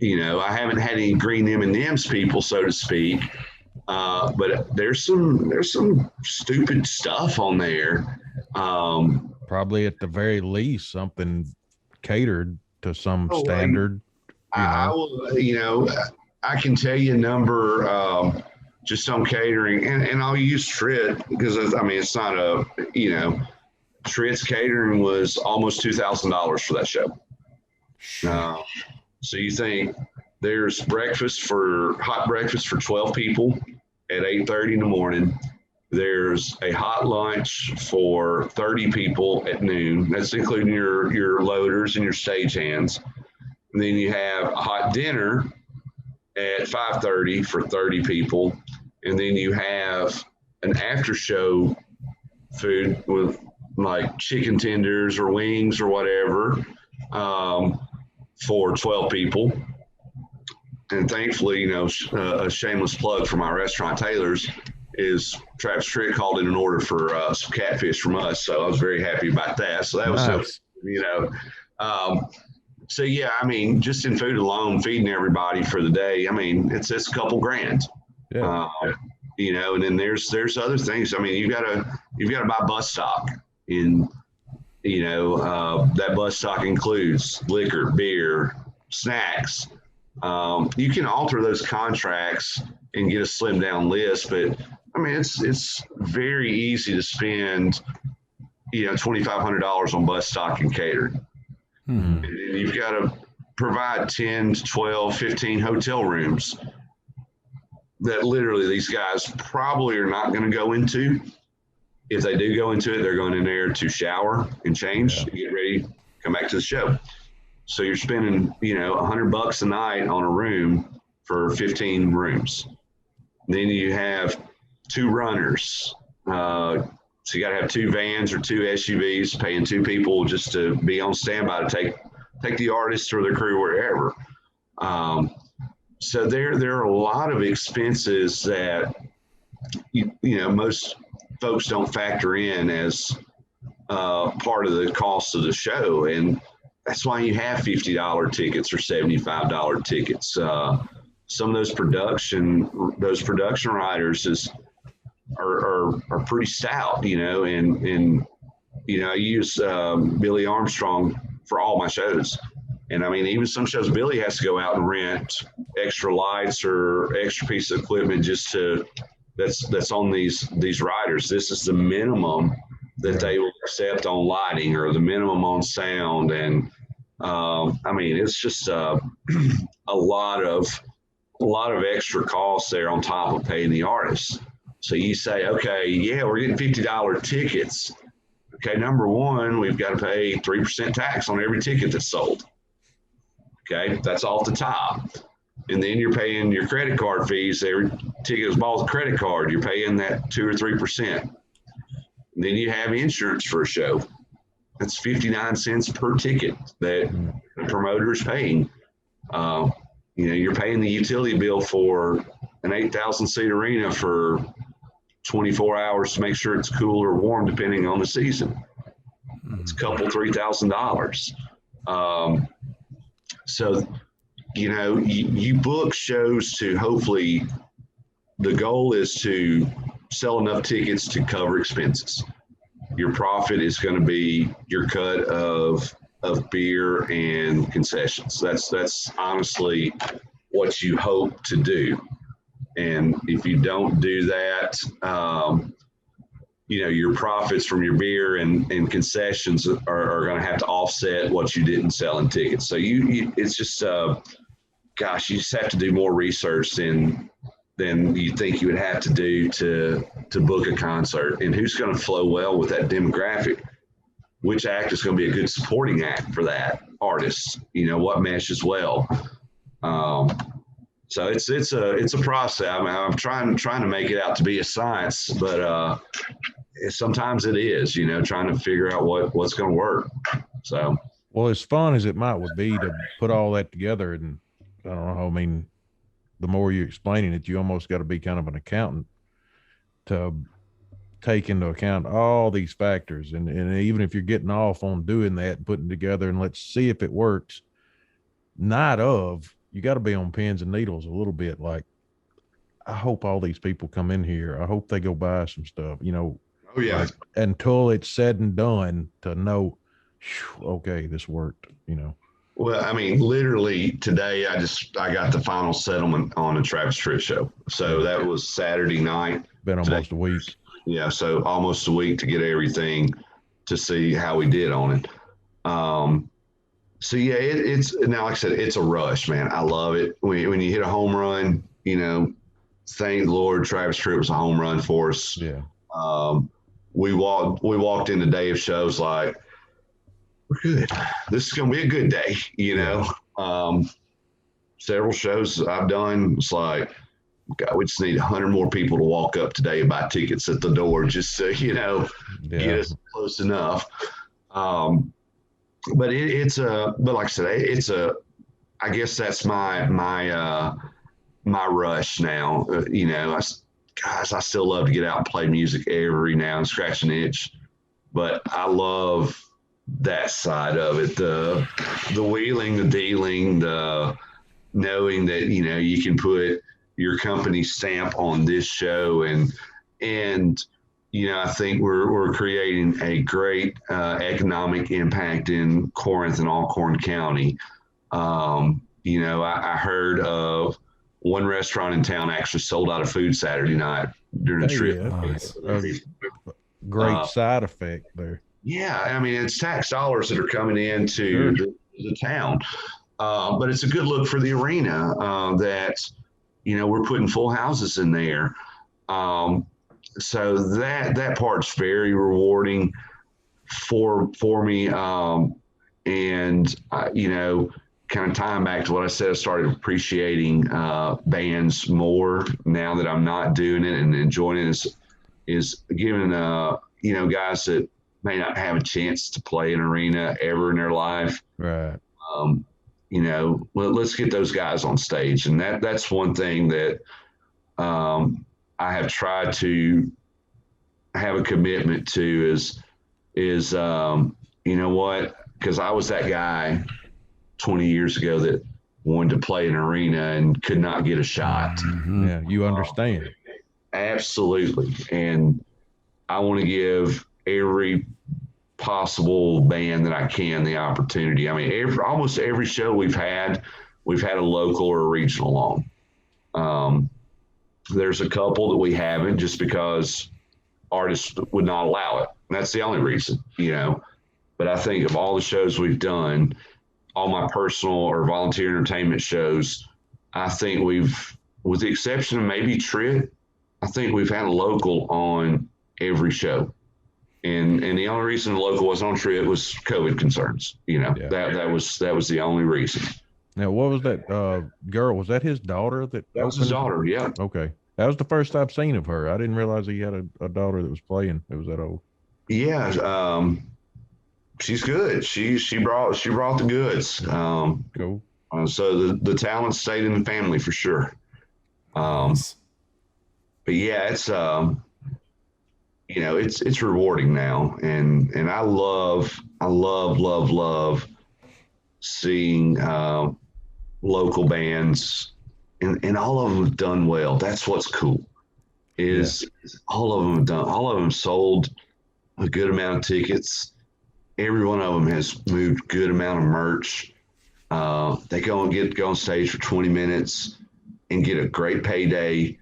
I haven't had any green M&Ms people, so to speak. But there's some stupid stuff on there. Probably at the very least something catered to some standard. I can tell you a number just on catering, and I'll use Trit because it's not Trit's catering was almost $2,000 for that show. So you think there's hot breakfast for 12 people at 8:30 in the morning. There's a hot lunch for 30 people at noon. That's including your loaders and your stagehands. And then you have a hot dinner at 5:30 for 30 people. And then you have an after show food with like chicken tenders or wings or whatever for 12 people. And thankfully, a shameless plug for my restaurant Taylor's is Travis Tritt called in an order for some catfish from us. So I was very happy about that. So that was, nice. So yeah, just in food alone, feeding everybody for the day, it's a couple grand. Yeah. And then there's other things. You've got to buy bus stock in, that bus stock includes liquor, beer, snacks. You can alter those contracts and get a slimmed down list, but I mean, it's very easy to spend, $2,500 on bus stock and catering. Hmm. And you've got to provide 10 to 12, 15 hotel rooms that literally these guys probably are not going to go into. If they do go into it, they're going in there to shower and change, get ready, come back to the show. So you're spending, $100 a night on a room for 15 rooms. Then you have 2 runners. So you got to have 2 vans or 2 SUVs, paying 2 people just to be on standby to take the artists or the crew wherever. So there are a lot of expenses that most folks don't factor in as part of the cost of the show, and that's why you have $50 tickets or $75 tickets. Some of those production riders are pretty stout, and I use Billy Armstrong for all my shows. And I mean, even some shows, Billy has to go out and rent extra lights or extra piece of equipment just that's on these riders. This is the minimum that they will accept on lighting, or the minimum on sound. And I mean, it's just a lot of extra costs there on top of paying the artists. So you say, okay, yeah, we're getting $50 tickets. Okay, number one, we've got to pay 3% tax on every ticket that's sold. Okay, that's off the top. And then you're paying your credit card fees. Every ticket is bought with a credit card. You're paying that 2 or 3%. Then you have insurance for a show. That's 59 cents per ticket that the promoter is paying. You're paying the utility bill for an 8,000 seat arena for 24 hours to make sure it's cool or warm, depending on the season. It's a couple, $3,000. So, you book shows to, hopefully the goal is to sell enough tickets to cover expenses. Your profit is going to be your cut of beer and concessions. That's honestly what you hope to do. And if you don't do that, your profits from your beer and concessions are going to have to offset what you didn't sell in tickets. So it's just, you just have to do more research than you think you would have to do to book a concert, and who's going to flow well with that demographic. Which act is going to be a good supporting act for that artist? What meshes well. So it's a process. I mean, I'm trying to make it out to be a science, but sometimes it is. Trying to figure out what's going to work. So, well, as fun as it would be to put all that together, and I don't know. I mean, the more you're explaining it, you almost got to be kind of an accountant to take into account all these factors. And even if you're getting off on doing that and putting together and let's see if it works, you got to be on pins and needles a little bit. Like, I hope all these people come in here. I hope they go buy some stuff, Oh yeah. like, until it's said and done, to know, okay, this worked, Well, I mean, literally today, I got the final settlement on the Travis Tritt show. So that was Saturday night. Been almost a week. Yeah, so almost a week to get everything, to see how we did on it. So yeah, it's now, like I said, it's a rush, man. I love it when you hit a home run. Thank the Lord, Travis Tritt was a home run for us. Yeah. We walked in the day of shows like, we're good. This is going to be a good day, Several shows I've done, it's like, God, we just need 100 more people to walk up today and buy tickets at the door just to, get us close enough. But like I said, I guess that's my rush now. I still love to get out and play music every now and scratch an itch, but I love that side of it, the wheeling, the dealing, the knowing that you can put your company stamp on this show, and I think we're creating a great economic impact in Corinth and Alcorn County. I heard of one restaurant in town actually sold out of food Saturday night during the Hey, trip. Nice. Great side effect there. Yeah, I mean, it's tax dollars that are coming Sure. into the town. But it's a good look for the arena that, we're putting full houses in there. So that part's very rewarding for me. And, kind of tying back to what I said, I started appreciating bands more now that I'm not doing it and enjoying it is giving, guys that may not have a chance to play an arena ever in their life. Right. Let's get those guys on stage. And that's one thing that I have tried to have a commitment to is because I was that guy 20 years ago that wanted to play an arena and could not get a shot. Mhm. Yeah, you understand. Absolutely. And I want to give every possible band that I can the opportunity. I mean, almost every show we've had a local or a regional on. There's a couple that we haven't just because artists would not allow it. And that's the only reason, But I think of all the shows we've done, all my personal or volunteer entertainment shows, I think with the exception of maybe Trit, I think we've had a local on every show. And the only reason the local wasn't on Trit was COVID concerns. Yeah. That was the only reason. Now, what was that girl? Was that his daughter? That was his daughter. Yeah. Okay. That was the first I've seen of her. I didn't realize he had a daughter that was playing. It was that old. Yeah. She's good. She brought the goods. Cool. So the talent stayed in the family for sure. Nice. But yeah, it's rewarding now, and I love seeing local bands, and all of them have done well. That's what's cool. Is all of them sold a good amount of tickets. Every one of them has moved good amount of merch. They go on stage for 20 minutes and get a great payday.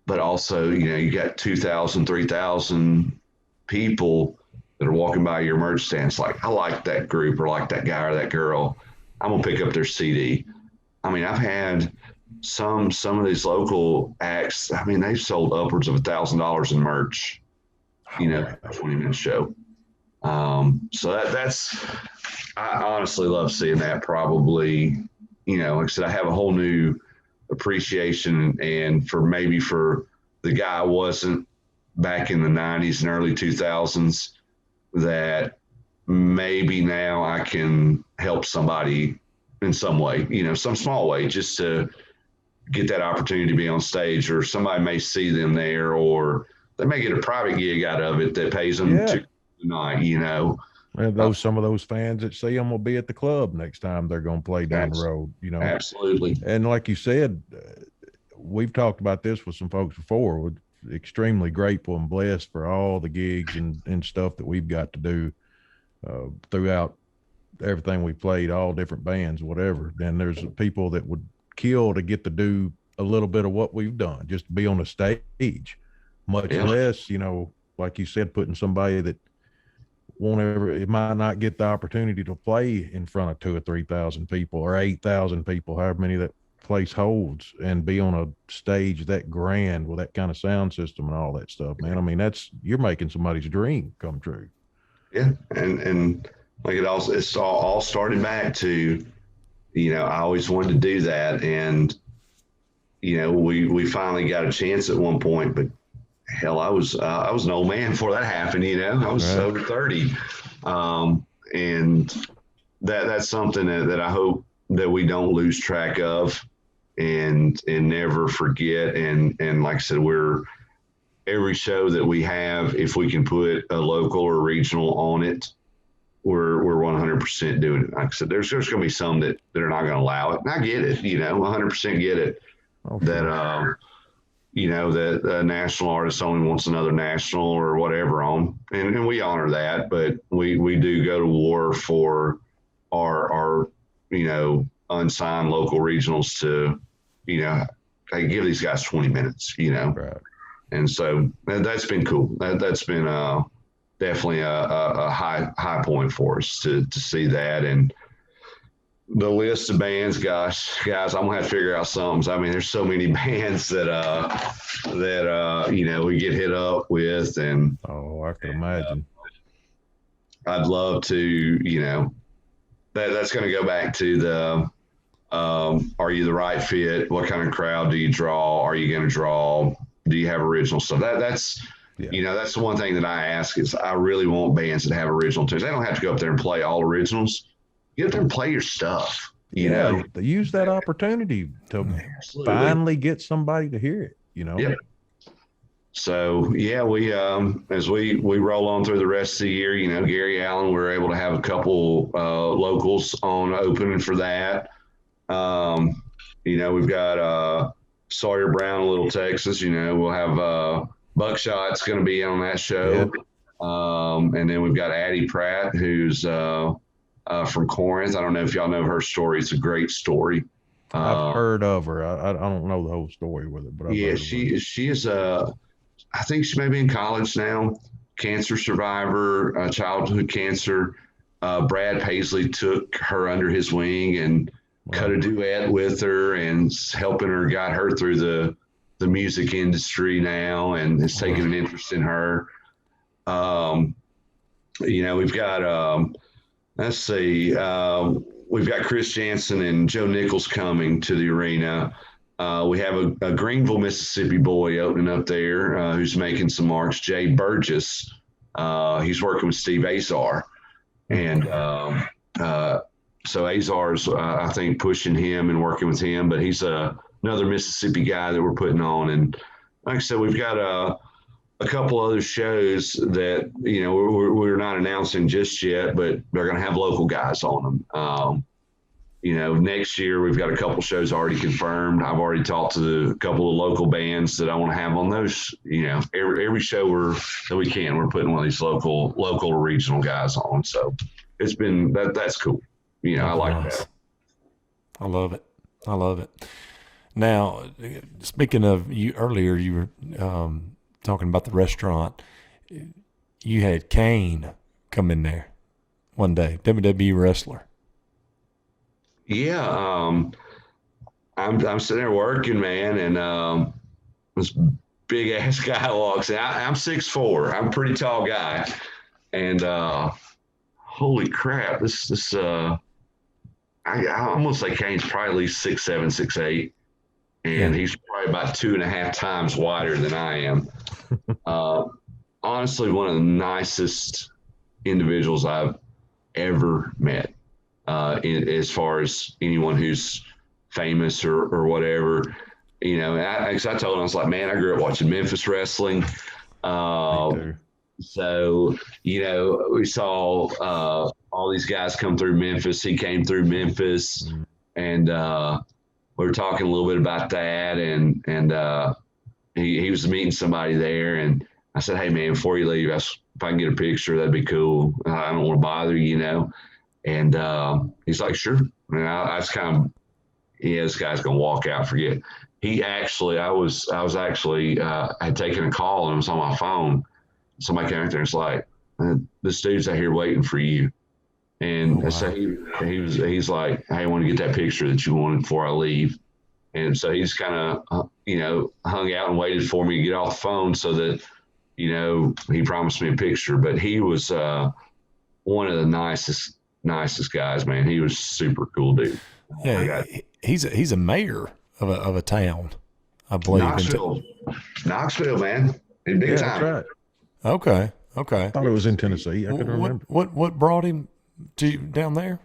But also, you got 2,000, 3,000 people that are walking by your merch stand. It's like, I like that group or like that guy or that girl. I'm going to pick up their CD. I mean, I've had some of these local acts. I mean, they've sold upwards of $1,000 in merch, a 20-minute show. So that's, I honestly love seeing that. Probably, like I said, I have a whole new appreciation and for the guy I wasn't back in the 90s and early 2000s, that maybe now I can help somebody in some way, some small way, just to get that opportunity to be on stage, or somebody may see them there, or they may get a private gig out of it that pays them to tonight, And some of those fans that see them will be at the club next time they're going to play down the road, Absolutely. And like you said, we've talked about this with some folks before. We're extremely grateful and blessed for all the gigs and stuff that we've got to do throughout everything we played, all different bands, whatever. And there's people that would kill to get to do a little bit of what we've done, just to be on a stage, much less, like you said, putting somebody that it might not get the opportunity to play in front of 2,000 or 3,000 people or 8,000 people, however many that place holds, and be on a stage that grand with that kind of sound system and all that stuff, man. I mean, you're making somebody's dream come true. Yeah. And like it's all started back to, I always wanted to do that. And, we finally got a chance at one point, but hell, I was an old man before that happened, I was over 30. And that's something that I hope that we don't lose track of and never forget. And like I said, every show that we have, if we can put a local or regional on it, we're 100% doing it. Like I said, there's going to be some that are not going to allow it. And I get it, 100% get it. Okay. That, that a national artist only wants another national or whatever on, and we honor that, but we do go to war for our unsigned local regionals to you know, hey, give these guys 20 minutes, you know. Right. And so that's been cool. That's been definitely a high point for us to see that. And the list of bands, gosh, guys, I'm gonna have to figure out some. I mean, there's so many bands that you know, we get hit up with, and Oh, I can imagine. I'd love to, you know, that's going to go back to the are you the right fit? What kind of crowd do you draw? Are you going to draw? Do you have original stuff? That's Yeah. you know, that's the one thing that I ask is I really want bands that have original tunes. They don't have to go up there and play all originals. Get up there and play your stuff. You know, they use that opportunity to Absolutely. finally get somebody to hear it, you know. Yep. So yeah, we as we roll on through the rest of the year, you know, Gary Allen, we're able to have a couple locals on opening for that. You know, we've got Sawyer Brown, Little Texas. You know, we'll have Buckshot's going to be on that show. And then we've got Addie Pratt, who's from Corinth. I don't know if y'all know her story. It's a great story. I've heard of her. I don't know the whole story with it, but I've Yeah, heard of her. she is I think she may be in college now. Cancer survivor, childhood cancer. Brad Paisley took her under his wing and cut a duet with her and helping her, got her through the music industry now, and has taken an interest in her. You know, we've got let's see, we've got Chris Jansen and Joe Nichols coming to the arena. We have a Greenville, Mississippi boy opening up there who's making some marks, Jay Burgess. He's working with Steve Azar. And so Azar's, I think, pushing him and working with him. But he's another Mississippi guy that we're putting on. And like I said, we've got a couple other shows that, you know, we're not announcing just yet, but they're going to have local guys on them. You know, next year we've got a couple shows already confirmed. I've already talked to a couple of local bands that I want to have on those. You know, every show that we can, we're putting one of these local or regional guys on. So it's been that's cool. You know, I like that. I love it. I love it. Now, speaking of you earlier, you were talking about the restaurant. You had Kane come in there one day, WWE wrestler. Yeah, I'm sitting there working, man, and this big ass guy walks in. I'm 6'4". I'm a pretty tall guy, and holy crap, this I almost say Kane's probably at least 6'7", 6'8", and he's probably about 2.5 times wider than I am. Honestly, one of the nicest individuals I've ever met. As far as anyone who's famous or whatever, you know, I told him, I was like, man, I grew up watching Memphis wrestling. So, you know, we saw all these guys come through Memphis. He came through Memphis, and we were talking a little bit about that. And he was meeting somebody there. And I said, hey, man, before you leave, if I can get a picture, that'd be cool. I don't want to bother you, you know. And he's like, sure. And I was kind of, yeah, this guy's gonna walk out. Forget. He actually, I was actually had taken a call and it was on my phone. Somebody came out there and was like, this dude's out here waiting for you. And so he's like, hey, I want to get that picture that you wanted before I leave. And so he's kind of, you know, hung out and waited for me to get off the phone so that, you know, he promised me a picture. But he was one of the nicest guys, man. He was super cool dude. Yeah, he's a mayor of a town, I believe. Knoxville, man. In big time. That's right. Okay. I thought it was in Tennessee. I couldn't remember. What brought him to down there?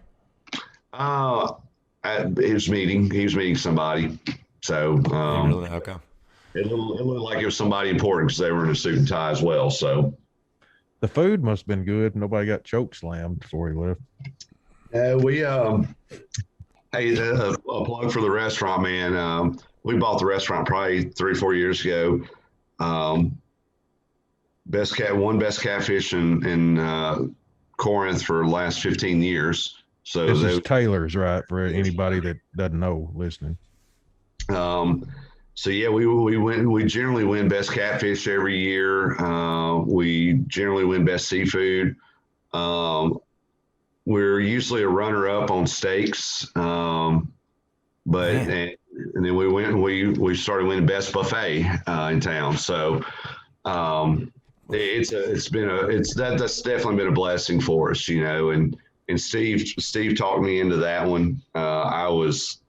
He was meeting somebody. So Really? Okay. it looked like it was somebody important because they were in a suit and tie as well. So The food must have been good. Nobody got choke slammed before he left. we hey, a plug for the restaurant, man. We bought the restaurant probably 3 or 4 years ago. Best catfish in Corinth for the last 15 years. So This is Taylor's, right? For anybody that doesn't know listening. So yeah, we generally win best catfish every year. We generally win best seafood. We're usually a runner up on steaks. But and then we started winning best buffet in town. So that's definitely been a blessing for us, you know. And Steve talked me into that one. I was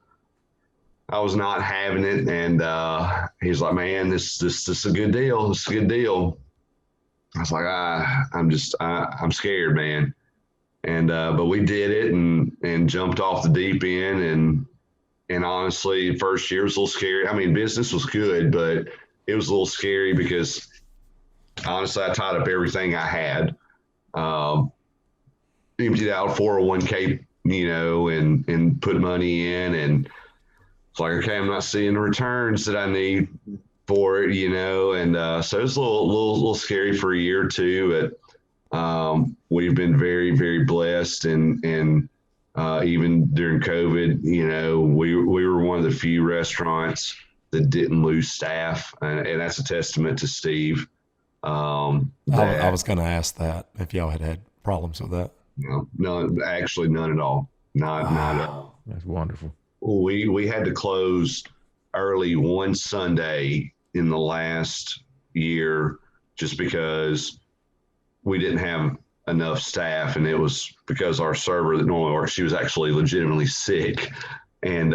not having it, and he's like, "Man, this is a good deal. This is a good deal." I was like, I'm scared, man. And but we did it and jumped off the deep end, and honestly, first year was a little scary. I mean, business was good, but it was a little scary because honestly, I tied up everything I had, emptied out 401k, you know, and put money in, and it's like, okay, I'm not seeing the returns that I need for it, you know, and so it's a little scary for a year or two, but we've been very, very blessed, and even during COVID, you know, we were one of the few restaurants that didn't lose staff, and that's a testament to Steve. I was going to ask that if y'all had problems with that. No, actually none at all. Not at all. That's wonderful. We had to close early one Sunday in the last year just because we didn't have enough staff, and it was because our server that normally works, she was actually legitimately sick, and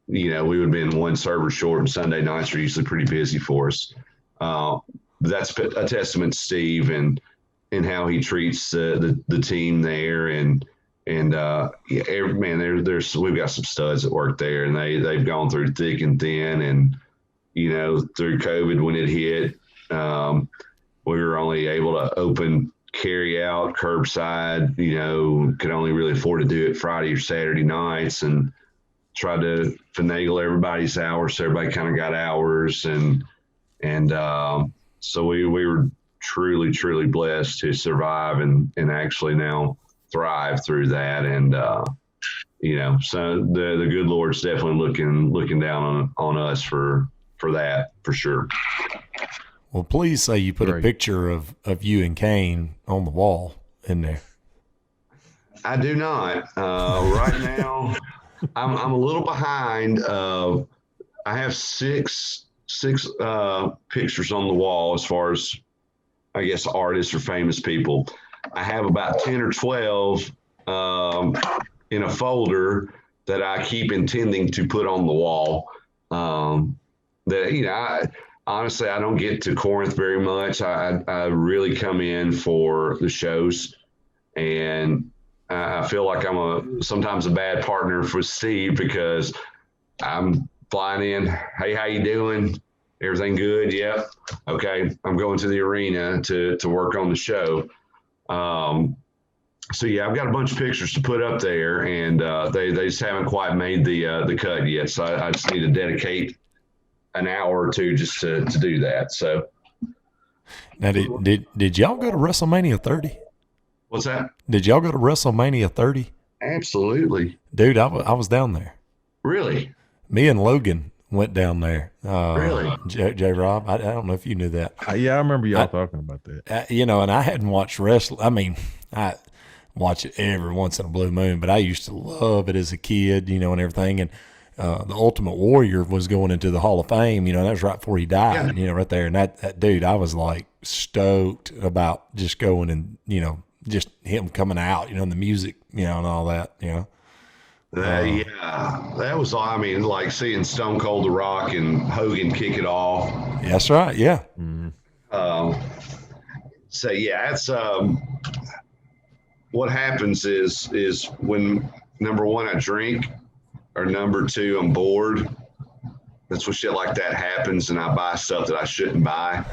you know, we would have been one server short, and Sunday nights are usually pretty busy for us. That's a testament to Steve and how he treats the team there, and yeah, man, we've got some studs that work there, and they've gone through thick and thin, and you know, through COVID when it hit, we were only able to open carry out curbside, you know, could only really afford to do it Friday or Saturday nights, and try to finagle everybody's hours so everybody kind of got hours, and so we were truly blessed to survive and actually now thrive through that, and you know, so the good Lord's definitely looking down on us for that, for sure. Well, please say you put a picture of you and Kane on the wall in there. I do not. Right now, I'm a little behind. I have six pictures on the wall as far as, I guess, artists or famous people. I have about 10 or 12 in a folder that I keep intending to put on the wall. That, you know, honestly, I don't get to Corinth very much. I really come in for the shows, and I feel like I'm sometimes a bad partner for Steve because I'm flying in. Hey, how you doing? Everything good? Yep. Okay. I'm going to the arena to work on the show. So yeah, I've got a bunch of pictures to put up there, and they just haven't quite made the cut yet. So I just need to dedicate an hour or two just to do that. So now, did y'all go to WrestleMania 30? What's that? Did y'all go to WrestleMania 30? Absolutely. Dude, I was down there. Really? Me and Logan went down there. Really? J. Rob, I don't know if you knew that. Yeah, I remember y'all talking about that. You know, and I hadn't watched wrestling. I mean, I watch it every once in a blue moon, but I used to love it as a kid, you know, and everything. And the Ultimate Warrior was going into the Hall of Fame, you know, that was right before he died, you know, right there. And that dude, I was like stoked about just going and, you know, just him coming out, you know, and the music, you know, and all that, you know. Yeah, that was, I mean, like seeing Stone Cold The Rock and Hogan kick it off. That's right, yeah. So yeah, that's what happens is when number one I drink, or number two I'm bored. That's when shit like that happens, and I buy stuff that I shouldn't buy.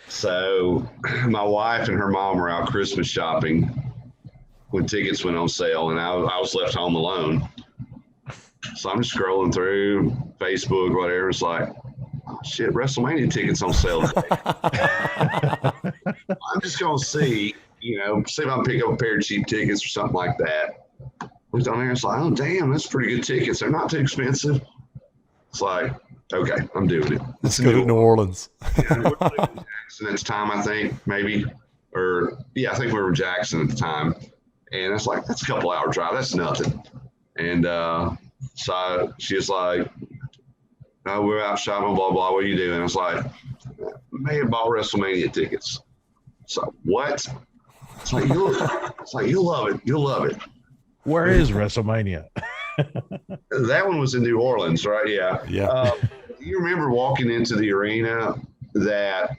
So my wife and her mom were out Christmas shopping when tickets went on sale, and I was left home alone. So I'm just scrolling through Facebook, whatever. It's like, oh, shit, WrestleMania tickets on sale today. I'm just going to see if I can pick up a pair of cheap tickets or something like that. Looked on there, it's like, oh damn, that's pretty good tickets. They're not too expensive. It's like, okay, I'm doing it. Let's go to New Orleans. Yeah, we were in Jackson at the time, I think, maybe. Or yeah, I think we were in Jackson at the time. And it's like, that's a couple hour drive, that's nothing. And so she was like, oh, we're out shopping, blah, blah, what are you doing? I was like, may have bought WrestleMania tickets. So what? It's like you'll love it. You'll love it. Where is WrestleMania? That one was in New Orleans, right? Yeah. Yeah. You remember walking into the arena that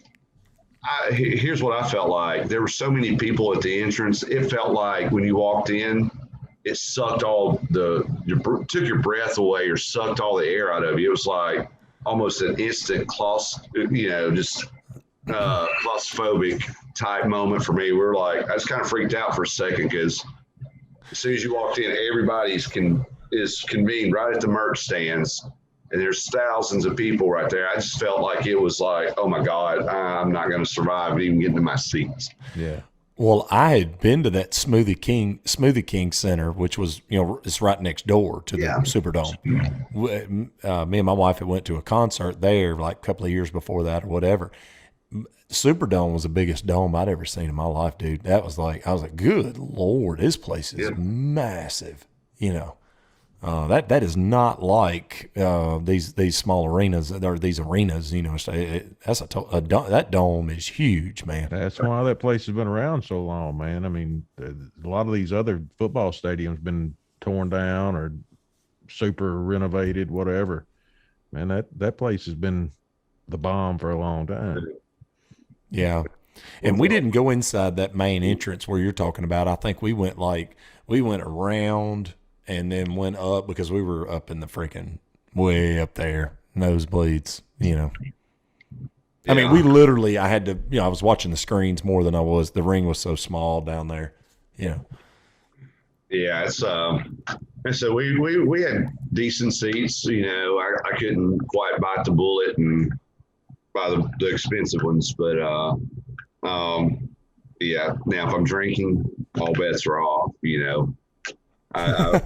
here's what I felt like. There were so many people at the entrance. It felt like when you walked in, it sucked took your breath away or sucked all the air out of you. It was like almost an instant claustrophobic type moment for me. We're like, I just kind of freaked out for a second because as soon as you walked in, everybody's is convened right at the merch stands, and there's thousands of people right there. I just felt like it was like, oh my God, I'm not going to survive even getting to my seats. Yeah. Well, I had been to that Smoothie King Center, which was, it's right next door to the Superdome. Me and my wife had went to a concert there like a couple of years before that or whatever. Superdome was the biggest dome I'd ever seen in my life, dude. That was like, I was like, good Lord, this place is massive, that is not like these small arenas or these arenas. That dome is huge, man. That's why that place has been around so long, man. I mean, a lot of these other football stadiums been torn down or super renovated, whatever. Man, that place has been the bomb for a long time. Yeah. And we didn't go inside that main entrance where you're talking about. I think we went around and then went up because we were up in the freaking way up there, nosebleeds, I mean, we literally, I had to, I was watching the screens more than the ring was so small down there, Yeah, it's, and so we had decent seats, I couldn't quite bite the bullet and buy the expensive ones, but, yeah, now if I'm drinking, all bets are off, I've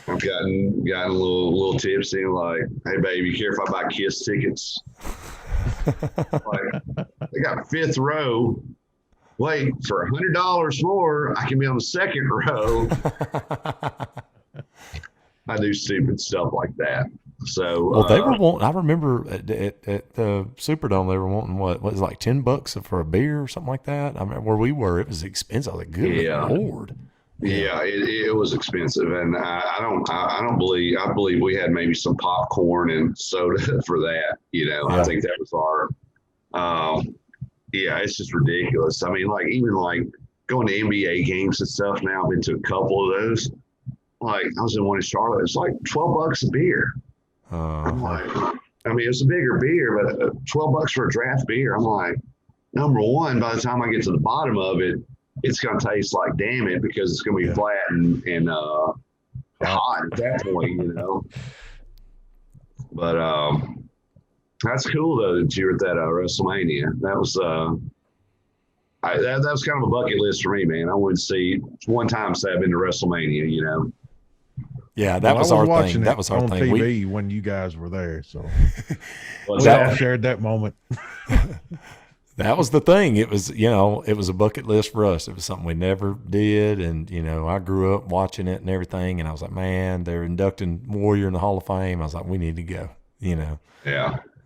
gotten a little tipsy and like, hey baby, care if I buy Kiss tickets? Like, they got fifth row. Wait, for $100 more, I can be on the second row. I do stupid stuff like that. So well, they were wanting. I remember at the Superdome, they were wanting what was it, like $10 for a beer or something like that. I mean, where we were, it was expensive. I was like, good Lord. Yeah, it was expensive, and I believe we had maybe some popcorn and soda for that. I think that was our. It's just ridiculous. I mean, like even like going to NBA games and stuff. Now I've been to a couple of those. Like I was in one in Charlotte. It's like $12 a beer. I'm like, I mean, it's a bigger beer, but $12 for a draft beer. I'm like, number one, by the time I get to the bottom of it, it's going to taste like damn it because it's going to be flat and hot at that point, But that's cool though that you were at that WrestleMania. That was that was kind of a bucket list for me, man. I wanted to see one time say I've been to WrestleMania, Yeah, that was our thing. That was our on thing. TV when you guys were there, so What's we all that? shared that moment. That was the thing. It was, it was a bucket list for us. It was something we never did. And, I grew up watching it and everything. And I was like, man, they're inducting Warrior in the Hall of Fame. I was like, we need to go, Yeah.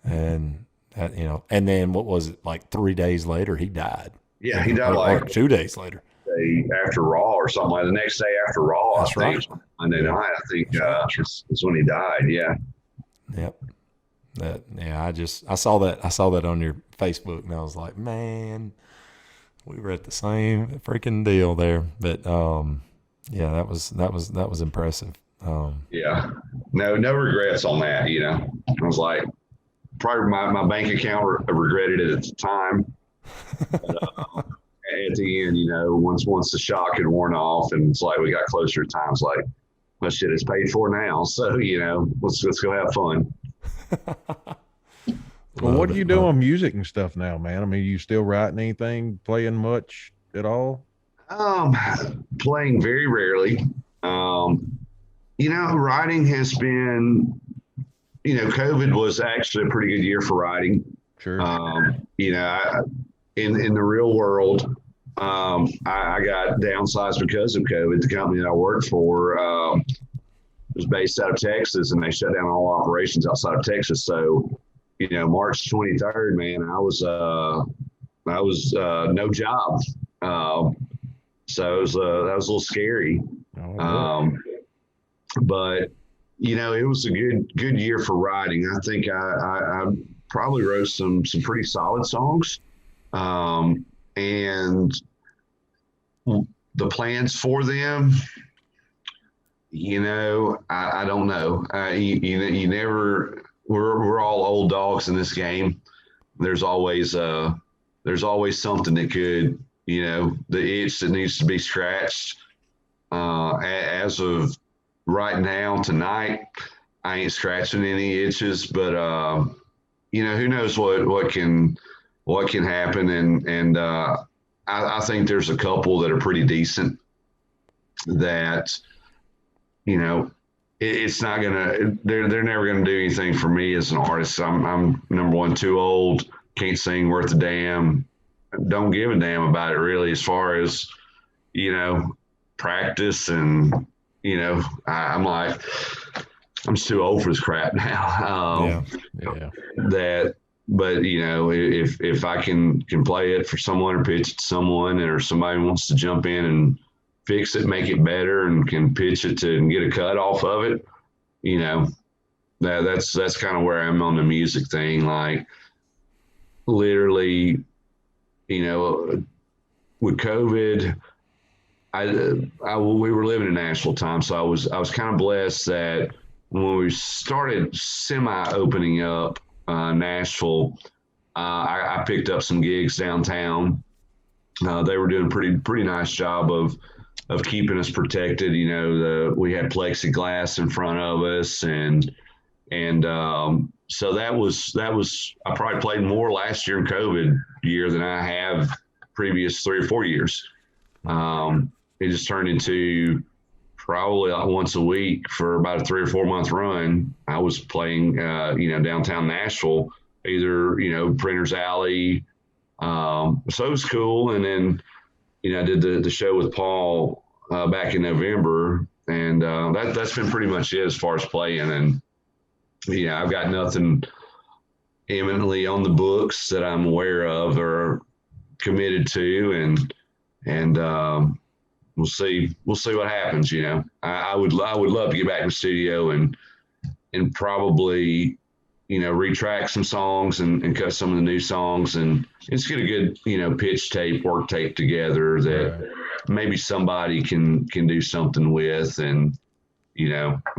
And, that, and then what was it, like 3 days later, he died. Yeah, he died or like 2 days later. day after Raw or something like the next day after Raw. That's I think. right. Monday night, I think is when he died. Yeah. Yep. I saw that on your Facebook and I was like, man, we were at the same freaking deal there. But that was impressive. Yeah. No regrets on that. I was like, probably my bank account regretted it at the time. But, at the end, once the shock had worn off and it's like we got closer to time, it's like, well, shit, it's paid for now. So, let's go have fun. Well, what do you do on music and stuff now, man? I mean, you still writing anything, playing much at all? Playing very rarely. Writing has been, COVID was actually a pretty good year for writing. Sure. In the real world, I got downsized because of COVID. The company that I worked for was based out of Texas, and they shut down all operations outside of Texas. So, March 23rd, man, I was no job. So that was a little scary. But it was a good year for writing. I think I probably wrote some pretty solid songs. And the plans for them, I don't know. You never. We're all old dogs in this game. There's always something that could, the itch that needs to be scratched. As of right now, tonight, I ain't scratching any itches, but who knows what can happen, and I think there's a couple that are pretty decent that, it's not gonna, they're never gonna do anything for me as an artist. I'm number one, too old, can't sing worth a damn, don't give a damn about it really, as far as, practice, and, I'm like, I'm just too old for this crap now. But if I can play it for someone or pitch it to someone, or somebody wants to jump in and fix it, make it better, and can pitch it and get a cut off of it, that's kind of where I'm on the music thing. Like, literally, with COVID, we were living in Nashville time, so I was kind of blessed that when we started semi-opening up Nashville, I picked up some gigs downtown. They were doing a pretty nice job of keeping us protected. We had plexiglass in front of us, and so that was I probably played more last year in COVID year than I have previous 3 or 4 years. It just turned into probably like once a week for about a 3 or 4 month run. I was playing, downtown Nashville, either, Printer's Alley. So it was cool. And then, I did the show with Paul back in November, and that's been pretty much it as far as playing. And, I've got nothing imminently on the books that I'm aware of or committed to, and we'll see what happens. I would love to get back in the studio and probably, retrack some songs and cut some of the new songs, and just get a good, pitch tape, work tape together that maybe somebody can do something with. And,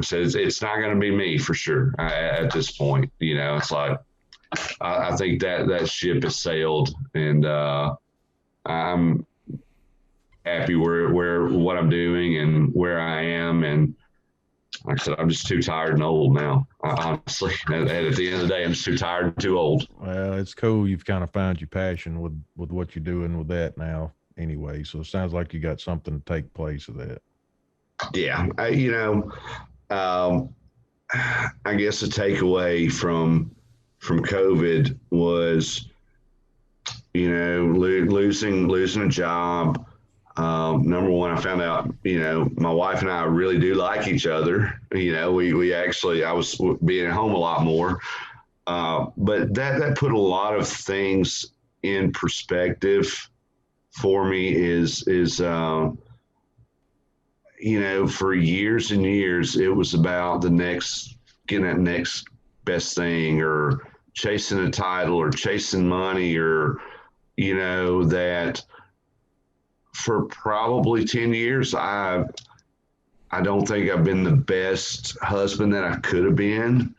so it's not going to be me for sure at this point. It's like, I think that ship has sailed, and I'm happy where what I'm doing and where I am. And like I said, I'm just too tired and old now. Honestly, at the end of the day, I'm just too tired and too old. Well, it's cool. You've kind of found your passion with what you're doing with that now anyway. So it sounds like you got something to take place of that. Yeah. I guess the takeaway from COVID was, losing a job. Number one, I found out, my wife and I really do like each other. We actually, I was being at home a lot more. But that put a lot of things in perspective for me is for years and years, it was about getting that next best thing, or chasing a title, or chasing money, or, that for probably 10 years, I don't think I've been the best husband that I could have been,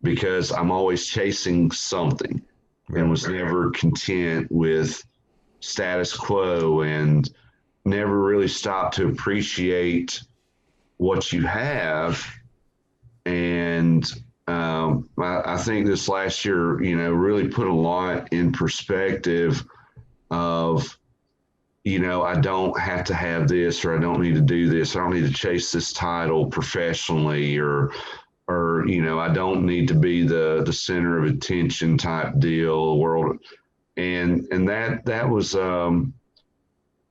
because I'm always chasing something and was never content with status quo, and never really stopped to appreciate what you have. And I think this last year, really put a lot in perspective of, I don't have to have this, or I don't need to do this. I don't need to chase this title professionally, or I don't need to be the center of attention type deal. World, and that was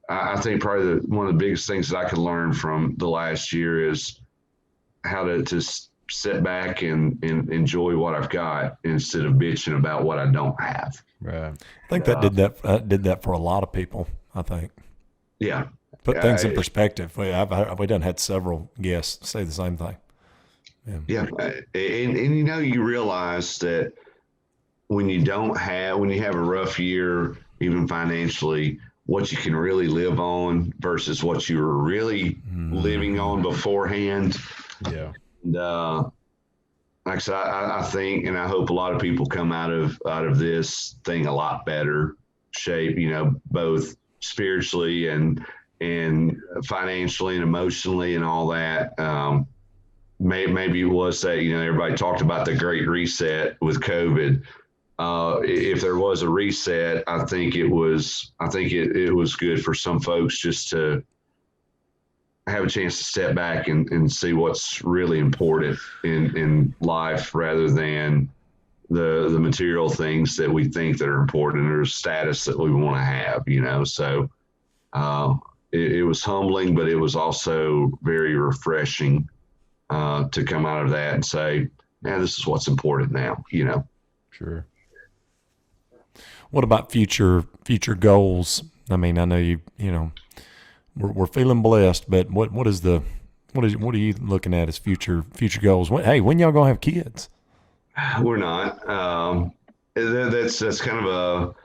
I think probably one of the biggest things that I could learn from the last year is how to sit back and enjoy what I've got instead of bitching about what I don't have. Right. I think that did that for a lot of people. I think Yeah. put things in perspective. We done had several guests say the same thing. Yeah. And you realize that when you have a rough year, even financially, what you can really live on versus what you were really living on beforehand. Yeah. And like I said, I think, and I hope a lot of people come out of this thing a lot better shape, both spiritually and financially and emotionally and all that. Maybe it was that, everybody talked about the great reset with COVID. If there was a reset, I think it was good for some folks just to have a chance to step back and see what's really important in life rather than the material things that we think that are important or status that we want to have, So it was humbling, but it was also very refreshing to come out of that and say, yeah, this is what's important now, Sure. What about future goals? I mean, I know we're feeling blessed, but what are you looking at as future goals? When y'all gonna have kids? We're not. That's kind of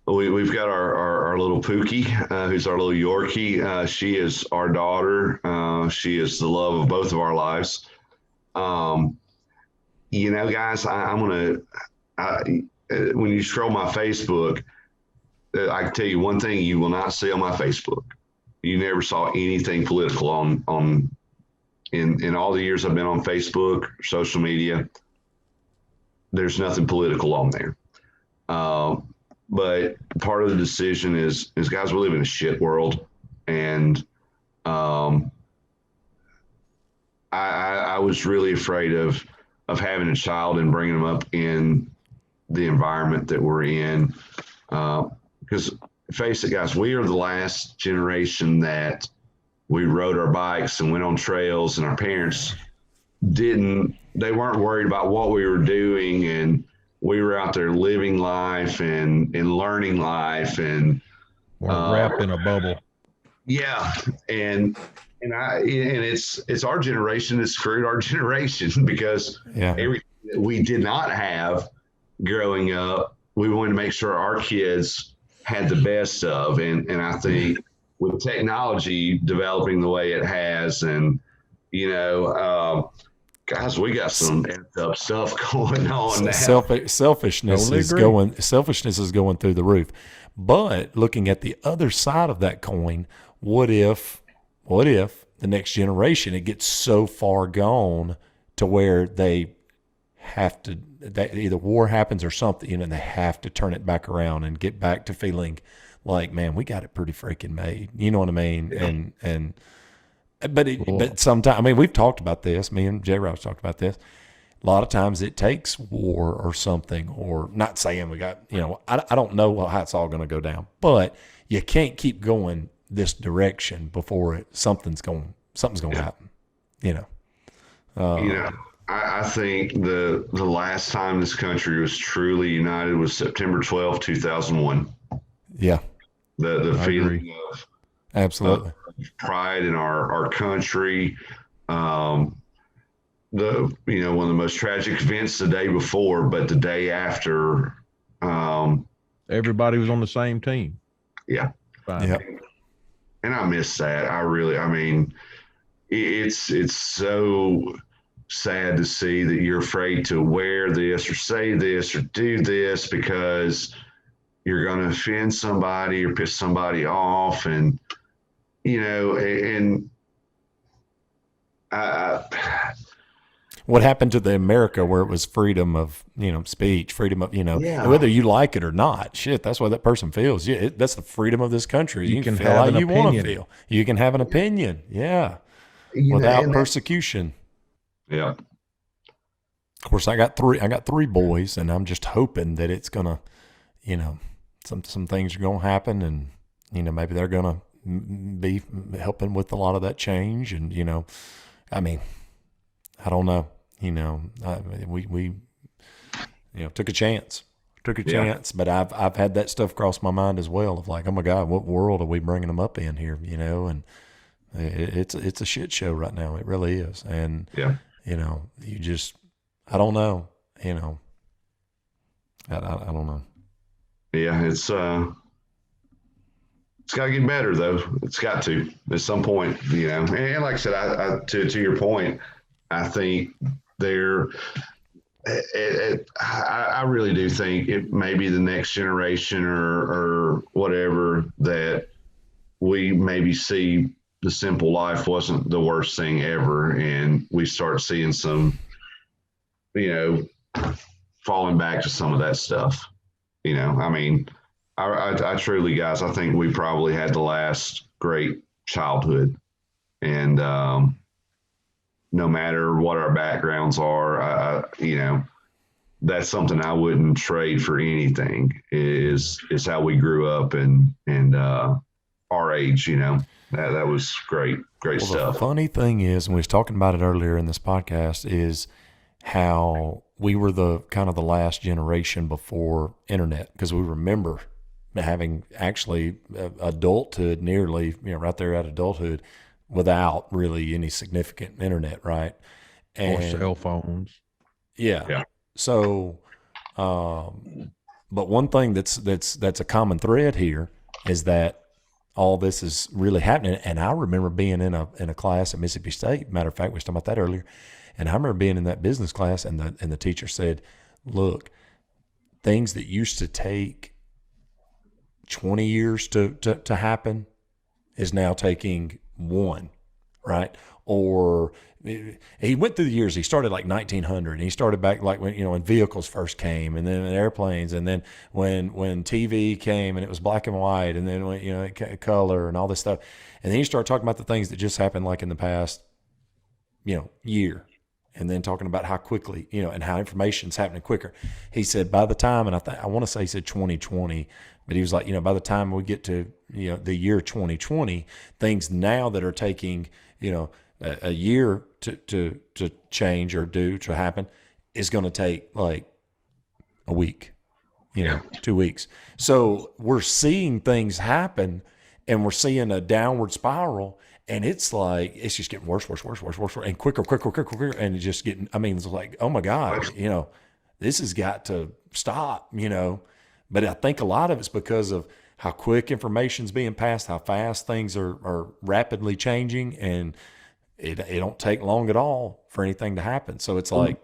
we've got our little Pookie, who's our little Yorkie. She is our daughter. She is the love of both of our lives. Guys, when you scroll my Facebook, I can tell you one thing you will not see on my Facebook. You never saw anything political in all the years I've been on Facebook, social media. There's nothing political on there. But part of the decision is guys, we live in a shit world. And I was really afraid of having a child and bringing them up in the environment that we're in. Because face it, guys, we are the last generation that we rode our bikes and went on trails, and our parents they weren't worried about what we were doing, and we were out there living life and learning life and wrapped in a bubble. Yeah. And it's our generation that screwed our generation because everything that we did not have growing up, we wanted to make sure our kids had the best of. And I think with technology developing the way it has, and, guys, we got some amped up stuff going on now. Selfishness is going through the roof. But looking at the other side of that coin, what if the next generation, it gets so far gone to where they have to, that either war happens or something, and they have to turn it back around and get back to feeling like, man, we got it pretty freaking made. You know what I mean? Yeah. But sometimes, I mean, we've talked about this. Me and J. Rouse talked about this. A lot of times it takes war or something, or not saying we got, I don't know how it's all going to go down, but you can't keep going this direction before something's going to happen, I think the last time this country was truly united was September 12, 2001. Yeah. The feeling of absolutely pride in our country. One of the most tragic events the day before, but the day after, everybody was on the same team. Yeah. Yeah. And I miss that. It's so sad to see that you're afraid to wear this or say this or do this because you're going to offend somebody or piss somebody off. And, what happened to the America where it was freedom of, speech, freedom of, Yeah. and whether you like it or not, shit, that's what that person feels. Yeah, that's the freedom of this country. You can feel have how an you want to opinion. feel. You can have an opinion. Yeah. You know, Without and persecution. yeah. Of course, I got three boys, and I'm just hoping that it's gonna, some things are gonna happen, and maybe they're gonna be helping with a lot of that change, and I mean, I don't know, we took a chance, but I've had that stuff cross my mind as well of like, oh my God, what world are we bringing them up in here, and it's a shit show right now, it really is, and Yeah. you just. I don't know, I don't know. Yeah. It's got to get better though. It's got to at some point, and like I said, to your point, I think I really do think it may be the next generation or whatever that we maybe see the simple life wasn't the worst thing ever. And we start seeing some, falling back to some of that stuff. I mean, I truly, guys, I think we probably had the last great childhood. And no matter what our backgrounds are, that's something I wouldn't trade for anything is how we grew up and our age, that was great stuff. The funny thing is, and we was talking about it earlier in this podcast, is how we were the kind of the last generation before internet, because we remember having actually adulthood nearly, right there at adulthood without really any significant internet, right? Or cell phones. Yeah. So, but one thing that's a common thread here is that all this is really happening. And I remember being in a class at Mississippi State. Matter of fact, we were talking about that earlier. And I remember being in that business class, and the teacher said, "Look, things that used to take 20 years to happen is now taking 1, right?" Or he went through the years. He started like 1900, and he started back like when vehicles first came, and then airplanes, and then when TV came and it was black and white, and then when color and all this stuff, and then he started talking about the things that just happened like in the past year. And then talking about how quickly, and how information's happening quicker. He said by the time, and I want to say he said 2020, but he was like, by the time we get to, the year 2020, things now that are taking, a year to change or to happen is going to take like a week, 2 weeks. So we're seeing things happen, and we're seeing a downward spiral. And it's like, it's just getting worse, and quicker. And it's just getting, it's like, oh my God, this has got to stop, But I think a lot of it's because of how quick information's being passed, how fast things are rapidly changing, and it don't take long at all for anything to happen. So it's like,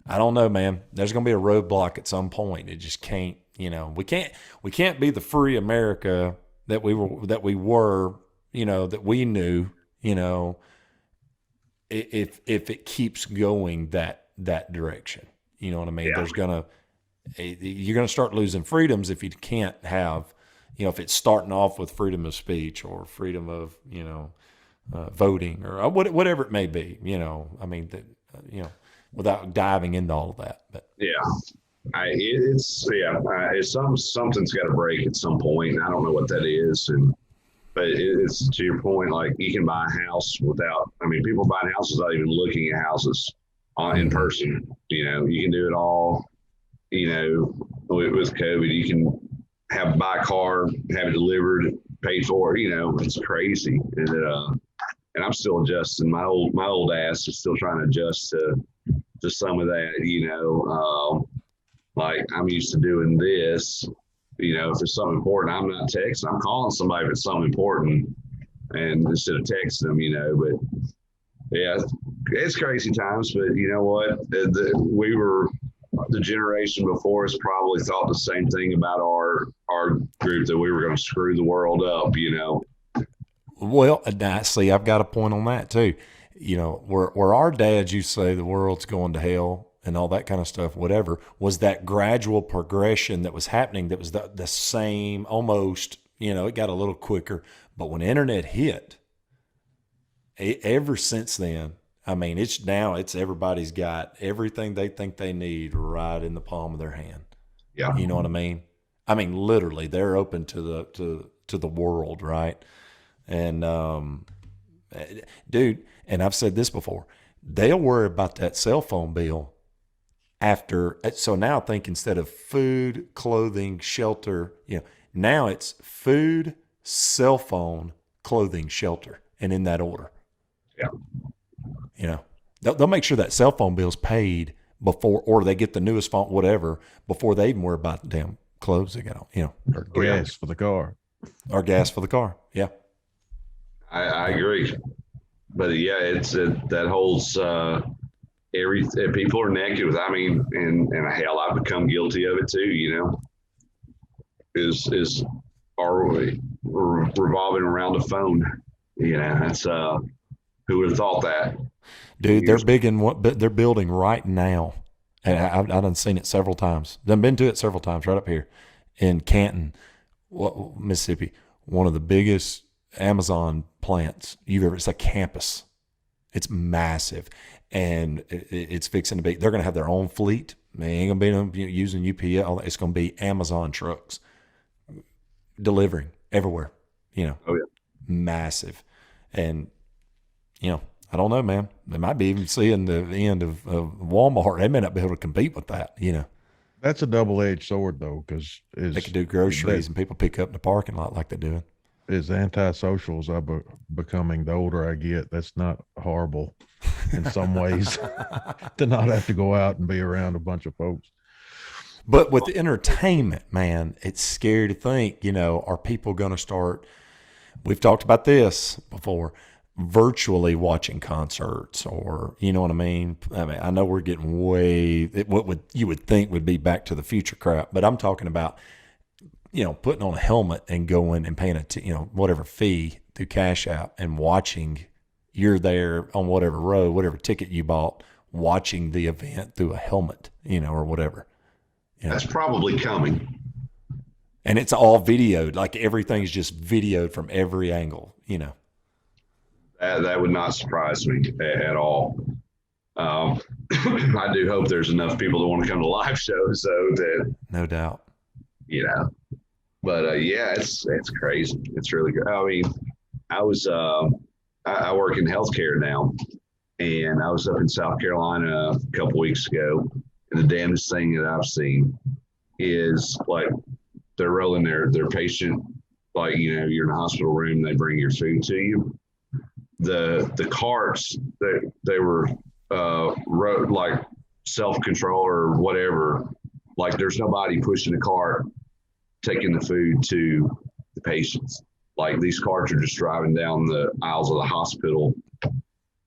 I don't know, man, there's going to be a roadblock at some point. It just can't, we can't be the free America that we were, that we knew, if it keeps going that direction, you know what I mean? Yeah. You're gonna start losing freedoms if you can't have, if it's starting off with freedom of speech or freedom of, voting or whatever it may be, without diving into all of that. But something's got to break at some point. I don't know what that is, but it's to your point. Like you can buy a house without. People buying houses without even looking at houses in person. You can do it all. With COVID, you can buy a car, have it delivered, paid for. It's crazy, and I'm still adjusting. My old ass is still trying to adjust to some of that. Like I'm used to doing this. If there's something important, I'm not texting. I'm calling somebody if it's something important, and instead of texting them, But yeah, it's crazy times. But you know what? We were the generation before us probably thought the same thing about our group, that we were going to screw the world up. Well, see, I've got a point on that too. you know, where our dads used to say the world's going to hell and all that kind of stuff, whatever, was that gradual progression that was happening that was the same almost, you know, it got a little quicker. But when internet hit, ever since then, I mean, it's everybody's got everything they think they need right in the palm of their hand. Yeah. You know what I mean? I mean, literally, they're open to the world, right? And dude, and I've said this before, they'll worry about that cell phone bill after. So now think instead of food, clothing, shelter, you know, now it's food, cell phone, clothing, shelter, and in that order. Yeah. You know, they'll make sure that cell phone bill's paid before, or they get the newest phone, whatever, before they even worry about the damn clothes they got on, you know, Or gas for the car. or gas for the car. Yeah. I agree. But yeah, that holds people are naked with. I mean, and hell, I've become guilty of it too. You know, is are we revolving around a phone? You know, that's who would have thought that? Dude, they're big in what they're building right now. And I've done seen it several times. Done been to it several times right up here in Canton, Mississippi. One of the biggest Amazon plants you've ever. It's a campus. It's massive, and it's fixing to be. They're going to have their own fleet. They ain't going to be using UPS. It's going to be Amazon trucks delivering everywhere. You know, Oh yeah. massive, and you know, I don't know, man. They might be even seeing the end of Walmart. They may not be able to compete with that. You know, That's a double-edged sword, though, because they could do groceries and people pick up in the parking lot like they're doing. as antisocial as I'm becoming, the older I get, that's not horrible in some ways to not have to go out and be around a bunch of folks. But with the entertainment, man, it's scary to think, you know, are people going to start? We've talked about this before, virtually watching concerts, or you know what I mean? I know we're getting way what you would think would be Back to the Future crap, but I'm talking about, you know, putting on a helmet and going and paying whatever fee through Cash App and watching. You're there on whatever row, whatever ticket you bought, watching the event through a helmet, you know, or whatever. You know? That's probably coming. And it's all videoed, like everything's just videoed from every angle, you know. That would not surprise me at all. I do hope there's enough people that want to come to live shows, so that, No doubt. you know. But yeah, it's crazy. It's really good. I mean, I work in healthcare now, and I was up in South Carolina a couple weeks ago, and the damnedest thing that I've seen is like they're rolling their patient, like, you know, you're in a hospital room, they bring your food to you. The carts that they were like self-control or whatever, like there's nobody pushing the cart taking the food to the patients. Like these carts are just driving down the aisles of the hospital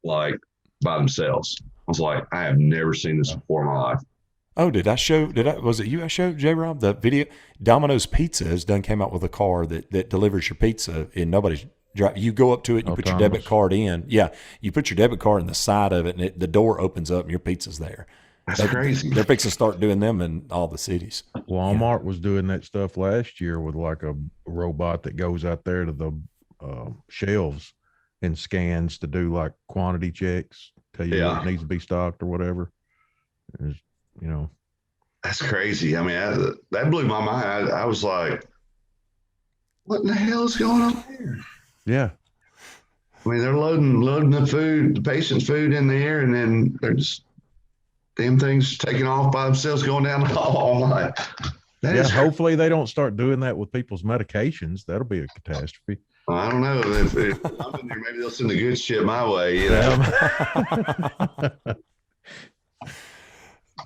like by themselves. I was like, I have never seen this before in my life. Oh, was it you I showed, J-Rob, the video? Domino's Pizza has came out with a car that delivers your pizza and nobody's driving. You go up to it, you put your debit card in. Yeah, you put your debit card in the side of it, and the door opens up and your pizza's there. That's crazy. They're fixing to start doing them in all the cities. Walmart was doing that stuff last year with like a robot that goes out there to the shelves and scans to do like quantity checks, tell you what needs to be stocked or whatever. It's, you know, That's crazy. I mean, that blew my mind. I was like, what in the hell is going on here? yeah. I mean, they're loading the patient's food in the air, and then they're just damn things taking off by themselves going down the hall. I'm like, Hopefully they don't start doing that with people's medications. That'll be a catastrophe. I don't know. If I'm in there, maybe they'll send the good shit my way, you know?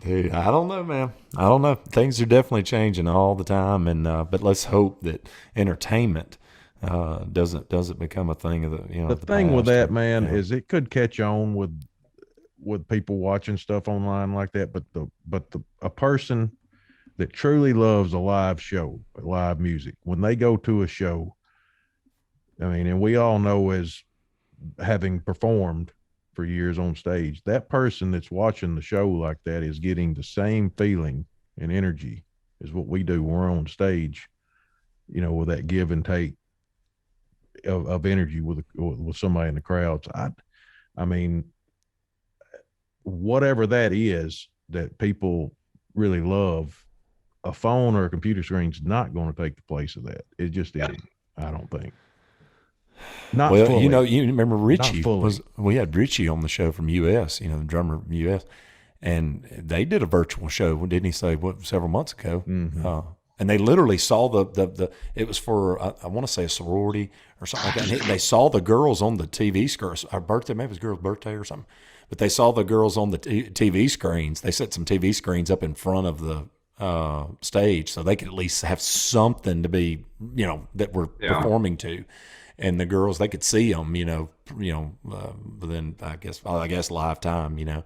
Dude, I don't know, man. I don't know. Things are definitely changing all the time, and but let's hope that entertainment doesn't become a thing of the The thing with that, man, is it could catch on with people watching stuff online like that, but a person that truly loves a live show, live music, when they go to a show, I mean, and we all know, as having performed, for years on stage. That person that's watching the show like that is getting the same feeling and energy as what we do when we're on stage, you know, with that give and take of energy with somebody in the crowd. So I mean, whatever that is that people really love, a phone or a computer screen's not going to take the place of that. It just isn't. I don't think. Not Well, fully. you know, you remember Richie fully. we had Richie on the show from US, you know, the drummer from US, and they did a virtual show, didn't he say, several months ago? Mhm. And they literally saw the it was for, I want to say a sorority or something like that. And they saw the girls on the TV screens, our birthday, maybe it was a girl's birthday or something, but they saw the girls on the TV screens. They set some TV screens up in front of the stage so they could at least have something to be, you know, that we're performing to. And the girls, they could see them, but then I guess lifetime, you know,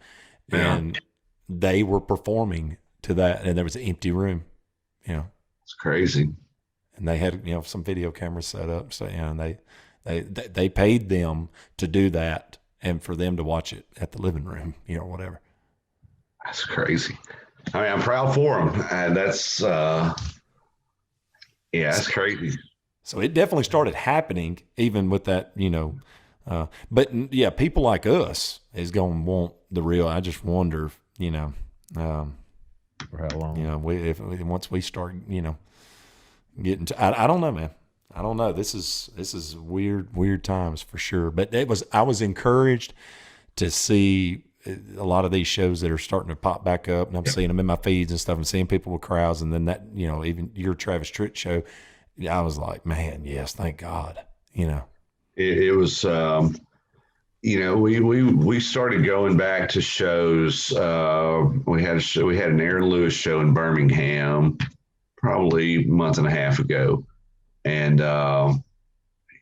and they were performing to that, and there was an empty room, you know. It's crazy. And they had, you know, some video cameras set up, so, you know, and they paid them to do that and for them to watch it at the living room, you know, whatever. That's crazy. I mean, I'm proud for them. That's crazy. So it definitely started happening, even with that, you know. But yeah, people like us is going to want the real. I just wonder, you know, For how long? you know, once we start, you know, getting to, I don't know, man. I don't know. This is weird times for sure. But I was encouraged to see a lot of these shows that are starting to pop back up, and I'm seeing them in my feeds and stuff, and seeing people with crowds, and then that, you know, even your Travis Tritt show. I was like, man, yes, thank God, you know. It was, you know, we started going back to shows. We had an Aaron Lewis show in Birmingham probably a month and a half ago, and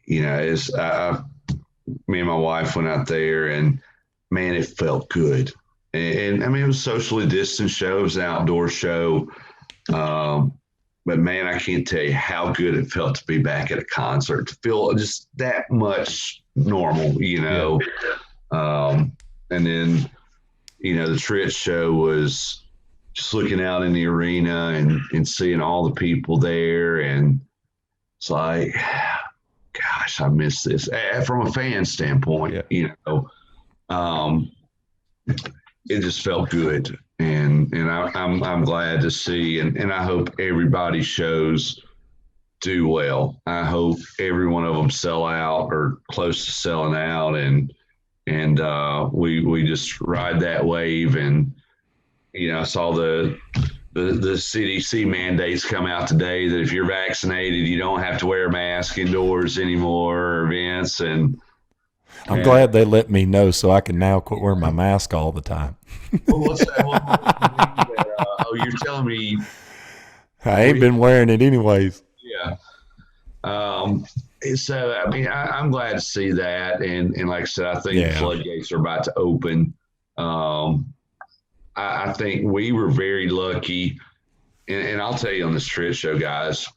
you know, me and my wife went out there, and man, it felt good. And I mean, it was a socially distanced show. It was an outdoor show. But man, I can't tell you how good it felt to be back at a concert, to feel just that much normal, you know. And then, you know, the Tritt show was just looking out in the arena and seeing all the people there. And it's like, gosh, I miss this from a fan standpoint, you know. It just felt good. And I'm glad to see, and I hope everybody's shows do well. I hope every one of them sell out or close to selling out, and we just ride that wave. And you know, I saw the CDC mandates come out today that if you're vaccinated, you don't have to wear a mask indoors anymore or events. And I'm glad they let me know so I can now quit wearing my mask all the time. what's that? You're telling me I ain't been wearing it anyways. Yeah. So I mean, I'm glad to see that, and like I said, I think the floodgates are about to open. I think we were very lucky, and I'll tell you on this Tritt show, guys,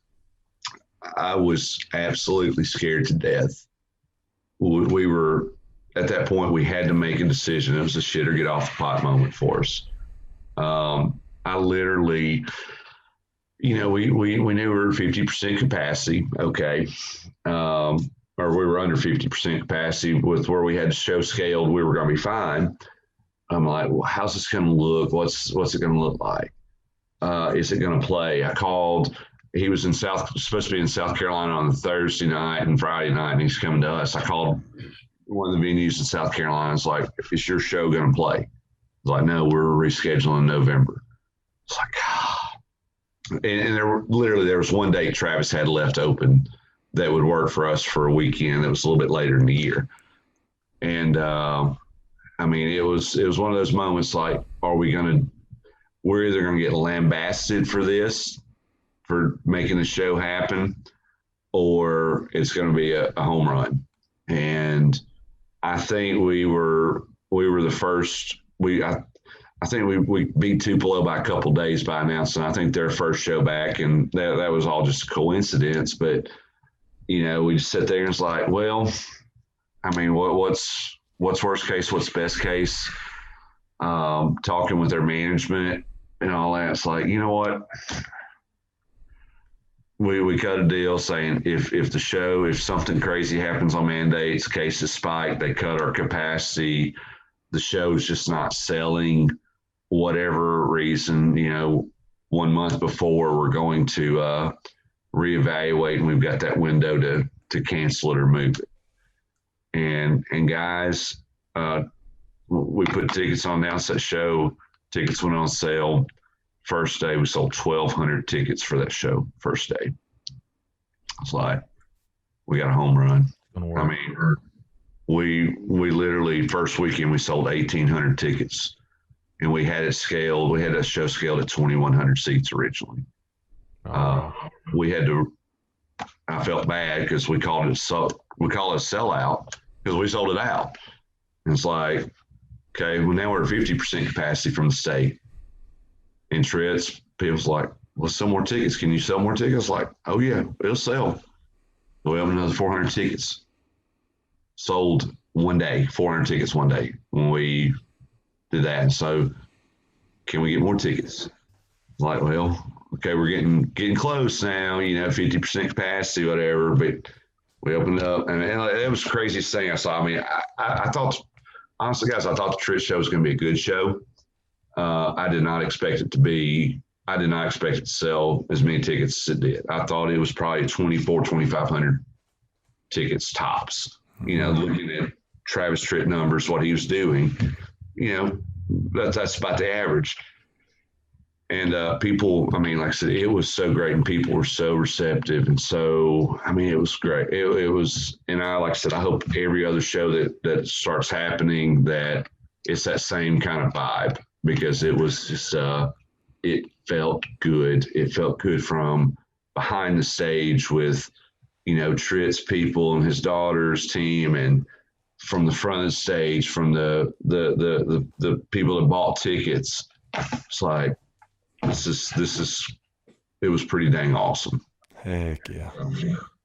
I was absolutely scared to death. We were at that point. We had to make a decision. It was a shit or get off the pot moment for us. I literally, you know, we knew we were at 50% capacity. Okay. Or we were under 50% capacity with where we had the show scaled. We were going to be fine. I'm like, well, how's this going to look? What's it going to look like? Is it going to play? I called. He was supposed to be in South Carolina on Thursday night and Friday night, and he's coming to us. I called one of the venues in South Carolina. It's like, is your show going to play? It's like, no, we're rescheduling in November. It's like, and there was one date Travis had left open that would work for us for a weekend that was a little bit later in the year. And I mean, it was one of those moments like, we're either going to get lambasted for this, for making the show happen, or it's going to be a home run. And I think we were the first. I think we beat Tupelo by a couple of days by announcing, I think, their first show back, and that was all just a coincidence. But you know, we just sit there and it's like, well, I mean, what's what's worst case, what's best case, talking with their management and all that. It's like, you know what? We cut a deal saying if something crazy happens on mandates, cases spike, they cut our capacity, the show's just not selling, whatever reason, 1 month before we're going to reevaluate, and we've got that window to cancel it or move it. And guys, we put tickets on the outset show. Tickets went on sale. First day, we sold 1,200 tickets for that show. First day, it's like we got a home run. I mean, we literally first weekend we sold 1,800 tickets, and we had it scaled. We had that show scaled at 2,100 seats originally. We had to. I felt bad because we call it a sellout because we sold it out. And it's like, okay, well now we're at 50% capacity from the state. And Tritz, people's like, let's sell more tickets. Can you sell more tickets? Like, oh yeah, it'll sell. We have another 400 tickets. Sold one day, 400 tickets one day when we did that. And so can we get more tickets? Like, well, okay, we're getting close now, 50% capacity, whatever. But we opened up, and it was the craziest thing I saw. I mean, I thought, honestly, guys, I thought the Tritz show was going to be a good show. I did not expect it to sell as many tickets as it did. I thought it was probably 2,500 tickets tops. Looking at Travis Tritt numbers, what he was doing, that's about the average. And people, I mean, like I said, it was so great, and people were so receptive, and so, I mean, it was great. It was, and like I said, I hope every other show that starts happening, that it's that same kind of vibe, because it was just, it felt good. It felt good from behind the stage with, Tritt's people and his daughter's team, and from the front of the stage, from the people that bought tickets. It's like, it was pretty dang awesome. Heck yeah.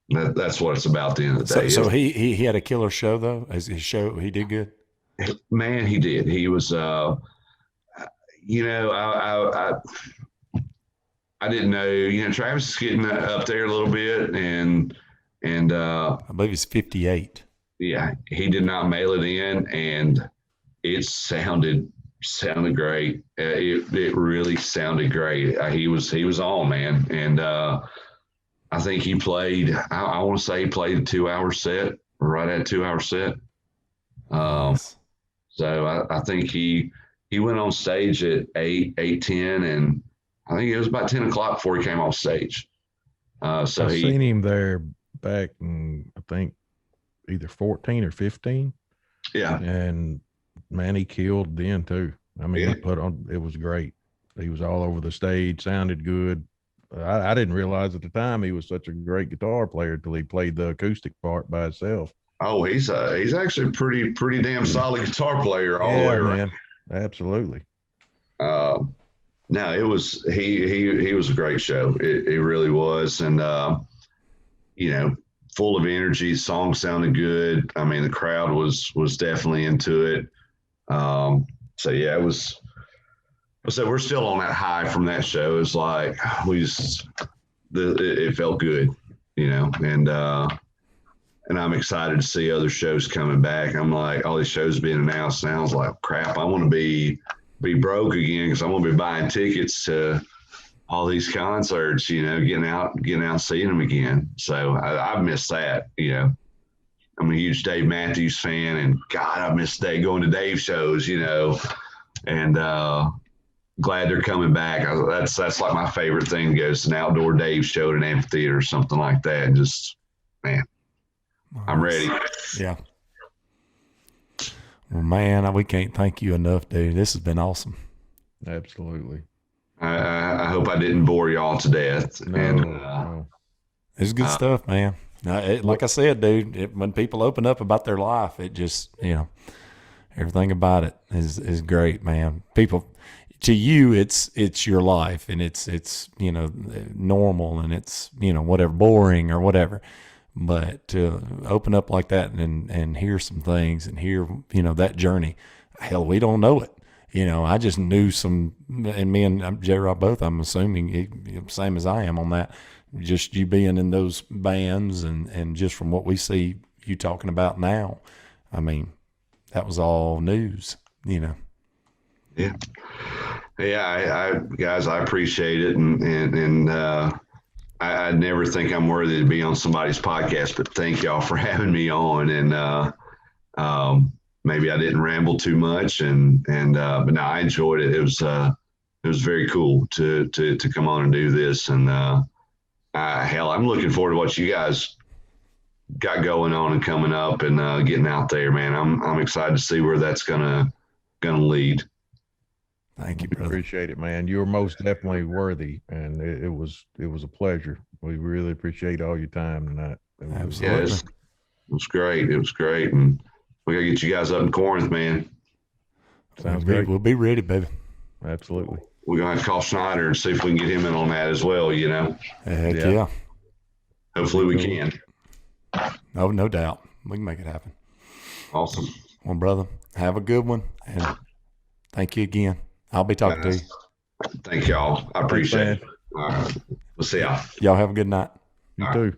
That's what it's about at the end of the day. So he had a killer show though. As his show, he did good. Man, he did. He was, I didn't know, Travis is getting up there a little bit, and I believe he's 58. Yeah, he did not mail it in, and it sounded great. It really sounded great. He was on, man, and I think he played. I want to say he played a 2-hour set, right at a 2-hour set. Nice. So I think he went on stage at 8:10, and I think it was about 10 o'clock before he came off stage. So I've seen him there back in, I think, either 14 or 15. Yeah. And man, he killed then too. I mean, he put on, it was great. He was all over the stage, sounded good. I didn't realize at the time he was such a great guitar player till he played the acoustic part by himself. Oh, he's actually a pretty damn solid guitar player all the way around. Man, absolutely. No, it was he was a great show. It really was, and full of energy. Song sounded good. I mean, the crowd was definitely into it. So yeah, it was. So we're still on that high from that show. It's like it felt good, and I'm excited to see other shows coming back. I'm like, all these shows being announced now. I was like, crap, I want to be broke again, because I'm going to be buying tickets to all these concerts, getting out and seeing them again. So I've missed that, I'm a huge Dave Matthews fan, and God, I miss going to Dave shows, and glad they're coming back. That's like my favorite thing, goes to an outdoor Dave show at an amphitheater or something like that. And just, man, I'm ready. Yeah. Well, man, we can't thank you enough, dude. This has been awesome. Absolutely. I hope I didn't bore y'all to death. No. It's good stuff, man. Like I said, dude, when people open up about their life, it just, everything about it is great, man. People, to you, it's your life, and it's normal, and it's, whatever, boring or whatever. But to open up like that and hear some things and hear, that journey, hell, we don't know it. I just knew some, and me and J-Rob both, I'm assuming, same as I am on that, just you being in those bands and just from what we see you talking about now, I mean, that was all news, Yeah. Yeah. Guys, I appreciate it. And I never think I'm worthy to be on somebody's podcast, but thank y'all for having me on. And, maybe I didn't ramble too much but no, I enjoyed it. It was very cool to come on and do this. And, hell, I'm looking forward to what you guys got going on and coming up and, getting out there, man. I'm excited to see where that's gonna lead. Thank you, brother. Appreciate it, man. You're most definitely worthy, and it was a pleasure. We really appreciate all your time tonight. Absolutely. Yes, it was great. It was great. And we got to get you guys up in Corinth, man. Sounds great. We'll be ready, baby. Absolutely. We're going to have to call Schneider and see if we can get him in on that as well, Heck Yeah. yeah. Hopefully we can. Oh, no doubt. We can make it happen. Awesome. Well, brother, have a good one. And thank you again. I'll be talking to you. Thank y'all. I appreciate man. it. All right. We'll see y'all. Y'all have a good night. You All too.